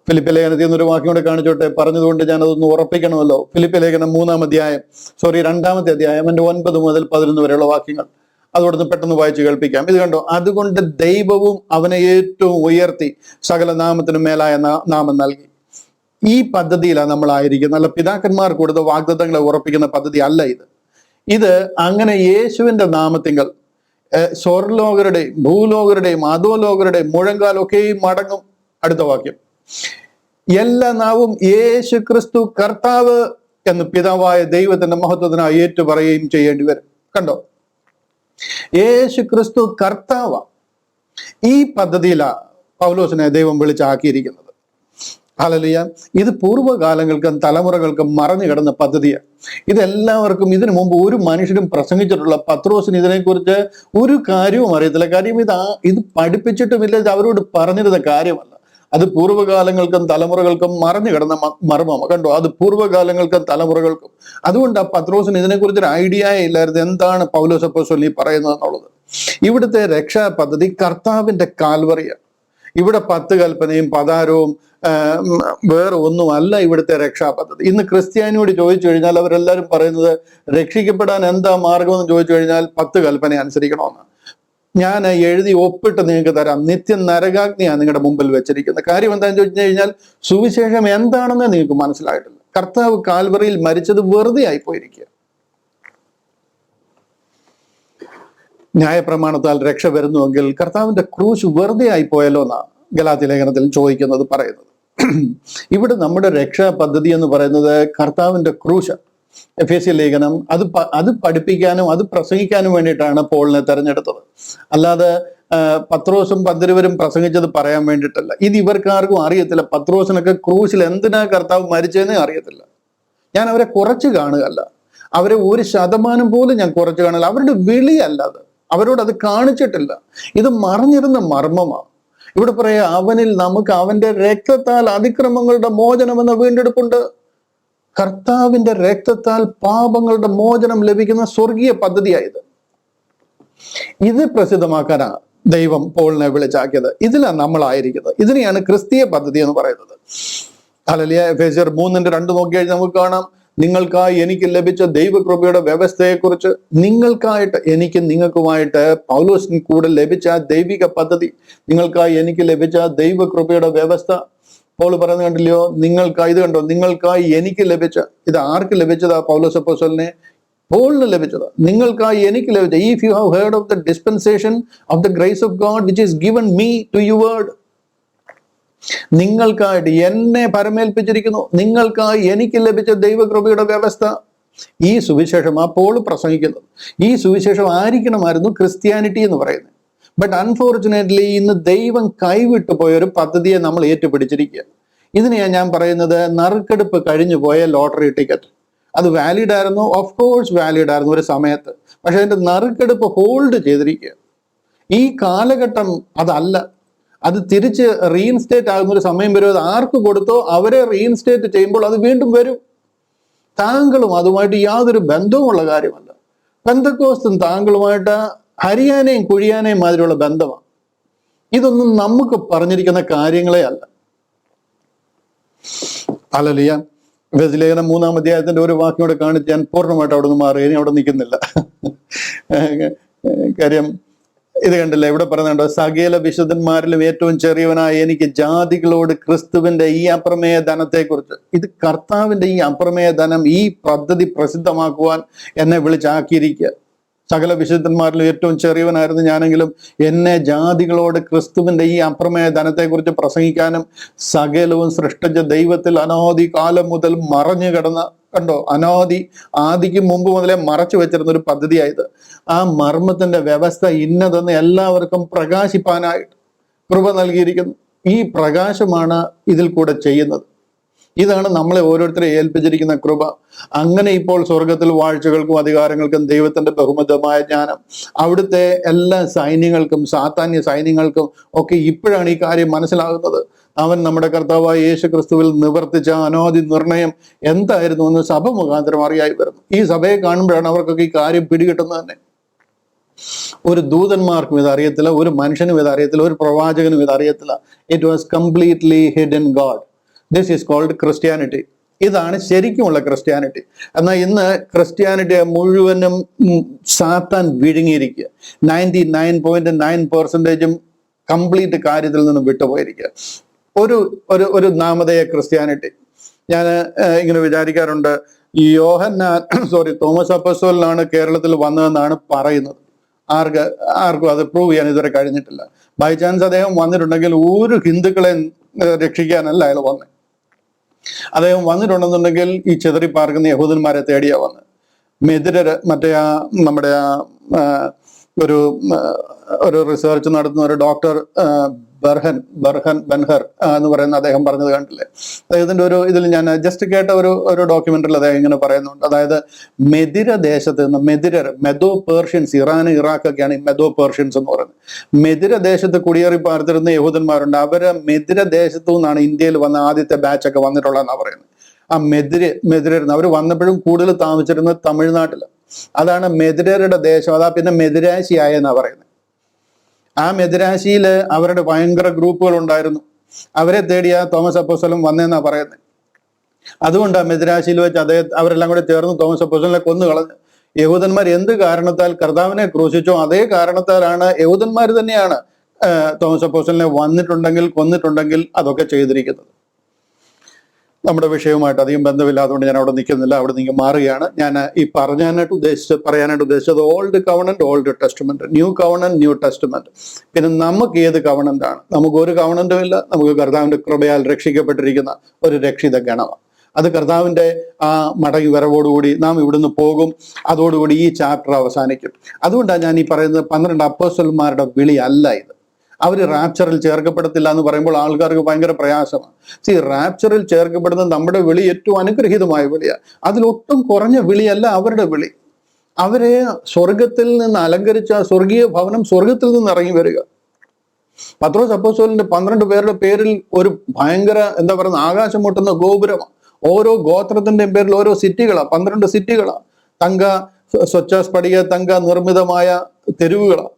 ഫിലിപ്പ് ലേഖനത്തിൽ നിന്നൊരു വാക്യം കൂടെ കാണിച്ചോട്ടെ, പറഞ്ഞതുകൊണ്ട് ഞാൻ അതൊന്ന് ഉറപ്പിക്കണമല്ലോ. ഫിലിപ്പ് ലേഖനം 2-ാം അധ്യായം 2-ാമത്തെ അധ്യായം 9 മുതൽ 11 വരെയുള്ള വാക്യങ്ങൾ അതോടൊന്ന് പെട്ടെന്ന് വായിച്ച് കേൾപ്പിക്കാം. ഇത് കണ്ടോ, അതുകൊണ്ട് ദൈവവും അവനെ ഏറ്റവും ഉയർത്തി സകല നാമത്തിനും മേലായ നാമം നൽകി. ഈ പദ്ധതിയിലാണ് നമ്മളായിരിക്കുന്നത്. അല്ല, പിതാക്കന്മാർ കൊടുത്ത വാഗ്ദത്തങ്ങളെ ഉറപ്പിക്കുന്ന പദ്ധതി അല്ല ഇത്. ഇത് അങ്ങനെ യേശുവിന്റെ നാമത്തിങ്കൽ സ്വർലോകരുടെയും ഭൂലോകരുടെയും അധോലോകരുടെയും മുഴങ്കാലൊക്കെയും മടങ്ങും. അടുത്ത വാക്യം, എല്ലാ നാവും യേശു ക്രിസ്തു കർത്താവ് എന്ന് പിതാവായ ദൈവത്തിന്റെ മഹത്വത്തിനായി ഏറ്റു പറയുകയും ചെയ്യേണ്ടി വരും. കണ്ടോ, യേശു ക്രിസ്തു കർത്താവ. ഈ പദ്ധതിയിലാണ് പൗലോസിനെ ദൈവം വിളിച്ചാക്കിയിരിക്കുന്നത്. ഹല്ലേലൂയ. ഇത് പൂർവ്വകാലങ്ങൾക്കും തലമുറകൾക്കും മറഞ്ഞു കിടന്ന പദ്ധതിയാണ്. ഇതെല്ലാവർക്കും ഇതിനു മുമ്പ് ഒരു മനുഷ്യനും പ്രസംഗിച്ചിട്ടുള്ള പത്രോസിന് ഇതിനെക്കുറിച്ച് ഒരു കാര്യവും അറിയത്തില്ല. കാര്യം ഇത് പഠിപ്പിച്ചിട്ടുമില്ല, ഇത് അവരോട് പറഞ്ഞിരുന്ന കാര്യമല്ല. അത് പൂർവ്വകാലങ്ങൾക്കും തലമുറകൾക്കും മറഞ്ഞു കിടന്ന മർമ്മം. കണ്ടോ, അത് പൂർവ്വകാലങ്ങൾക്കും തലമുറകൾക്കും. അതുകൊണ്ട് ആ പത്രോസിന് ഇതിനെക്കുറിച്ച് ഒരു ഐഡിയ ഇല്ലായിരുന്നു എന്താണ് പൗലോസ് അപ്പോസ്തലൻ ഈ പറയുന്നത് എന്നുള്ളത്. ഇവിടുത്തെ രക്ഷാ പദ്ധതി കർത്താവിന്റെ കാൽവറിയാണ്. ഇവിടെ 10 കൽപ്പനയും പതാരവും വേറെ ഒന്നും അല്ല ഇവിടുത്തെ രക്ഷാ പദ്ധതി. ഇന്ന് ക്രിസ്ത്യാനിയോട് ചോദിച്ചു കഴിഞ്ഞാൽ അവരെല്ലാവരും പറയുന്നത് രക്ഷിക്കപ്പെടാൻ എന്താ മാർഗമെന്ന് ചോദിച്ചു കഴിഞ്ഞാൽ 10 കൽപ്പന അനുസരിക്കണമെന്ന്. ഞാൻ എഴുതി ഒപ്പിട്ട് നിങ്ങൾക്ക് തരാം. നിത്യ നരകാഗ്നിയാണ് നിങ്ങളുടെ മുമ്പിൽ വെച്ചിരിക്കുന്നത്. കാര്യം എന്താണെന്ന് ചോദിച്ചു കഴിഞ്ഞാൽ സുവിശേഷം എന്താണെന്ന് നിങ്ങൾക്ക് മനസ്സിലായിട്ടില്ല. കർത്താവ് കാൽവറിയിൽ മരിച്ചത് വെറുതെ ആയിപ്പോയിരിക്കുക. ന്യായപ്രമാണത്താൽ രക്ഷ വരുന്നുവെങ്കിൽ കർത്താവിന്റെ ക്രൂശ് വെറുതെ ആയിപ്പോയല്ലോ എന്നാണ് ഗലാത്യ ലേഖനത്തിൽ ചോദിക്കുന്നത്, പറയുന്നത്. ഇവിടെ നമ്മുടെ രക്ഷാ പദ്ധതി എന്ന് പറയുന്നത് കർത്താവിന്റെ ക്രൂശ്. എഫേസ്യ ലേഖനം അത് പഠിപ്പിക്കാനും അത് പ്രസംഗിക്കാനും വേണ്ടിയിട്ടാണ് പോളിനെ തെരഞ്ഞെടുത്തത്. അല്ലാതെ പത്രോസും 12 പ്രസംഗിച്ചത് പറയാൻ വേണ്ടിയിട്ടല്ല. ഇത് ഇവർക്കാർക്കും അറിയത്തില്ല. പത്രോസിനൊക്കെ ക്രൂശിൽ എന്തിനാ കർത്താവ് മരിച്ചതെന്നേ അറിയത്തില്ല. ഞാൻ അവരെ കുറച്ച് കാണുകയല്ല, അവരെ 1% പോലും ഞാൻ കുറച്ച് കാണില്ല. അവരുടെ വിളിയല്ലാതെ അവരോട് അത് കാണിച്ചിട്ടില്ല. ഇത് മറിഞ്ഞിരുന്ന മർമ്മമാണ്. ഇവിടെ പറയാ, അവനിൽ നമുക്ക് അവന്റെ രക്തത്താൽ അതിക്രമങ്ങളുടെ മോചനം എന്ന വീണ്ടെടുപ്പുണ്ട്. കർത്താവിന്റെ രക്തത്താൽ പാപങ്ങളുടെ മോചനം ലഭിക്കുന്ന സ്വർഗീയ പദ്ധതിയായത്. ഇത് പ്രസിദ്ധമാക്കാനാണ് ദൈവം പോളിനെ വിളിച്ചാക്കിയത്. ഇതിലാണ് നമ്മളായിരിക്കുന്നത്. ഇതിനെയാണ് ക്രിസ്തീയ പദ്ധതി എന്ന് പറയുന്നത്. ഹല്ലേലൂയ. എഫേസ്യർ 3:2 നോക്കിക്കഴിഞ്ഞാൽ നമുക്ക് കാണാം, നിങ്ങൾക്കായി എനിക്ക് ലഭിച്ച ദൈവകൃപയുടെ വ്യവസ്ഥയെക്കുറിച്ച് നിങ്ങൾക്കായിട്ട് എനിക്കും നിങ്ങൾക്കുമായിട്ട് പൗലോസിന് കൂടെ ലഭിച്ച ദൈവിക പദ്ധതി, നിങ്ങൾക്കായി എനിക്ക് ലഭിച്ച ദൈവകൃപയുടെ വ്യവസ്ഥ. പൗൽ പറയുന്നത് കണ്ടില്ലയോ, നിങ്ങൾക്കായി, ഇത് കണ്ടോ, നിങ്ങൾക്കായി എനിക്ക് ലഭിച്ച, ഇത് ആർക്ക് ലഭിച്ചതാ? പൗലോസ് അപ്പോസ്തലനെ പോളിന് ലഭിച്ചത്, നിങ്ങൾക്കായി എനിക്ക് ലഭിച്ചത്. If you have heard of the dispensation of the grace of God which is given me to youward. നിങ്ങൾക്കായിട്ട് എന്നെ പരമേൽപ്പിച്ചിരിക്കുന്നു, നിങ്ങൾക്കായി എനിക്ക് ലഭിച്ച ദൈവകൃപയുടെ വ്യവസ്ഥ. ഈ സുവിശേഷം ആ പോള് പ്രസംഗിക്കുന്നത്, ഈ സുവിശേഷം ആയിരിക്കണമായിരുന്നു ക്രിസ്ത്യാനിറ്റി എന്ന് പറയുന്നത്. ബട്ട് അൺഫോർച്ചുനേറ്റ്ലി ഇന്ന് ദൈവം കൈവിട്ടു പോയ ഒരു പദ്ധതിയെ നമ്മൾ ഏറ്റുപിടിച്ചിരിക്കുക. ഇതിനെയാണ് ഞാൻ പറയുന്നത് നറുക്കെടുപ്പ് കഴിഞ്ഞു പോയ ലോട്ടറി ടിക്കറ്റ്. അത് വാലിഡ് ആയിരുന്നു, ഓഫ് കോഴ്സ് വാലിഡ് ആയിരുന്നു ഒരു സമയത്ത്. പക്ഷെ അതിന്റെ നറുക്കെടുപ്പ് ഹോൾഡ് ചെയ്തിരിക്കുക. ഈ കാലഘട്ടം അതല്ല. അത് തിരിച്ച് റീഇൻസ്റ്റേറ്റ് ആകുന്ന ഒരു സമയം വരും. അത് ആർക്ക് കൊടുത്തോ അവരെ റീഇൻസ്റ്റേറ്റ് ചെയ്യുമ്പോൾ അത് വീണ്ടും വരും. താങ്കളും അതുമായിട്ട് യാതൊരു ബന്ധവുമുള്ള കാര്യമല്ല. പെന്തക്കോസ്തും താങ്കളുമായിട്ട് ഹരിയാനയും കുഴിയാനയും മാതിരിയുള്ള ബന്ധമാണ്. ഇതൊന്നും നമുക്ക് പറഞ്ഞിരിക്കുന്ന കാര്യങ്ങളെ അല്ല. ഹല്ലേലൂയ. ഗദ്ലേഖനം 3-ാം അധ്യായത്തിന്റെ ഒരു വാക്കിനോട് കാണിച്ച് ഞാൻ പൂർണ്ണമായിട്ട് അവിടെ നിന്ന് മാറി, ഇനി അവിടെ നിൽക്കുന്നില്ല. കാര്യം ഇത് കണ്ടില്ല, ഇവിടെ പറയുന്നുണ്ടോ, സകല വിശുദ്ധന്മാരിലും ഏറ്റവും ചെറിയവനായ എനിക്ക് ജാതികളോട് ക്രിസ്തുവിന്റെ ഈ അപ്രമേയ ധനത്തെക്കുറിച്ച്, ഇത് കർത്താവിന്റെ ഈ അപ്രമേയ ധനം, ഈ പദ്ധതി പ്രസിദ്ധമാക്കുവാൻ എന്നെ വിളിച്ചാക്കിയിരിക്കുക. സകല വിശുദ്ധന്മാരിലും ഏറ്റവും ചെറിയവനായിരുന്നു ഞാനെങ്കിലും എന്നെ ജാതികളോട് ക്രിസ്തുവിന്റെ ഈ അപ്രമേയ ധനത്തെക്കുറിച്ച് പ്രസംഗിക്കാനും സകലവും സൃഷ്ടിച്ച ദൈവത്തിൽ അനാദി കാലം മുതൽ മറഞ്ഞു കിടന്ന, കണ്ടോ, ആദിക്ക് മുമ്പ് മുതലേ മറച്ചു വെച്ചിരുന്ന ഒരു പദ്ധതിയായത്. ആ മർമ്മത്തിന്റെ വ്യവസ്ഥ ഇന്നതെന്ന് എല്ലാവർക്കും പ്രകാശിപ്പാനായിട്ട് കൃപ നൽകിയിരിക്കുന്നു. ഈ പ്രകാശമാണ് ഇതിൽ കൂടെ ചെയ്യുന്നത്. ഇതാണ് നമ്മളെ ഓരോരുത്തരെ ഏൽപ്പിച്ചിരിക്കുന്ന കൃപ. അങ്ങനെ ഇപ്പോൾ സ്വർഗത്തിൽ വാഴ്ചകൾക്കും അധികാരങ്ങൾക്കും ദൈവത്തിന്റെ ബഹുമതമായ ജ്ഞാനം, അവിടുത്തെ എല്ലാ സൈന്യങ്ങൾക്കും സാത്താന്യ സൈന്യങ്ങൾക്കും ഒക്കെ ഇപ്പോഴാണ് ഈ കാര്യം മനസ്സിലാകുന്നത്. അവൻ നമ്മുടെ കർത്താവായ യേശു ക്രിസ്തുവിൽ നിവർത്തിച്ച അനാദി നിർണയം എന്തായിരുന്നു എന്ന് സഭ മുഖാന്തരം അറിയായി വരുന്നു. ഈ സഭയെ കാണുമ്പോഴാണ് അവർക്കൊക്കെ ഈ കാര്യം പിടികിട്ടുന്നത് തന്നെ. ഒരു ദൂതന്മാർക്കും ഇത് അറിയത്തില്ല, ഒരു മനുഷ്യനും ഇത് അറിയത്തില്ല, ഒരു പ്രവാചകനും ഇത് അറിയത്തില്ല. It was completely hidden God. This is called Christianity. ഇതാണ് ശരിക്കുമുള്ള ക്രിസ്ത്യാനിറ്റി. എന്നാൽ ഇന്ന് ക്രിസ്ത്യാനിറ്റിയെ മുഴുവനും സാത്താൻ വിഴുങ്ങിയിരിക്കുക. 99.9% കംപ്ലീറ്റ് കാര്യത്തിൽ നിന്നും വിട്ടുപോയിരിക്കുക. ഒരു നാമധേയ ക്രിസ്ത്യാനിറ്റി. ഞാൻ ഇങ്ങനെ വിചാരിക്കാറുണ്ട്, ഈ തോമസ് അപ്പോസ്തലനാണ് കേരളത്തിൽ വന്നതെന്നാണ് പറയുന്നത്. ആർക്കും അത് പ്രൂവ് ചെയ്യാൻ ഇതുവരെ കഴിഞ്ഞിട്ടില്ല. ബൈ ചാൻസ് അദ്ദേഹം വന്നിട്ടുണ്ടെങ്കിൽ ഒരു ഹിന്ദുക്കളെ രക്ഷിക്കാനല്ല അയാൾ വന്നത്. അദ്ദേഹം വന്നിട്ടുണ്ടെന്നുണ്ടെങ്കിൽ ഈ ചിതറി പാർക്കുന്ന യഹൂദന്മാരെ തേടിയാ വന്നത്. മെതിരര്, മറ്റേ നമ്മുടെ ഒരു റിസർച്ച് നടത്തുന്ന ഒരു ഡോക്ടർ ബെൻഹർ എന്ന് പറയുന്ന അദ്ദേഹം പറഞ്ഞത് കണ്ടില്ലേ? അദ്ദേഹത്തിന്റെ ഒരു ഇതിൽ ഞാൻ ജസ്റ്റ് കേട്ട ഒരു ഡോക്യുമെന്ററിൽ അദ്ദേഹം ഇങ്ങനെ പറയുന്നുണ്ട്. അതായത് മെതിര ദേശത്ത് നിന്ന് മെദോ പേർഷ്യൻസ്, ഇറാൻ ഇറാഖൊക്കെയാണ് ഈ മെദോ പേർഷ്യൻസ് എന്ന് പറയുന്നത്. മെതിര ദേശത്ത് കുടിയേറി പാർത്തിരുന്ന യഹൂദന്മാരുണ്ട്. അവര് മെതിര ദേശത്തു നിന്നാണ് ഇന്ത്യയിൽ വന്ന ആദ്യത്തെ ബാച്ചൊക്കെ വന്നിട്ടുള്ളതെന്നാണ് പറയുന്നത്. ആ മെതിരരുന്ന് അവർ വന്നപ്പോഴും കൂടുതൽ താമസിച്ചിരുന്നത് തമിഴ്നാട്ടിൽ. അതാണ് മെതിരരുടെ ദേശം. അതാ പിന്നെ മെതിരാശിയായെന്നാ പറയുന്നത്. ആ മെതിരാശിയിൽ അവരുടെ ഭയങ്കര ഗ്രൂപ്പുകൾ ഉണ്ടായിരുന്നു. അവരെ തേടിയ തോമസ് അപ്പോസ്തലൻ വന്നേന്നാ പറയുന്നത്. അതുകൊണ്ട് ആ മെതിരാശിയിൽ വെച്ച് അവരെല്ലാം കൂടെ ചേർന്ന് തോമസ് അപ്പോസ്തലനെ കൊന്നു കളഞ്ഞു. യഹൂദന്മാർ എന്ത് കാരണത്താൽ കർത്താവിനെ ക്രൂശിച്ചോ അതേ കാരണത്താലാണ് യഹൂദന്മാർ തന്നെയാണ് തോമസ് അപ്പോസ്തലനെ കൊന്നിട്ടുണ്ടെങ്കിൽ അതൊക്കെ ചെയ്തിരിക്കുന്നത്. നമ്മുടെ വിഷയവുമായിട്ട് അധികം ബന്ധമില്ലാത്തതുകൊണ്ട് ഞാൻ അവിടെ നിൽക്കുന്നില്ല, അവിടെ നിന്ന് മാറുകയാണ്. ഞാൻ ഈ പറയാനായിട്ട് ഉദ്ദേശിച്ചത് old covenant, old testament, new covenant, new testament. പിന്നെ നമുക്ക് ഏത് കവണന്റ് ആണ്? നമുക്ക് ഒരു കവണന്റും ഇല്ല. നമുക്ക് കർത്താവിന്റെ കൃപയാൽ രക്ഷിക്കപ്പെട്ടിരിക്കുന്ന ഒരു രക്ഷിത ഗണമാണ്. അത് കർത്താവിന്റെ ആ മടങ്ങി വരവോടുകൂടി നാം ഇവിടുന്ന് പോകും. അതോടുകൂടി ഈ ചാപ്റ്റർ അവസാനിക്കും. അതുകൊണ്ടാണ് ഞാൻ ഈ പറയുന്നത് 12 അപ്പോസ്തലന്മാരുടെ വിളി അല്ല ഇത്. അവർ റാപ്ചറിൽ ചേർക്കപ്പെടത്തില്ല എന്ന് പറയുമ്പോൾ ആൾക്കാർക്ക് ഭയങ്കര പ്രയാസമാണ്. റാപ്ചറിൽ ചേർക്കപ്പെടുന്നത് നമ്മുടെ വിളി ഏറ്റവും അനുഗ്രഹീതമായ വിളിയാണ്. അതിലൊട്ടും കുറഞ്ഞ വിളിയല്ല അവരുടെ വിളി. അവരെ സ്വർഗത്തിൽ നിന്ന് അലങ്കരിച്ച സ്വർഗീയ ഭവനം, സ്വർഗത്തിൽ നിന്ന് ഇറങ്ങി വരിക. പത്രോസ് അപ്പോസ്തലന്റെ 12 പേരുടെ പേരിൽ ഒരു ഭയങ്കര എന്താ പറയുക, ആകാശം മുട്ടുന്ന ഗോപുരമാണ്. ഓരോ ഗോത്രത്തിന്റെയും പേരിൽ ഓരോ സിറ്റികളാണ്, 12 സിറ്റികളാണ്. സ്വച്ഛ സ്ഫടിക തങ്ക നിർമ്മിതമായ തെരുവുകളാണ്.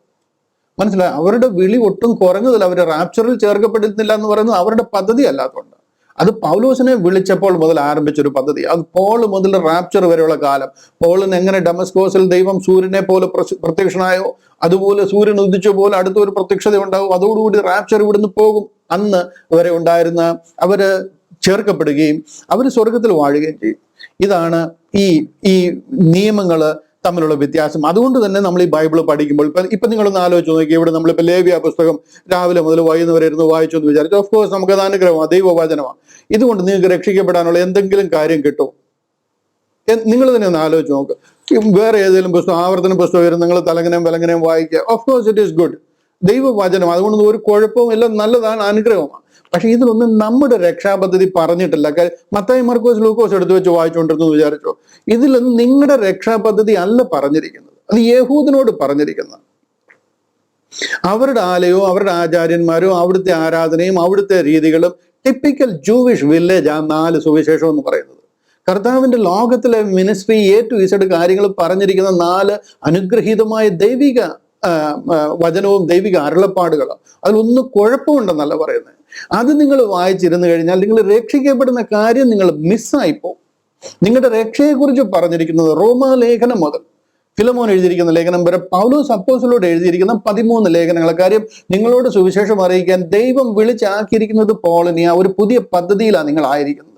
മനസ്സിലായി? അവരുടെ വിളി ഒട്ടും കുറഞ്ഞതല്ല. അവർ റാപ്ചറിൽ ചേർക്കപ്പെടുന്നില്ല എന്ന് പറയുന്നത് അവരുടെ പദ്ധതി അല്ലാത്തതുകൊണ്ട്. അത് പൗലോസിനെ വിളിച്ചപ്പോൾ മുതൽ ആരംഭിച്ചൊരു പദ്ധതി. അത് പോൾ മുതൽ റാപ്ചർ വരെയുള്ള കാലം. പോളിന് എങ്ങനെ ഡമസ്കോസിൽ ദൈവം സൂര്യനെ പോലെ പ്രത്യക്ഷനായോ അതുപോലെ സൂര്യൻ ഉദിച്ച പോലെ അടുത്തൊരു പ്രത്യക്ഷത ഉണ്ടാവും. അതോടുകൂടി റാപ്ചർ ഇവിടുന്ന് പോകും. അന്ന് വരെ ഉണ്ടായിരുന്ന അവര് ചേർക്കപ്പെടുകയും അവർ സ്വർഗത്തിൽ വാഴുകയും ചെയ്യും. ഇതാണ് ഈ ഈ നിയമങ്ങൾ തമ്മിലുള്ള വ്യത്യാസം. അതുകൊണ്ട് തന്നെ നമ്മൾ ഈ ബൈബിൾ പഠിക്കുമ്പോൾ ഇപ്പൊ നിങ്ങളൊന്ന് ആലോചിച്ച് നോക്കി, ഇവിടെ നമ്മളിപ്പോൾ ലേവ്യ പുസ്തകം രാവിലെ മുതൽ വൈകുന്നേരം ഇരുന്ന് വായിച്ചു എന്ന് വിചാരിച്ചു. ഓഫ് കോഴ്സ് നമുക്കത് അനുഗ്രഹമാണ്, ദൈവവചനമാണ്. ഇതുകൊണ്ട് നിങ്ങൾക്ക് രക്ഷിക്കപ്പെടാനുള്ള എന്തെങ്കിലും കാര്യം കിട്ടും? നിങ്ങൾ തന്നെ ഒന്ന് ആലോചിച്ച് നോക്ക്. വേറെ ഏതെങ്കിലും പുസ്തകം, ആവർത്തന പുസ്തകം വരുന്ന നിങ്ങൾ തലങ്ങനെയും വിലങ്ങനെയും വായിക്കുക. Of course it is good, ദൈവവചനം. അതുകൊണ്ടൊന്നും ഒരു കുഴപ്പവും എല്ലാം നല്ലതാണ്, അനുഗ്രഹമാണ്. പക്ഷെ ഇതിലൊന്നും നമ്മുടെ രക്ഷാപദ്ധതി പറഞ്ഞിട്ടില്ല. മത്തായി, മർക്കോസ്, ലൂക്കോസ് എടുത്തു വെച്ച് വായിച്ചുകൊണ്ടിരുന്നു വിചാരിച്ചോ? ഇതിലൊന്നും നിങ്ങളുടെ രക്ഷാപദ്ധതി അല്ല പറഞ്ഞിരിക്കുന്നത്. അത് യഹൂദനോട് പറഞ്ഞിരിക്കുന്നത്. അവരുടെ ആലയവും അവരുടെ ആചാര്യന്മാരും അവിടുത്തെ ആരാധനയും അവിടുത്തെ രീതികളും ടിപ്പിക്കൽ ജൂവിഷ് വില്ലേജ് ആ 4 സുവിശേഷം എന്ന് പറയുന്നത്. കർത്താവിന്റെ ലോകത്തിലെ മിനിസ്ട്രി ടു Z കാര്യങ്ങൾ പറഞ്ഞിരിക്കുന്ന 4 അനുഗ്രഹീതമായ ദൈവിക വചനവും ദൈവിക അരുളപ്പാടുകളും. അതിലൊന്നും കുഴപ്പമുണ്ടെന്നല്ല പറയുന്നത്. അത് നിങ്ങൾ വായിച്ചിരുന്നു കഴിഞ്ഞാൽ നിങ്ങൾ രക്ഷിക്കപ്പെടുന്ന കാര്യം നിങ്ങൾ മിസ്സായിപ്പോ. നിങ്ങളുടെ രക്ഷയെക്കുറിച്ച് പറഞ്ഞിരിക്കുന്നത് റോമാലേഖനം മുതൽ ഫിലമോൻ എഴുതിയിരിക്കുന്ന ലേഖനം വരെ പൗലോസ് അപ്പോസ്തലനോട് എഴുതിയിരിക്കുന്ന 13 ലേഖനങ്ങൾ. കാര്യം നിങ്ങളോട് സുവിശേഷം അറിയിക്കാൻ ദൈവം വിളിച്ചാക്കിയിരിക്കുന്നത് പോളിനെ ഒരു പുതിയ പദ്ധതിയിലാണ് നിങ്ങളായിരിക്കുന്നത്.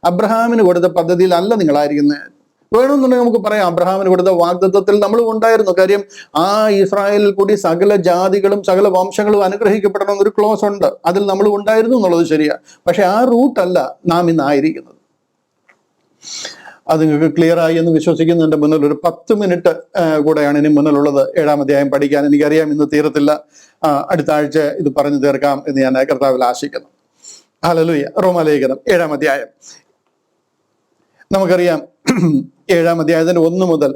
അബ്രഹാമിന് കൊടുത്ത പദ്ധതിയിലല്ല നിങ്ങളായിരിക്കുന്നത്. വേണമെന്നുണ്ടെങ്കിൽ നമുക്ക് പറയാം, അബ്രഹാമിന് കൊടുത്ത വാഗ്ദത്തത്തിൽ നമ്മൾ ഉണ്ടായിരുന്നു. കാര്യം ആ ഇസ്രായേലിൽ കൂടി സകല ജാതികളും സകല വംശങ്ങളും അനുഗ്രഹിക്കപ്പെടണം എന്നൊരു ക്ലോസ് ഉണ്ട്. അതിൽ നമ്മൾ ഉണ്ടായിരുന്നു എന്നുള്ളത് ശരിയാ. പക്ഷെ ആ റൂട്ടല്ല നാം ഇന്നായിരിക്കുന്നത്. അത് നിങ്ങൾക്ക് ക്ലിയർ ആയി എന്ന് വിശ്വസിക്കുന്നു. എൻ്റെ മുന്നിൽ ഒരു 10 മിനിറ്റ് കൂടെയാണ് ഇനി മുന്നിലുള്ളത്. 7-ാം അധ്യായം പഠിക്കാൻ. എനിക്കറിയാം ഇന്ന് തീരത്തില്ല, അടുത്ത ആഴ്ച ഇത് പറഞ്ഞു തീർക്കാം എന്ന് ഞാൻ കർത്താവിൽ ആശിക്കുന്നു. ഹല്ലേലൂയ. റോമാലേഖനം 7-ാം അധ്യായം നമുക്കറിയാം. 7-ാം അധ്യായത്തിന്റെ 1 മുതൽ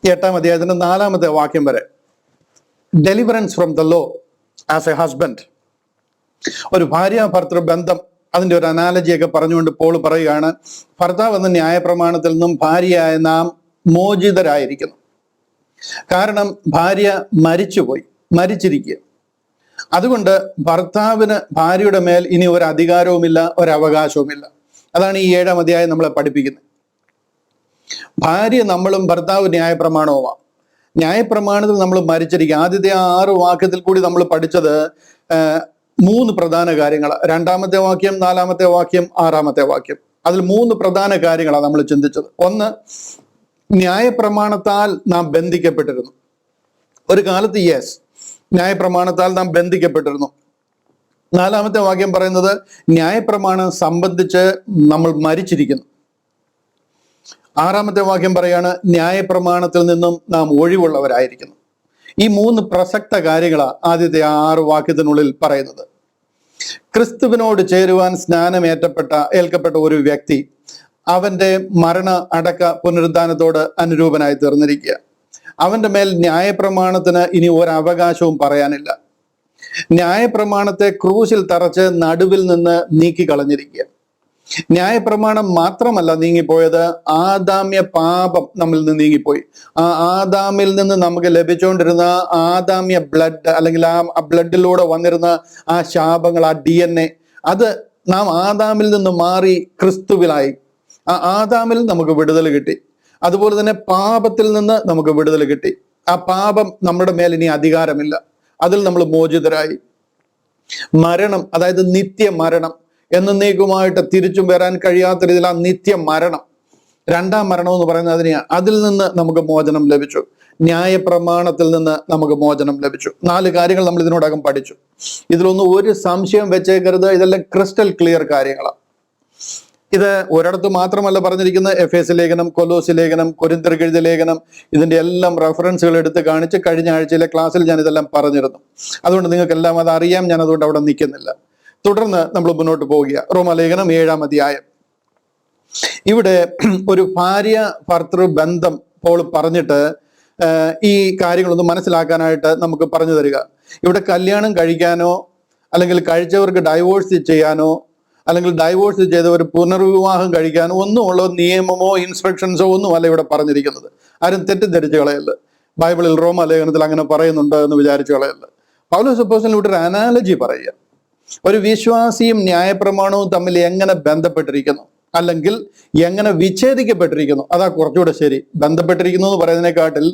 8-ാം അധ്യായത്തിന്റെ 4-ാമത്തെ വാക്യം വരെ deliverance from the law as a husband. ഒരു ഭാര്യ ഭർത്തൃ ബന്ധം, അതിൻ്റെ ഒരു അനാലജിയൊക്കെ പറഞ്ഞുകൊണ്ട് പോൾ പറയുകയാണ്, ഭർത്താവ് എന്ന ന്യായപ്രമാണത്തിൽ നിന്നും ഭാര്യയായ നാം മോചിതരായിരിക്കുന്നു. കാരണം ഭാര്യ മരിച്ചിരിക്കുക. അതുകൊണ്ട് ഭർത്താവിന് ഭാര്യയുടെ മേൽ ഇനി ഒരു അധികാരവുമില്ല, ഒരവകാശവുമില്ല. അതാണ് ഈ 7-ാം അധ്യായം നമ്മളെ പഠിപ്പിക്കുന്നത്. ഭാര്യ നമ്മളും ഭർത്താവ് ന്യായപ്രമാണവുമാണ്. ന്യായപ്രമാണത്തിൽ നമ്മൾ മരിച്ചിരിക്കുക. ആദ്യത്തെ 6 വാക്യത്തിൽ കൂടി നമ്മൾ പഠിച്ചത് 3 പ്രധാന കാര്യങ്ങൾ. 2-ാമത്തെ വാക്യം, 4-ാമത്തെ വാക്യം, 6-ാമത്തെ വാക്യം. അതിൽ 3 പ്രധാന കാര്യങ്ങളാണ് നമ്മൾ ചിന്തിച്ചത്. ഒന്ന്, ന്യായപ്രമാണത്താൽ നാം ബന്ധിക്കപ്പെട്ടിരുന്നു. ഒരു കാലത്ത് ന്യായപ്രമാണത്താൽ നാം ബന്ധിക്കപ്പെട്ടിരുന്നു. 4-ാമത്തെ വാക്യം പറയുന്നത് ന്യായപ്രമാണം സംബന്ധിച്ച് നമ്മൾ മരിച്ചിരിക്കുന്നു. 6-ാമത്തെ വാക്യം പറയാണ് ന്യായപ്രമാണത്തിൽ നിന്നും നാം ഒഴിവുള്ളവരായിരിക്കുന്നു. ഈ 3 പ്രസക്ത കാര്യങ്ങളാണ് ആദ്യത്തെ 6 വാക്യത്തിനുള്ളിൽ പറയുന്നത്. ക്രിസ്തുവിനോട് ചേരുവാൻ ഏൽക്കപ്പെട്ട ഒരു വ്യക്തി അവന്റെ മരണ അടക്ക പുനരുദ്ധാനത്തോട് അനുരൂപനായി തീർന്നിരിക്കുക. അവന്റെ മേൽ ന്യായപ്രമാണത്തിന് ഇനി ഒരവകാശവും പറയാനില്ല. ന്യായപ്രമാണത്തെ ക്രൂശിൽ തറച്ച് നടുവിൽ നിന്ന് നീക്കി കളഞ്ഞിരിക്കുക. ന്യായപ്രമാണം മാത്രമല്ല നീങ്ങിപ്പോയത്, ആദാമ്യ പാപം നമ്മിൽ നിന്ന് നീങ്ങിപ്പോയി. ആ ആദാമിൽ നിന്ന് നമുക്ക് ലഭിച്ചുകൊണ്ടിരുന്ന ആദാമ്യ ബ്ലഡ്, അല്ലെങ്കിൽ ആ ബ്ലഡിലൂടെ വന്നിരുന്ന ആ ശാപങ്ങൾ, ആ DNA, അത് നാം ആദാമിൽ നിന്ന് മാറി ക്രിസ്തുവിലായി. ആ ആദാമിൽ നമുക്ക് വിടുതൽ കിട്ടി. അതുപോലെ തന്നെ പാപത്തിൽ നിന്ന് നമുക്ക് വിടുതൽ കിട്ടി. ആ പാപം നമ്മുടെ മേൽ ഇനി അധികാരമില്ല. അതിൽ നമ്മൾ മോചിതരായി. മരണം, അതായത് നിത്യമരണം, എന്നേക്കുമായിട്ട് തിരിച്ചും വരാൻ കഴിയാത്ത രീതിയിൽ ആ നിത്യമരണം, 2-ാം മരണം എന്ന് പറയുന്നത് അതിനെയാണ്. അതിൽ നിന്ന് നമുക്ക് മോചനം ലഭിച്ചു. ന്യായപ്രമാണത്തിൽ നിന്ന് നമുക്ക് മോചനം ലഭിച്ചു. 4 കാര്യങ്ങൾ നമ്മൾ ഇതിനോടകം പഠിച്ചു. ഇതിലൊന്നും ഒരു സംശയം വെച്ചേക്കരുത്. ഇതെല്ലാം ക്രിസ്റ്റൽ ക്ലിയർ കാര്യങ്ങളാണ്. ഇത് ഒരിടത്ത് മാത്രമല്ല പറഞ്ഞിരിക്കുന്നത്. എഫേസ്യ ലേഖനം, കൊലോസ്യ ലേഖനം, കൊരിന്ത്യർക്ക് എഴുതിയ ലേഖനം, ഇതിന്റെ എല്ലാം റെഫറൻസുകൾ എടുത്ത് കാണിച്ച് കഴിഞ്ഞ ആഴ്ചയിലെ ക്ലാസ്സിൽ ഞാൻ ഇതെല്ലാം പറഞ്ഞിരുന്നു. അതുകൊണ്ട് നിങ്ങൾക്കെല്ലാം അത് അറിയാം. ഞാൻ അതുകൊണ്ട് അവിടെ നിൽക്കുന്നില്ല. തുടർന്ന് നമ്മൾ മുന്നോട്ട് പോവുക. റോമാലേഖനം 7-ാം അധ്യായം. ഇവിടെ ഒരു ഭാര്യ ഭർത്തൃ ബന്ധം പോൾ പറഞ്ഞിട്ട് ഈ കാര്യങ്ങളൊന്ന് മനസ്സിലാക്കാനായിട്ട് നമുക്ക് പറഞ്ഞു തരിക. ഇവിടെ കല്യാണം കഴിക്കാനോ അല്ലെങ്കിൽ കഴിച്ചവർക്ക് ഡൈവോഴ്സ് ചെയ്യാനോ അല്ലെങ്കിൽ ഡൈവോഴ്സ് ചെയ്തവർ പുനർവിവാഹം കഴിക്കാനോ ഒന്നുമുള്ള നിയമമോ ഇൻസ്ട്രക്ഷൻസോ ഒന്നുമല്ല ഇവിടെ പറഞ്ഞിരിക്കുന്നത്. ആരും തെറ്റിദ്ധരിച്ച് കളയല്ല. ബൈബിളിൽ റോമാലേഖനത്തിൽ അങ്ങനെ പറയുന്നുണ്ട് എന്ന് വിചാരിച്ചു കളയല്ല. പൗലോസ് അപ്പോസ്തലൻ ഇവിടെ ഒരു അനാലജി പറയുക. ഒരു വിശ്വാസിയും ന്യായപ്രമാണവും തമ്മിൽ എങ്ങനെ ബന്ധപ്പെട്ടിരിക്കുന്നു, അല്ലെങ്കിൽ എങ്ങനെ വിച്ഛേദിക്കപ്പെട്ടിരിക്കുന്നു, അതാ കുറച്ചുകൂടെ ശരി. ബന്ധപ്പെട്ടിരിക്കുന്നു എന്ന് പറയുന്നതിനെക്കാട്ടിൽ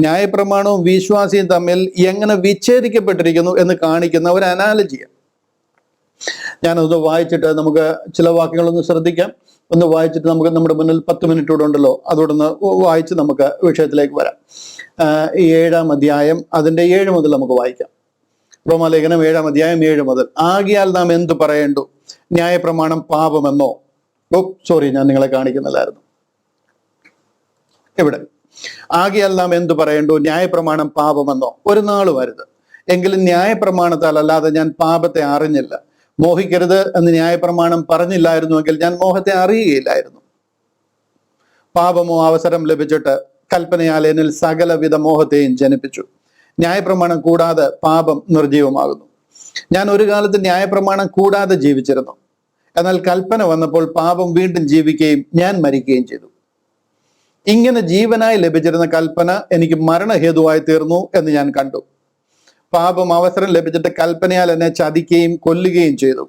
ന്യായപ്രമാണവും വിശ്വാസിയും തമ്മിൽ എങ്ങനെ വിച്ഛേദിക്കപ്പെട്ടിരിക്കുന്നു എന്ന് കാണിക്കുന്ന ഒരു അനാലജിയാണ്. ഞാനത് വായിച്ചിട്ട് നമുക്ക് ചില വാക്യങ്ങളൊന്ന് ശ്രദ്ധിക്കാം. ഒന്ന് വായിച്ചിട്ട് നമുക്ക് നമ്മുടെ മുന്നിൽ 10 മിനിറ്റ് കൂടെ ഉണ്ടല്ലോ, അതോടൊന്ന് വായിച്ച് നമുക്ക് വിഷയത്തിലേക്ക് വരാം. ഈ 7-ാം അധ്യായം അതിന്റെ 7 മുതൽ നമുക്ക് വായിക്കാം. റോമാലേഖനം 7-ാം അധ്യായം 7 മുതൽ. ആകയാൽ നാം എന്തു പറയേണ്ടു? ന്യായപ്രമാണം പാപമെന്നോ? ഞാൻ നിങ്ങളെ കാണിക്കുന്നില്ലായിരുന്നു. ഇവിടെ ആകയാൽ നാം എന്തു പറയേണ്ടു? ന്യായപ്രമാണം പാപമെന്നോ? ഒരു നാളും വരുത്. എങ്കിലും ന്യായപ്രമാണത്താൽ അല്ലാതെ ഞാൻ പാപത്തെ അറിഞ്ഞില്ല. മോഹിക്കരുത് എന്ന് ന്യായപ്രമാണം പറഞ്ഞില്ലായിരുന്നുവെങ്കിൽ ഞാൻ മോഹത്തെ അറിയുകയില്ലായിരുന്നു. പാപമോ അവസരം ലഭിച്ചിട്ട് കൽപ്പനയാൽ എന്നിൽ സകലവിധ മോഹത്തെയും ജനിപ്പിച്ചു. ന്യായപ്രമാണം കൂടാതെ പാപം നിർജീവമാകുന്നു. ഞാൻ ഒരു കാലത്ത് ന്യായപ്രമാണം കൂടാതെ ജീവിച്ചിരുന്നു. എന്നാൽ കൽപ്പന വന്നപ്പോൾ പാപം വീണ്ടും ജീവിക്കുകയും ഞാൻ മരിക്കുകയും ചെയ്തു. ഇങ്ങനെ ജീവനായി ലഭിച്ചിരുന്ന കൽപ്പന എനിക്ക് മരണഹേതുവായി തീർന്നു എന്ന് ഞാൻ കണ്ടു. പാപം അവസരം ലഭിച്ചിട്ട് കൽപ്പനയാൽ എന്നെ ചതിക്കുകയും കൊല്ലുകയും ചെയ്തു.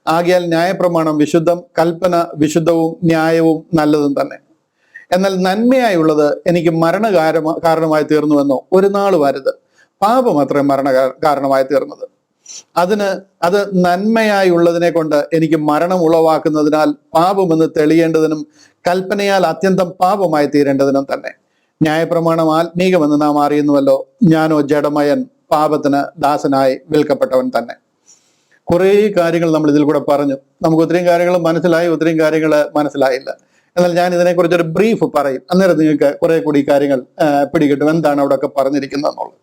ആകയാൽ ന്യായപ്രമാണം വിശുദ്ധം, കൽപ്പന വിശുദ്ധവും ന്യായവും നല്ലതും തന്നെ. എന്നാൽ നന്മയായുള്ളത് എനിക്ക് കാരണമായി തീർന്നുവെന്നോ? ഒരു നാൾ വരുത്. പാപം അത്ര കാരണമായി തീർന്നത്. അത് നന്മയായുള്ളതിനെ കൊണ്ട് എനിക്ക് മരണം ഉളവാക്കുന്നതിനാൽ പാപമെന്ന് തെളിയേണ്ടതിനും കൽപ്പനയാൽ അത്യന്തം പാപമായി തീരേണ്ടതിനും തന്നെ. ന്യായപ്രമാണം ആത്മീകമെന്ന് നാം അറിയുന്നുവല്ലോ. ഞാനോ ജഡമയൻ, പാപത്തിന് ദാസനായി വിൽക്കപ്പെട്ടവൻ തന്നെ. കുറേ കാര്യങ്ങൾ നമ്മൾ ഇതിൽ കൂടെ പറഞ്ഞു. നമുക്ക് ഒത്തിരിയും കാര്യങ്ങൾ മനസ്സിലായി, ഒത്തിരിയും കാര്യങ്ങൾ മനസ്സിലായില്ല. എന്നാൽ ഞാൻ ഇതിനെക്കുറിച്ചൊരു ബ്രീഫ് പറയും. അന്നേരം നിങ്ങൾക്ക് കുറെ കൂടി കാര്യങ്ങൾ പിടികിട്ടും എന്താണ് അവിടെ ഒക്കെ പറഞ്ഞിരിക്കുന്നത് എന്നുള്ളത്.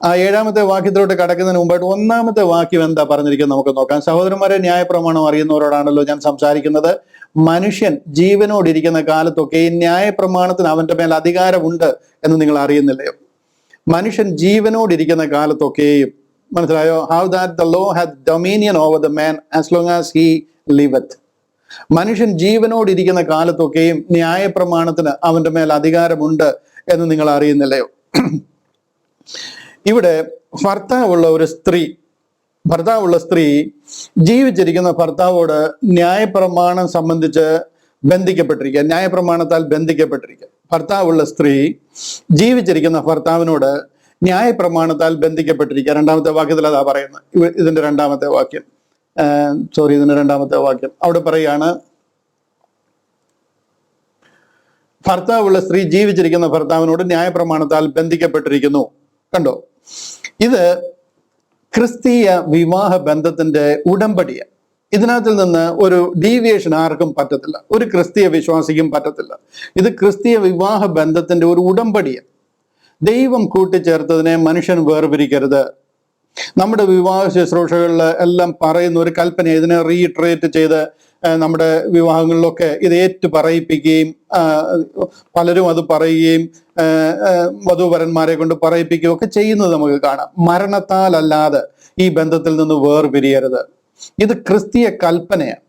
ആ 7-ാമത്തെ വാക്യത്തിലോട്ട് കടക്കുന്നതിന് മുമ്പായിട്ട് 1-ാമത്തെ വാക്യം എന്താ പറഞ്ഞിരിക്കുന്നത് നമുക്ക് നോക്കാം. സഹോദരന്മാരെ, ന്യായപ്രമാണം അറിയുന്നവരോടാണല്ലോ ഞാൻ സംസാരിക്കുന്നത്. മനുഷ്യൻ ജീവനോടിരിക്കുന്ന കാലത്തൊക്കെ ഈ ന്യായപ്രമാണത്തിന് അവന്റെ മേൽ അധികാരമുണ്ട് എന്ന് നിങ്ങൾ അറിയുന്നില്ലയോ? മനുഷ്യൻ ജീവനോടിരിക്കുന്ന കാലത്തൊക്കെയും, മനസ്സിലായോ? How that the law has dominion over the man as long as he ലിവത്ത്. മനുഷ്യൻ ജീവനോടിരിക്കുന്ന കാലത്തൊക്കെയും ന്യായപ്രമാണത്തിന് അവന്റെ മേൽ അധികാരമുണ്ട് എന്ന് നിങ്ങൾ അറിയുന്നില്ലയോ? ഇവിടെ ഭർത്താവുള്ള സ്ത്രീ ജീവിച്ചിരിക്കുന്ന ഭർത്താവോട് ന്യായപ്രമാണം സംബന്ധിച്ച് ബന്ധിക്കപ്പെട്ടിരിക്കുക, ന്യായപ്രമാണത്താൽ ബന്ധിക്കപ്പെട്ടിരിക്കുക. ഭർത്താവുള്ള സ്ത്രീ ജീവിച്ചിരിക്കുന്ന ഭർത്താവിനോട് ന്യായപ്രമാണത്താൽ ബന്ധിക്കപ്പെട്ടിരിക്കുക. 2-ാമത്തെ വാക്യത്തിൽ അതാ പറയുന്നത്. ഇതിന്റെ 2-ാമത്തെ വാക്യം അവിടെ പറയാണ്, ഭർത്താവുള്ള സ്ത്രീ ജീവിച്ചിരിക്കുന്ന ഭർത്താവിനോട് ന്യായപ്രമാണത്താൽ ബന്ധിക്കപ്പെട്ടിരിക്കുന്നു. കണ്ടോ? ഇത് ക്രിസ്തീയ വിവാഹ ബന്ധത്തിന്റെ ഉടമ്പടിയാണ്. ഇതിനകത്തിൽ നിന്ന് ഒരു ഡീവിയേഷൻ ആർക്കും പറ്റത്തില്ല, ഒരു ക്രിസ്തീയ വിശ്വാസിക്കും പറ്റത്തില്ല. ഇത് ക്രിസ്തീയ വിവാഹ ബന്ധത്തിന്റെ ഒരു ഉടമ്പടിയാണ്. ദൈവം കൂട്ടിച്ചേർത്തതിനെ മനുഷ്യൻ വേർപിരിക്കരുത്. നമ്മുടെ വിവാഹ ശുശ്രൂഷകളിൽ എല്ലാം പറയുന്ന ഒരു കൽപ്പന, ഇതിനെ റീഇറ്ററേറ്റ് ചെയ്ത് നമ്മുടെ വിവാഹങ്ങളിലൊക്കെ ഇത് ഏറ്റു പറയിപ്പിക്കുകയും പലരും അത് പറയുകയും വധൂവരന്മാരെ കൊണ്ട് പറയിപ്പിക്കുകയും ഒക്കെ ചെയ്യുന്നത് നമുക്ക് കാണാം. മരണത്താലല്ലാതെ ഈ ബന്ധത്തിൽ നിന്ന് വേർപിരിയരുത്. ഇത് ക്രിസ്തീയ കൽപ്പനയാണ്.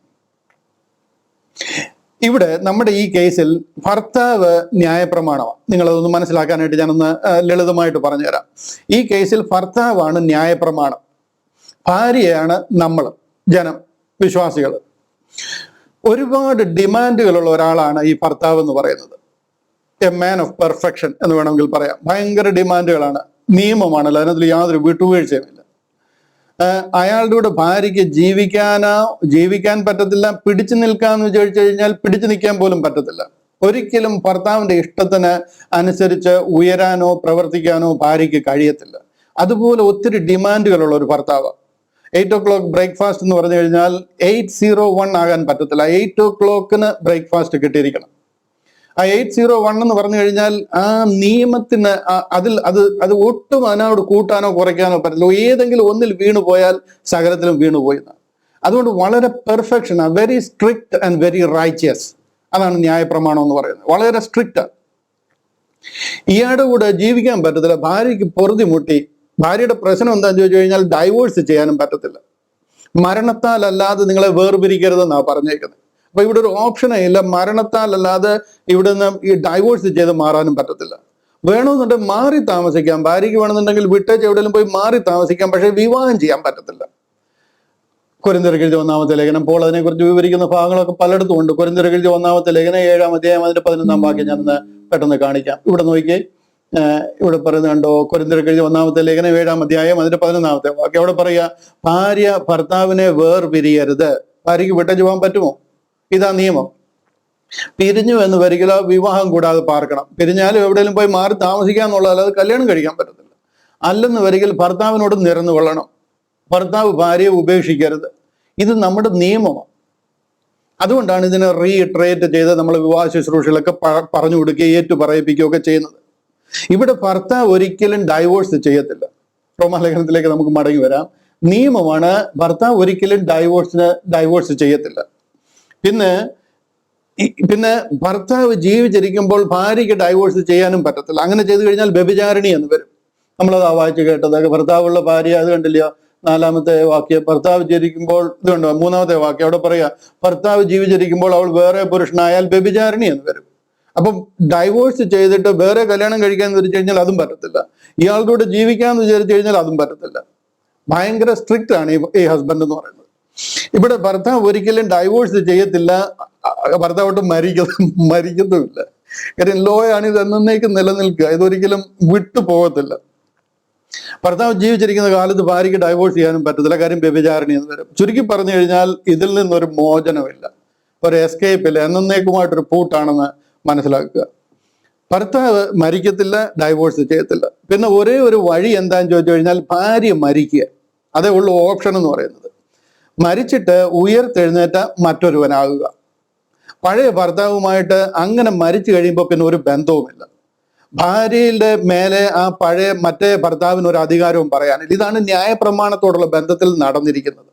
ഇവിടെ നമ്മുടെ ഈ കേസിൽ ഭർത്താവ് ന്യായപ്രമാണമാണ്. നിങ്ങളതൊന്ന് മനസ്സിലാക്കാനായിട്ട് ഞാനൊന്ന് ലളിതമായിട്ട് പറഞ്ഞുതരാം. ഈ കേസിൽ ഭർത്താവാണ് ന്യായപ്രമാണം, ഭാര്യയാണ് നമ്മൾ, ജനം, വിശ്വാസികൾ. ഒരുപാട് ഡിമാൻഡുകളുള്ള ഒരാളാണ് ഈ ഭർത്താവ് എന്ന് പറയുന്നത്. എ മാൻ ഓഫ് പെർഫെക്ഷൻ എന്ന് വേണമെങ്കിൽ പറയാം. ഭയങ്കര ഡിമാൻഡുകളാണ്, നിയമമാണല്ലോ, അതിനകത്തിൽ യാതൊരു വിട്ടുവീഴ്ചയുമില്ല. അയാളുടെ കൂടെ ഭാര്യയ്ക്ക് ജീവിക്കാൻ പറ്റത്തില്ല. പിടിച്ചു നിൽക്കാന്ന് വിചാരിച്ചു കഴിഞ്ഞാൽ പിടിച്ചു നിൽക്കാൻ പോലും പറ്റത്തില്ല. ഒരിക്കലും ഭർത്താവിന്റെ ഇഷ്ടത്തിന് അനുസരിച്ച് ഉയരാനോ പ്രവർത്തിക്കാനോ ഭാര്യയ്ക്ക് കഴിയത്തില്ല. അതുപോലെ ഒത്തിരി ഡിമാൻഡുകളുള്ള ഒരു ഭർത്താവ്. 8 o'clock ബ്രേക്ക്ഫാസ്റ്റ് എന്ന് പറഞ്ഞു കഴിഞ്ഞാൽ 8:01 ആകാൻ പറ്റത്തില്ല. 8 o'clock ബ്രേക്ക്ഫാസ്റ്റ് കിട്ടിയിരിക്കണം. ആ 8:01 എന്ന് പറഞ്ഞു കഴിഞ്ഞാൽ ആ നിയമത്തിന് അത് ഒട്ടും അതിനോട് കൂട്ടാനോ കുറയ്ക്കാനോ പറ്റില്ല. ഏതെങ്കിലും ഒന്നിൽ വീണുപോയാൽ സകലത്തിലും വീണുപോയി. അതുകൊണ്ട് വളരെ perfection, very strict and very righteous. അതാണ് ന്യായപ്രമാണം എന്ന് പറയുന്നത്. വളരെ സ്ട്രിക്റ്റ്. ഇയാളുടെ കൂടെ ജീവിക്കാൻ പറ്റത്തില്ല. ഭാര്യയ്ക്ക് പൊറുതിമുട്ടി. ഭാര്യയുടെ പ്രശ്നം എന്താണെന്ന് ചോദിച്ചു കഴിഞ്ഞാൽ ഡൈവോഴ്സ് ചെയ്യാനും പറ്റത്തില്ല. മരണത്താൽ അല്ലാതെ നിങ്ങളെ വേർപിരിക്കരുതെന്നാണ് പറഞ്ഞേക്കുന്നത്. അപ്പൊ ഇവിടെ ഒരു ഓപ്ഷനേ ഇല്ല. മരണത്താൽ അല്ലാതെ ഇവിടെ നിന്ന് ഈ ഡൈവോഴ്സ് ചെയ്ത് മാറാനും പറ്റത്തില്ല. വേണമെന്നുണ്ടെങ്കിൽ മാറി താമസിക്കാം, ഭാര്യയ്ക്ക് വേണമെന്നുണ്ടെങ്കിൽ വിട്ടേച്ച് എവിടെയെങ്കിലും പോയി മാറി താമസിക്കാം. പക്ഷെ വിവാഹം ചെയ്യാൻ പറ്റത്തില്ല. കൊരിന്ത്യർക്ക് എഴുതിയ 1-ാമത്തെ ലേഖനം, പോൾ അതിനെക്കുറിച്ച് വിവരിക്കുന്ന ഭാഗങ്ങളൊക്കെ പലയിടത്തും ഉണ്ട്. കൊരിന്ത്യർക്ക് എഴുതിയ 1-ാമത്തെ ലേഖനം 7-ാം അധ്യായം അതിന്റെ 11-ാം വാക്യം ഞാനൊന്ന് പെട്ടെന്ന് കാണിക്കാം. ഇവിടെ നോക്കിയേ, ഇവിടെ പറയുന്നുണ്ടോ, കൊരിന്ത്യർക്ക് എഴുതിയ 1-ാമത്തെ ലേഖനം 7-ാം അധ്യായം അതിന്റെ 11-ാമത്തെ വാക്യം. അവിടെ പറയുക, ഭാര്യ ഭർത്താവിനെ വേർപിരിയരുത്. ഭാര്യയ്ക്ക് വിട്ടേച്ച് പോകാൻ പറ്റുമോ? ഇതാ നിയമം. പിരിഞ്ഞു എന്ന് വരികിൽ വിവാഹം കൂടാതെ പാർക്കണം. പിരിഞ്ഞാലും എവിടെയെങ്കിലും പോയി മാറി താമസിക്കുക എന്നുള്ളതല്ലാതെ കല്യാണം കഴിക്കാൻ പറ്റത്തില്ല. അല്ലെന്ന് വരികിൽ ഭർത്താവിനോട് നിരന്നു കൊള്ളണം. ഭർത്താവ് ഭാര്യയെ ഉപേക്ഷിക്കരുത്. ഇത് നമ്മുടെ നിയമമാണ്. അതുകൊണ്ടാണ് ഇതിനെ റീഇറ്ററേറ്റ് ചെയ്ത് നമ്മൾ വിവാഹ ശുശ്രൂഷകളൊക്കെ പറഞ്ഞു കൊടുക്കുകയും ഏറ്റു പറയിപ്പിക്കുകയൊക്കെ ചെയ്യുന്നത്. ഇവിടെ ഭർത്താവ് ഒരിക്കലും ഡൈവോഴ്സ് ചെയ്യത്തില്ല. റോമാലേഖനത്തിലേക്ക് നമുക്ക് മടങ്ങി വരാം. നിയമമാണ്, ഭർത്താവ് ഒരിക്കലും ഡൈവോഴ്സ് ചെയ്യത്തില്ല. പിന്നെ ഭർത്താവ് ജീവിച്ചിരിക്കുമ്പോൾ ഭാര്യയ്ക്ക് ഡൈവോഴ്സ് ചെയ്യാനും പറ്റത്തില്ല. അങ്ങനെ ചെയ്തു കഴിഞ്ഞാൽ വ്യഭിചാരിണി എന്ന് വരും. നമ്മളത് വായിച്ചു കേട്ടത്. ഭർത്താവുള്ള ഭാര്യ, അത് കണ്ടില്ല 4-ാമത്തെ വാക്യം. ഭർത്താവ് ജീവിക്കുമ്പോൾ, ഇത് കണ്ടോ 3-ാമത്തെ വാക്യം. അവിടെ പറയാ, ഭർത്താവ് ജീവിച്ചിരിക്കുമ്പോൾ അവൾ വേറെ പുരുഷനായാൽ വ്യഭിചാരിണി എന്ന് വരും. അപ്പം ഡൈവോഴ്സ് ചെയ്തിട്ട് വേറെ കല്യാണം കഴിക്കാന്ന് വിചാരിച്ചു കഴിഞ്ഞാൽ അതും പറ്റത്തില്ല. ഇയാളുടെ കൂടെ ജീവിക്കാന്ന് വിചാരിച്ചു കഴിഞ്ഞാൽ അതും പറ്റത്തില്ല. ഭയങ്കര സ്ട്രിക്റ്റ് ആണ് ഈ ഹസ്ബൻഡ് എന്ന് പറയുന്നത്. ഇവിടെ ഭർത്താവ് ഒരിക്കലും ഡൈവോഴ്സ് ചെയ്യത്തില്ല. ഭർത്താവോട്ട് മരിക്കത്തുമില്ല. കാര്യം ലോ ആണ്, ഇത് എന്നേക്കും നിലനിൽക്കുക. ഇതൊരിക്കലും വിട്ടു പോകത്തില്ല. ഭർത്താവ് ജീവിച്ചിരിക്കുന്ന കാലത്ത് ഭാര്യയ്ക്ക് ഡൈവോഴ്സ് ചെയ്യാനും പറ്റത്തില്ല. കാര്യം വ്യഭിചാരിണി എന്ന് വരും. ചുരുക്കി പറഞ്ഞു കഴിഞ്ഞാൽ ഇതിൽ നിന്നൊരു മോചനമില്ല, ഒരു എസ്കേപ്പ് ഇല്ല, എന്നേക്കുമായിട്ടൊരു പൂട്ടാണെന്ന് മനസ്സിലാക്കുക. ഭർത്താവ് മരിക്കത്തില്ല, ഡൈവോഴ്സ് ചെയ്യത്തില്ല. പിന്നെ ഒരേ ഒരു വഴി എന്താന്ന് ചോദിച്ചു കഴിഞ്ഞാൽ ഭാര്യ മരിക്കുക. അതേ ഉള്ളൂ ഓപ്ഷൻ എന്ന് പറയുന്നത്. മരിച്ചിട്ട് ഉയർത്തെഴുന്നേറ്റ മറ്റൊരുവനാകുക. പഴയ ഭർത്താവുമായിട്ട് അങ്ങനെ മരിച്ചു കഴിയുമ്പോൾ പിന്നെ ഒരു ബന്ധവുമില്ല. ഭാര്യയുടെ മേലെ ആ പഴയ മറ്റേ ഭർത്താവിന് ഒരു അധികാരവും പറയാനില്ല. ഇതാണ് ന്യായപ്രമാണത്തോടുള്ള ബന്ധത്തിൽ നടന്നിരിക്കുന്നത്.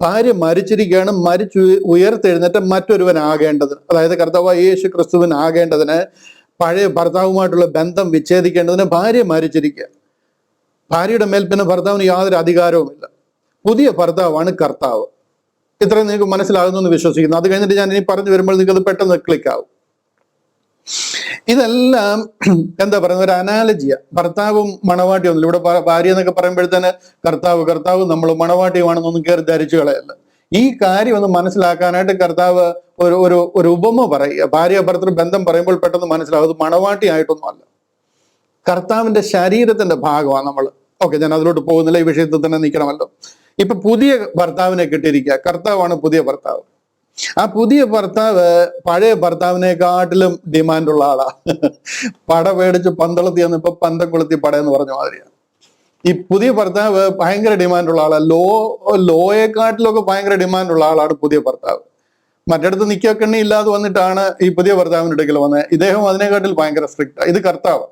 ഭാര്യ മരിച്ചിരിക്കുകയാണ്. മരിച്ചു ഉയർത്തെഴുന്നേറ്റ് മറ്റൊരുവനാകേണ്ടതിന്, അതായത് കർത്താവായ യേശു ക്രിസ്തുവിനാകേണ്ടതിന്, പഴയ ഭർത്താവുമായിട്ടുള്ള ബന്ധം വിച്ഛേദിക്കേണ്ടതിന് ഭാര്യ മരിച്ചിരിക്കുക. ഭാര്യയുടെ മേൽ പിന്നെ ഭർത്താവിന് യാതൊരു അധികാരവുമില്ല. പുതിയ ഭർത്താവാണ് കർത്താവ്. ഇത്രയും നിങ്ങൾക്ക് മനസ്സിലാകുന്നു എന്ന് വിശ്വസിക്കുന്നു. അത് കഴിഞ്ഞിട്ട് ഞാൻ ഇനി പറഞ്ഞു വരുമ്പോൾ നിങ്ങൾക്ക് അത് പെട്ടെന്ന് ക്ലിക്കാവും. ഇതെല്ലാം എന്താ പറയുന്നത്, ഒരു അനാലജിയ. ഭർത്താവും മണവാട്ടിയും ഒന്നുമില്ല. ഇവിടെ ഭാര്യ എന്നൊക്കെ പറയുമ്പോഴത്തേന് കർത്താവ് നമ്മൾ മണവാട്ടിയുമാണെന്നൊന്നും കയറി ധരിച്ചു കളയല്ല. ഈ കാര്യം ഒന്ന് മനസ്സിലാക്കാനായിട്ട് കർത്താവ് ഒരു ഉപമ പറയുക. ഭാര്യ ഭർത്തൃ ബന്ധം പറയുമ്പോൾ പെട്ടെന്ന് മനസ്സിലാവും, അത് മണവാട്ടിയായിട്ടൊന്നും അല്ല, കർത്താവിന്റെ ശരീരത്തിന്റെ ഭാഗമാണ് നമ്മൾ. ഓക്കെ, ഞാൻ അതിലോട്ട് പോകുന്നില്ല, ഈ വിഷയത്തിൽ തന്നെ നിൽക്കണമല്ലോ. ഇപ്പൊ പുതിയ ഭർത്താവിനെ കിട്ടിയിരിക്കുക. കർത്താവാണ് പുതിയ ഭർത്താവ്. ആ പുതിയ ഭർത്താവ് പഴയ ഭർത്താവിനെക്കാട്ടിലും ഡിമാൻഡുള്ള ആളാ. പട പേടിച്ച് പന്തളത്തി വന്നിപ്പോ പന്തം കൊളുത്തി പട എന്ന് പറഞ്ഞ മാതിരിയാണ്. ഈ പുതിയ ഭർത്താവ് ഭയങ്കര ഡിമാൻഡുള്ള ആളാ. ലോയെക്കാട്ടിലൊക്കെ ഭയങ്കര ഡിമാൻഡുള്ള ആളാണ് പുതിയ ഭർത്താവ്. മറ്റിടത്ത് നിക്കക്കണ്ണി ഇല്ലാതെ വന്നിട്ടാണ് ഈ പുതിയ ഭർത്താവിന്റെ അടുക്കൽ വന്നത്. ഇദ്ദേഹം അതിനെക്കാട്ടിൽ ഭയങ്കര സ്ട്രിക്റ്റ്. ഇത് കർത്താവ്.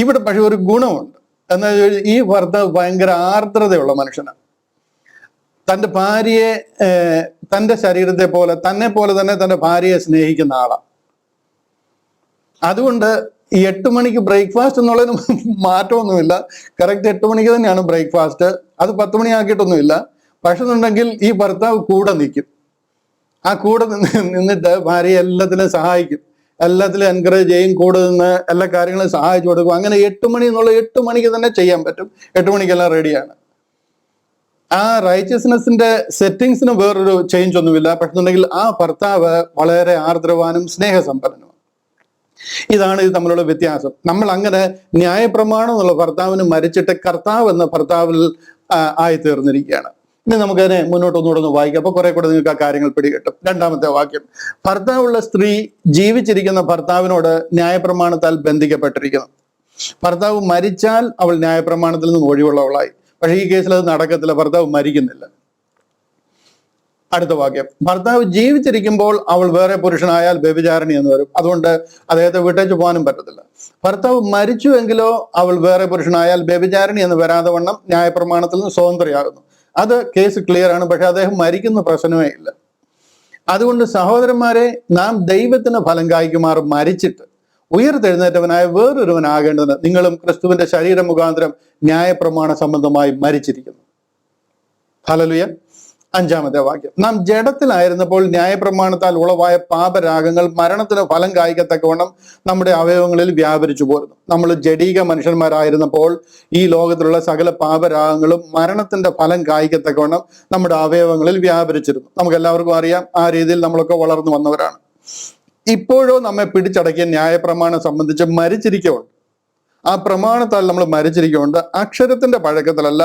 ഇവിടെ പക്ഷെ ഒരു ഗുണമുണ്ട്. എന്നാൽ ഈ ഭർത്താവ് ഭയങ്കര ആർദ്രതയുള്ള മനുഷ്യനാണ്. തൻ്റെ ഭാര്യയെ തൻ്റെ ശരീരത്തെ പോലെ തന്നെ തന്റെ ഭാര്യയെ സ്നേഹിക്കുന്ന ആളാണ്. അതുകൊണ്ട് ഈ 8 മണിക്ക് ബ്രേക്ക്ഫാസ്റ്റ് എന്നുള്ളതിന് മാറ്റമൊന്നുമില്ല. കറക്റ്റ് 8 മണിക്ക് തന്നെയാണ് ബ്രേക്ക്ഫാസ്റ്റ്. അത് 10 മണിയാക്കിയിട്ടൊന്നുമില്ല. പക്ഷെ എന്നുണ്ടെങ്കിൽ ഈ ഭർത്താവ് കൂടെ നിൽക്കും. ആ കൂടെ നിന്നിട്ട് ഭാര്യയെ എല്ലാത്തിലും സഹായിക്കും, എല്ലാത്തിലും എൻകറേജ് ചെയ്യും, കൂടെ നിന്ന് എല്ലാ കാര്യങ്ങളും സഹായിച്ചു കൊടുക്കും. അങ്ങനെ 8 മണി എന്നുള്ള 8 മണിക്ക് തന്നെ ചെയ്യാൻ പറ്റും. 8 മണിക്കെല്ലാം റെഡിയാണ്. ആ റൈച്ചസ്നെസിന്റെ സെറ്റിങ്സിന് വേറൊരു ചേഞ്ച് ഒന്നുമില്ല. പക്ഷെന്നുണ്ടെങ്കിൽ ആ ഭർത്താവ് വളരെ ആർദ്രവാനും സ്നേഹസമ്പന്നനും. ഇതാണ് ഇത് തമ്മിലുള്ള വ്യത്യാസം. നമ്മൾ അങ്ങനെ ന്യായപ്രമാണം എന്നുള്ള ഭർത്താവിന് മരിച്ചിട്ട് കർത്താവ് എന്ന ഭർത്താവിൽ ആയിത്തീർന്നിരിക്കുകയാണ്. ഇനി നമുക്കതിനെ മുന്നോട്ടൊന്നുകൂടെ വായിക്കാം. അപ്പൊ കുറെ കൂടെ നിങ്ങൾക്ക് ആ കാര്യങ്ങൾ പിടികിട്ടും. 2-ാമത്തെ വാക്യം, ഭർത്താവുള്ള സ്ത്രീ ജീവിച്ചിരിക്കുന്ന ഭർത്താവിനോട് ന്യായപ്രമാണത്താൽ ബന്ധിക്കപ്പെട്ടിരിക്കുന്നു. ഭർത്താവ് മരിച്ചാൽ അവൾ ന്യായപ്രമാണത്തിൽ നിന്ന് ഒഴിവുള്ളവളായി. പക്ഷെ ഈ കേസിൽ അത് നടക്കത്തില്ല. ഭർത്താവ് മരിക്കുന്നില്ല. അടുത്ത വാക്യം, ഭർത്താവ് ജീവിച്ചിരിക്കുമ്പോൾ അവൾ വേറെ പുരുഷനായാൽ വ്യഭിചാരിണി എന്ന് വരും. അതുകൊണ്ട് അദ്ദേഹത്തെ വിട്ടേച്ച് പോകാനും പറ്റത്തില്ല. ഭർത്താവ് മരിച്ചുവെങ്കിലോ അവൾ വേറെ പുരുഷനായാൽ വ്യഭിചാരിണി എന്ന് വരാതെ വണ്ണം ന്യായപ്രമാണത്തിൽ നിന്ന് സ്വതന്ത്രയാകുന്നു. അത് കേസ് ക്ലിയർ ആണ്. പക്ഷെ അദ്ദേഹം മരിക്കുന്ന പ്രശ്നമേ ഇല്ല. അതുകൊണ്ട് സഹോദരന്മാരെ, നാം ദൈവത്തിന് ഫലം കായ്ക്കുമാർ മരിച്ചിട്ട് ഉയർത്തെഴുന്നേറ്റവനായ വേറൊരുവനാകേണ്ടതിന് നിങ്ങളും ക്രിസ്തുവിന്റെ ശരീര മുഖാന്തരം ന്യായപ്രമാണ സംബന്ധമായി മരിച്ചിരിക്കുന്നു. ഹല്ലേലൂയ. 5-ാമത്തെ വാക്യം, നാം ജഡത്തിലായിരുന്നപ്പോൾ ന്യായപ്രമാണത്താൽ ഉളവായ പാപരാഗങ്ങൾ മരണത്തിന് ഫലം കായ്ക്കത്തക്കവണ്ണം നമ്മുടെ അവയവങ്ങളിൽ വ്യാപരിച്ചു പോരുന്നു. നമ്മൾ ജഡീക മനുഷ്യന്മാരായിരുന്നപ്പോൾ ഈ ലോകത്തിലുള്ള സകല പാപരാഗങ്ങളും മരണത്തിന്റെ ഫലം കായ്ക്കത്തക്കവണ്ണം നമ്മുടെ അവയവങ്ങളിൽ വ്യാപരിച്ചിരുന്നു. നമുക്ക് എല്ലാവർക്കും അറിയാം, ആ രീതിയിൽ നമ്മളൊക്കെ വളർന്നു വന്നവരാണ്. ഇപ്പോഴോ നമ്മെ പിടിച്ചടക്കിയ ന്യായപ്രമാണം സംബന്ധിച്ച് മരിച്ചിരിക്കുന്നുണ്ട്. ആ പ്രമാണത്താൽ നമ്മൾ മരിച്ചിരിക്കുന്നുണ്ട്. അക്ഷരത്തിന്റെ പഴക്കത്തിലല്ല,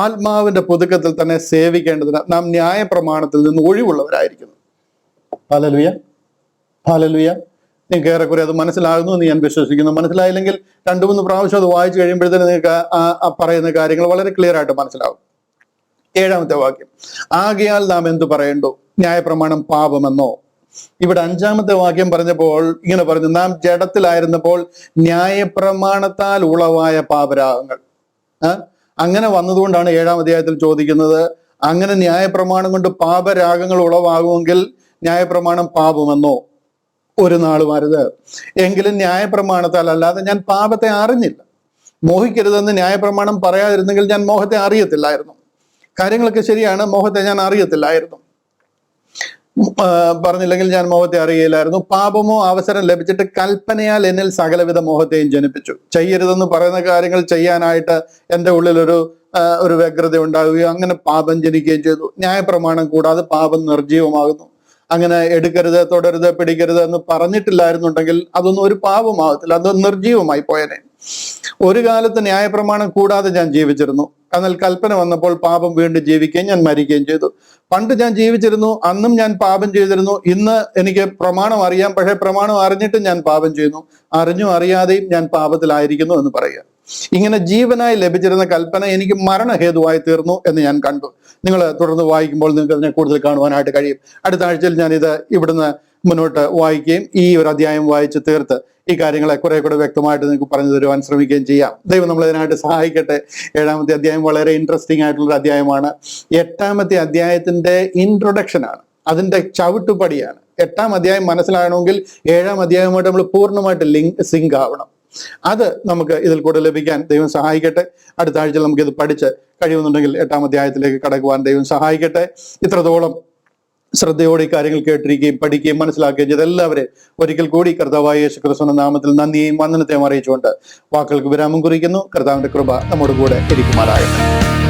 ആത്മാവിന്റെ പുതുക്കത്തിൽ തന്നെ സേവിക്കേണ്ടതിന് നാം ന്യായപ്രമാണത്തിൽ നിന്ന് ഒഴിവുള്ളവരായിരിക്കുന്നു. Hallelujah, hallelujah. നിങ്ങൾക്ക് ഏറെക്കുറെ അത് മനസ്സിലാകുന്നു എന്ന് ഞാൻ വിശ്വസിക്കുന്നു. മനസ്സിലായില്ലെങ്കിൽ 2-3 പ്രാവശ്യം അത് വായിച്ചു കഴിയുമ്പോഴത്തേന് നിങ്ങൾക്ക് ആ പറയുന്ന കാര്യങ്ങൾ വളരെ ക്ലിയർ ആയിട്ട് മനസ്സിലാവും. 7-ാമത്തെ വാക്യം, ആകയാൽ നാം എന്തു പറയേണ്ടു? ന്യായപ്രമാണം പാപമെന്നോ? ഇവിടെ 5-ാമത്തെ വാക്യം പറഞ്ഞപ്പോൾ ഇങ്ങനെ പറഞ്ഞു, നാം ജഡത്തിലായിരുന്നപ്പോൾ ന്യായപ്രമാണത്താൽ ഉളവായ പാപരാഗങ്ങൾ. അങ്ങനെ വന്നതുകൊണ്ടാണ് 7-ാം അധ്യായത്തിൽ ചോദിക്കുന്നത്, അങ്ങനെ ന്യായപ്രമാണം കൊണ്ട് പാപരാഗങ്ങൾ ഉളവാകുമെങ്കിൽ ന്യായപ്രമാണം പാപമെന്നോ? ഒരു നാളും അരുത്. എങ്കിലും ന്യായപ്രമാണത്താൽ അല്ലാതെ ഞാൻ പാപത്തെ അറിഞ്ഞില്ല. മോഹിക്കരുതെന്ന് ന്യായപ്രമാണം പറയാതിരുന്നെങ്കിൽ ഞാൻ മോഹത്തെ അറിയത്തില്ലായിരുന്നു. കാര്യങ്ങളൊക്കെ ശരിയാണ്, മോഹത്തെ ഞാൻ അറിയത്തില്ലായിരുന്നു. പറഞ്ഞില്ലെങ്കിൽ ഞാൻ മോഹത്തെ അറിയില്ലായിരുന്നു. പാപമോ അവസരം ലഭിച്ചിട്ട് കൽപ്പനയാൽ എന്നിൽ സകലവിധ മോഹത്തെയും ജനിപ്പിച്ചു. ചെയ്യരുതെന്ന് പറയുന്ന കാര്യങ്ങൾ ചെയ്യാനായിട്ട് എൻ്റെ ഉള്ളിൽ ഒരു വ്യഗ്രത ഉണ്ടാവുകയും അങ്ങനെ പാപം ജനിക്കുകയും ചെയ്തു. ന്യായപ്രമാണം കൂടാതെ പാപം നിർജീവമാകുന്നു. അങ്ങനെ എടുക്കരുത്, തൊടരുത്, പിടിക്കരുത് എന്ന് പറഞ്ഞിട്ടില്ലായിരുന്നുണ്ടെങ്കിൽ അതൊന്നും ഒരു പാപമാകത്തില്ല, അത് നിർജീവമായി പോയനെ. ഒരു കാലത്ത് ന്യായപ്രമാണം കൂടാതെ ഞാൻ ജീവിച്ചിരുന്നു. എന്നാൽ കൽപ്പന വന്നപ്പോൾ പാപം വീണ്ടും ജീവിക്കുകയും ഞാൻ മരിക്കുകയും ചെയ്തു. പണ്ട് ഞാൻ ജീവിച്ചിരുന്നു, അന്നും ഞാൻ പാപം ചെയ്തിരുന്നു. ഇന്ന് എനിക്ക് പ്രമാണം അറിയാം, പക്ഷേ പ്രമാണം അറിഞ്ഞിട്ടും ഞാൻ പാപം ചെയ്യുന്നു. അറിഞ്ഞും അറിയാതെയും ഞാൻ പാപത്തിലായിരിക്കുന്നു എന്ന് പറയുക. ഇങ്ങനെ ജീവനായി ലഭിച്ചിരുന്ന കൽപ്പന എനിക്ക് മരണഹേതുവായി തീർന്നു എന്ന് ഞാൻ കണ്ടു. നിങ്ങൾ തുടർന്ന് വായിക്കുമ്പോൾ നിങ്ങൾക്ക് അതിനെ കൂടുതൽ കാണുവാനായിട്ട് കഴിയും. അടുത്ത ആഴ്ചയിൽ ഞാനിത് ഇവിടുന്ന് മുന്നോട്ട് വായിക്കുകയും ഈ ഒരു അധ്യായം വായിച്ച് തീർത്ത് ഈ കാര്യങ്ങളെ കുറെ കൂടെ വ്യക്തമായിട്ട് നിങ്ങൾക്ക് പറഞ്ഞു തരുവാൻ ശ്രമിക്കുകയും ചെയ്യാം. ദൈവം നമ്മളതിനായിട്ട് സഹായിക്കട്ടെ. 7-ാമത്തെ അധ്യായം വളരെ ഇൻട്രസ്റ്റിംഗ് ആയിട്ടുള്ള അധ്യായമാണ്. 8-ാമത്തെ അധ്യായത്തിന്റെ ഇൻട്രൊഡക്ഷനാണ്, അതിന്റെ ചവിട്ടുപടിയാണ്. 8-ാം അധ്യായം മനസ്സിലാകണമെങ്കിൽ 7-ാം അധ്യായമായിട്ട് നമ്മൾ പൂർണ്ണമായിട്ട് സിങ്ക് ആവണം. അത് നമുക്ക് ഇതിൽ കൂടെ ലഭിക്കാൻ ദൈവം സഹായിക്കട്ടെ. അടുത്ത ആഴ്ചയിൽ നമുക്കിത് പഠിച്ച് കഴിയുന്നുണ്ടെങ്കിൽ 8-ാം അധ്യായത്തിലേക്ക് കടക്കുവാൻ ദൈവം സഹായിക്കട്ടെ. ഇത്രത്തോളം ശ്രദ്ധയോടെ ഈ കാര്യങ്ങൾ കേട്ടിരിക്കുകയും പഠിക്കുകയും മനസ്സിലാക്കുകയും ചെയ്ത എല്ലാവരെയും ഒരിക്കൽ കൂടി കർത്താവായ യേശുക്രിസ്തുവിന്റെ നാമത്തിൽ നന്ദിയെയും വന്ദനത്തെയും അറിയിച്ചുകൊണ്ട് വാക്കുകൾക്ക് വിരാമം കുറിക്കുന്നു. കർത്താവിന്റെ കൃപ നമ്മോട് കൂടെ ഇരിക്കുമാറാകട്ടെ.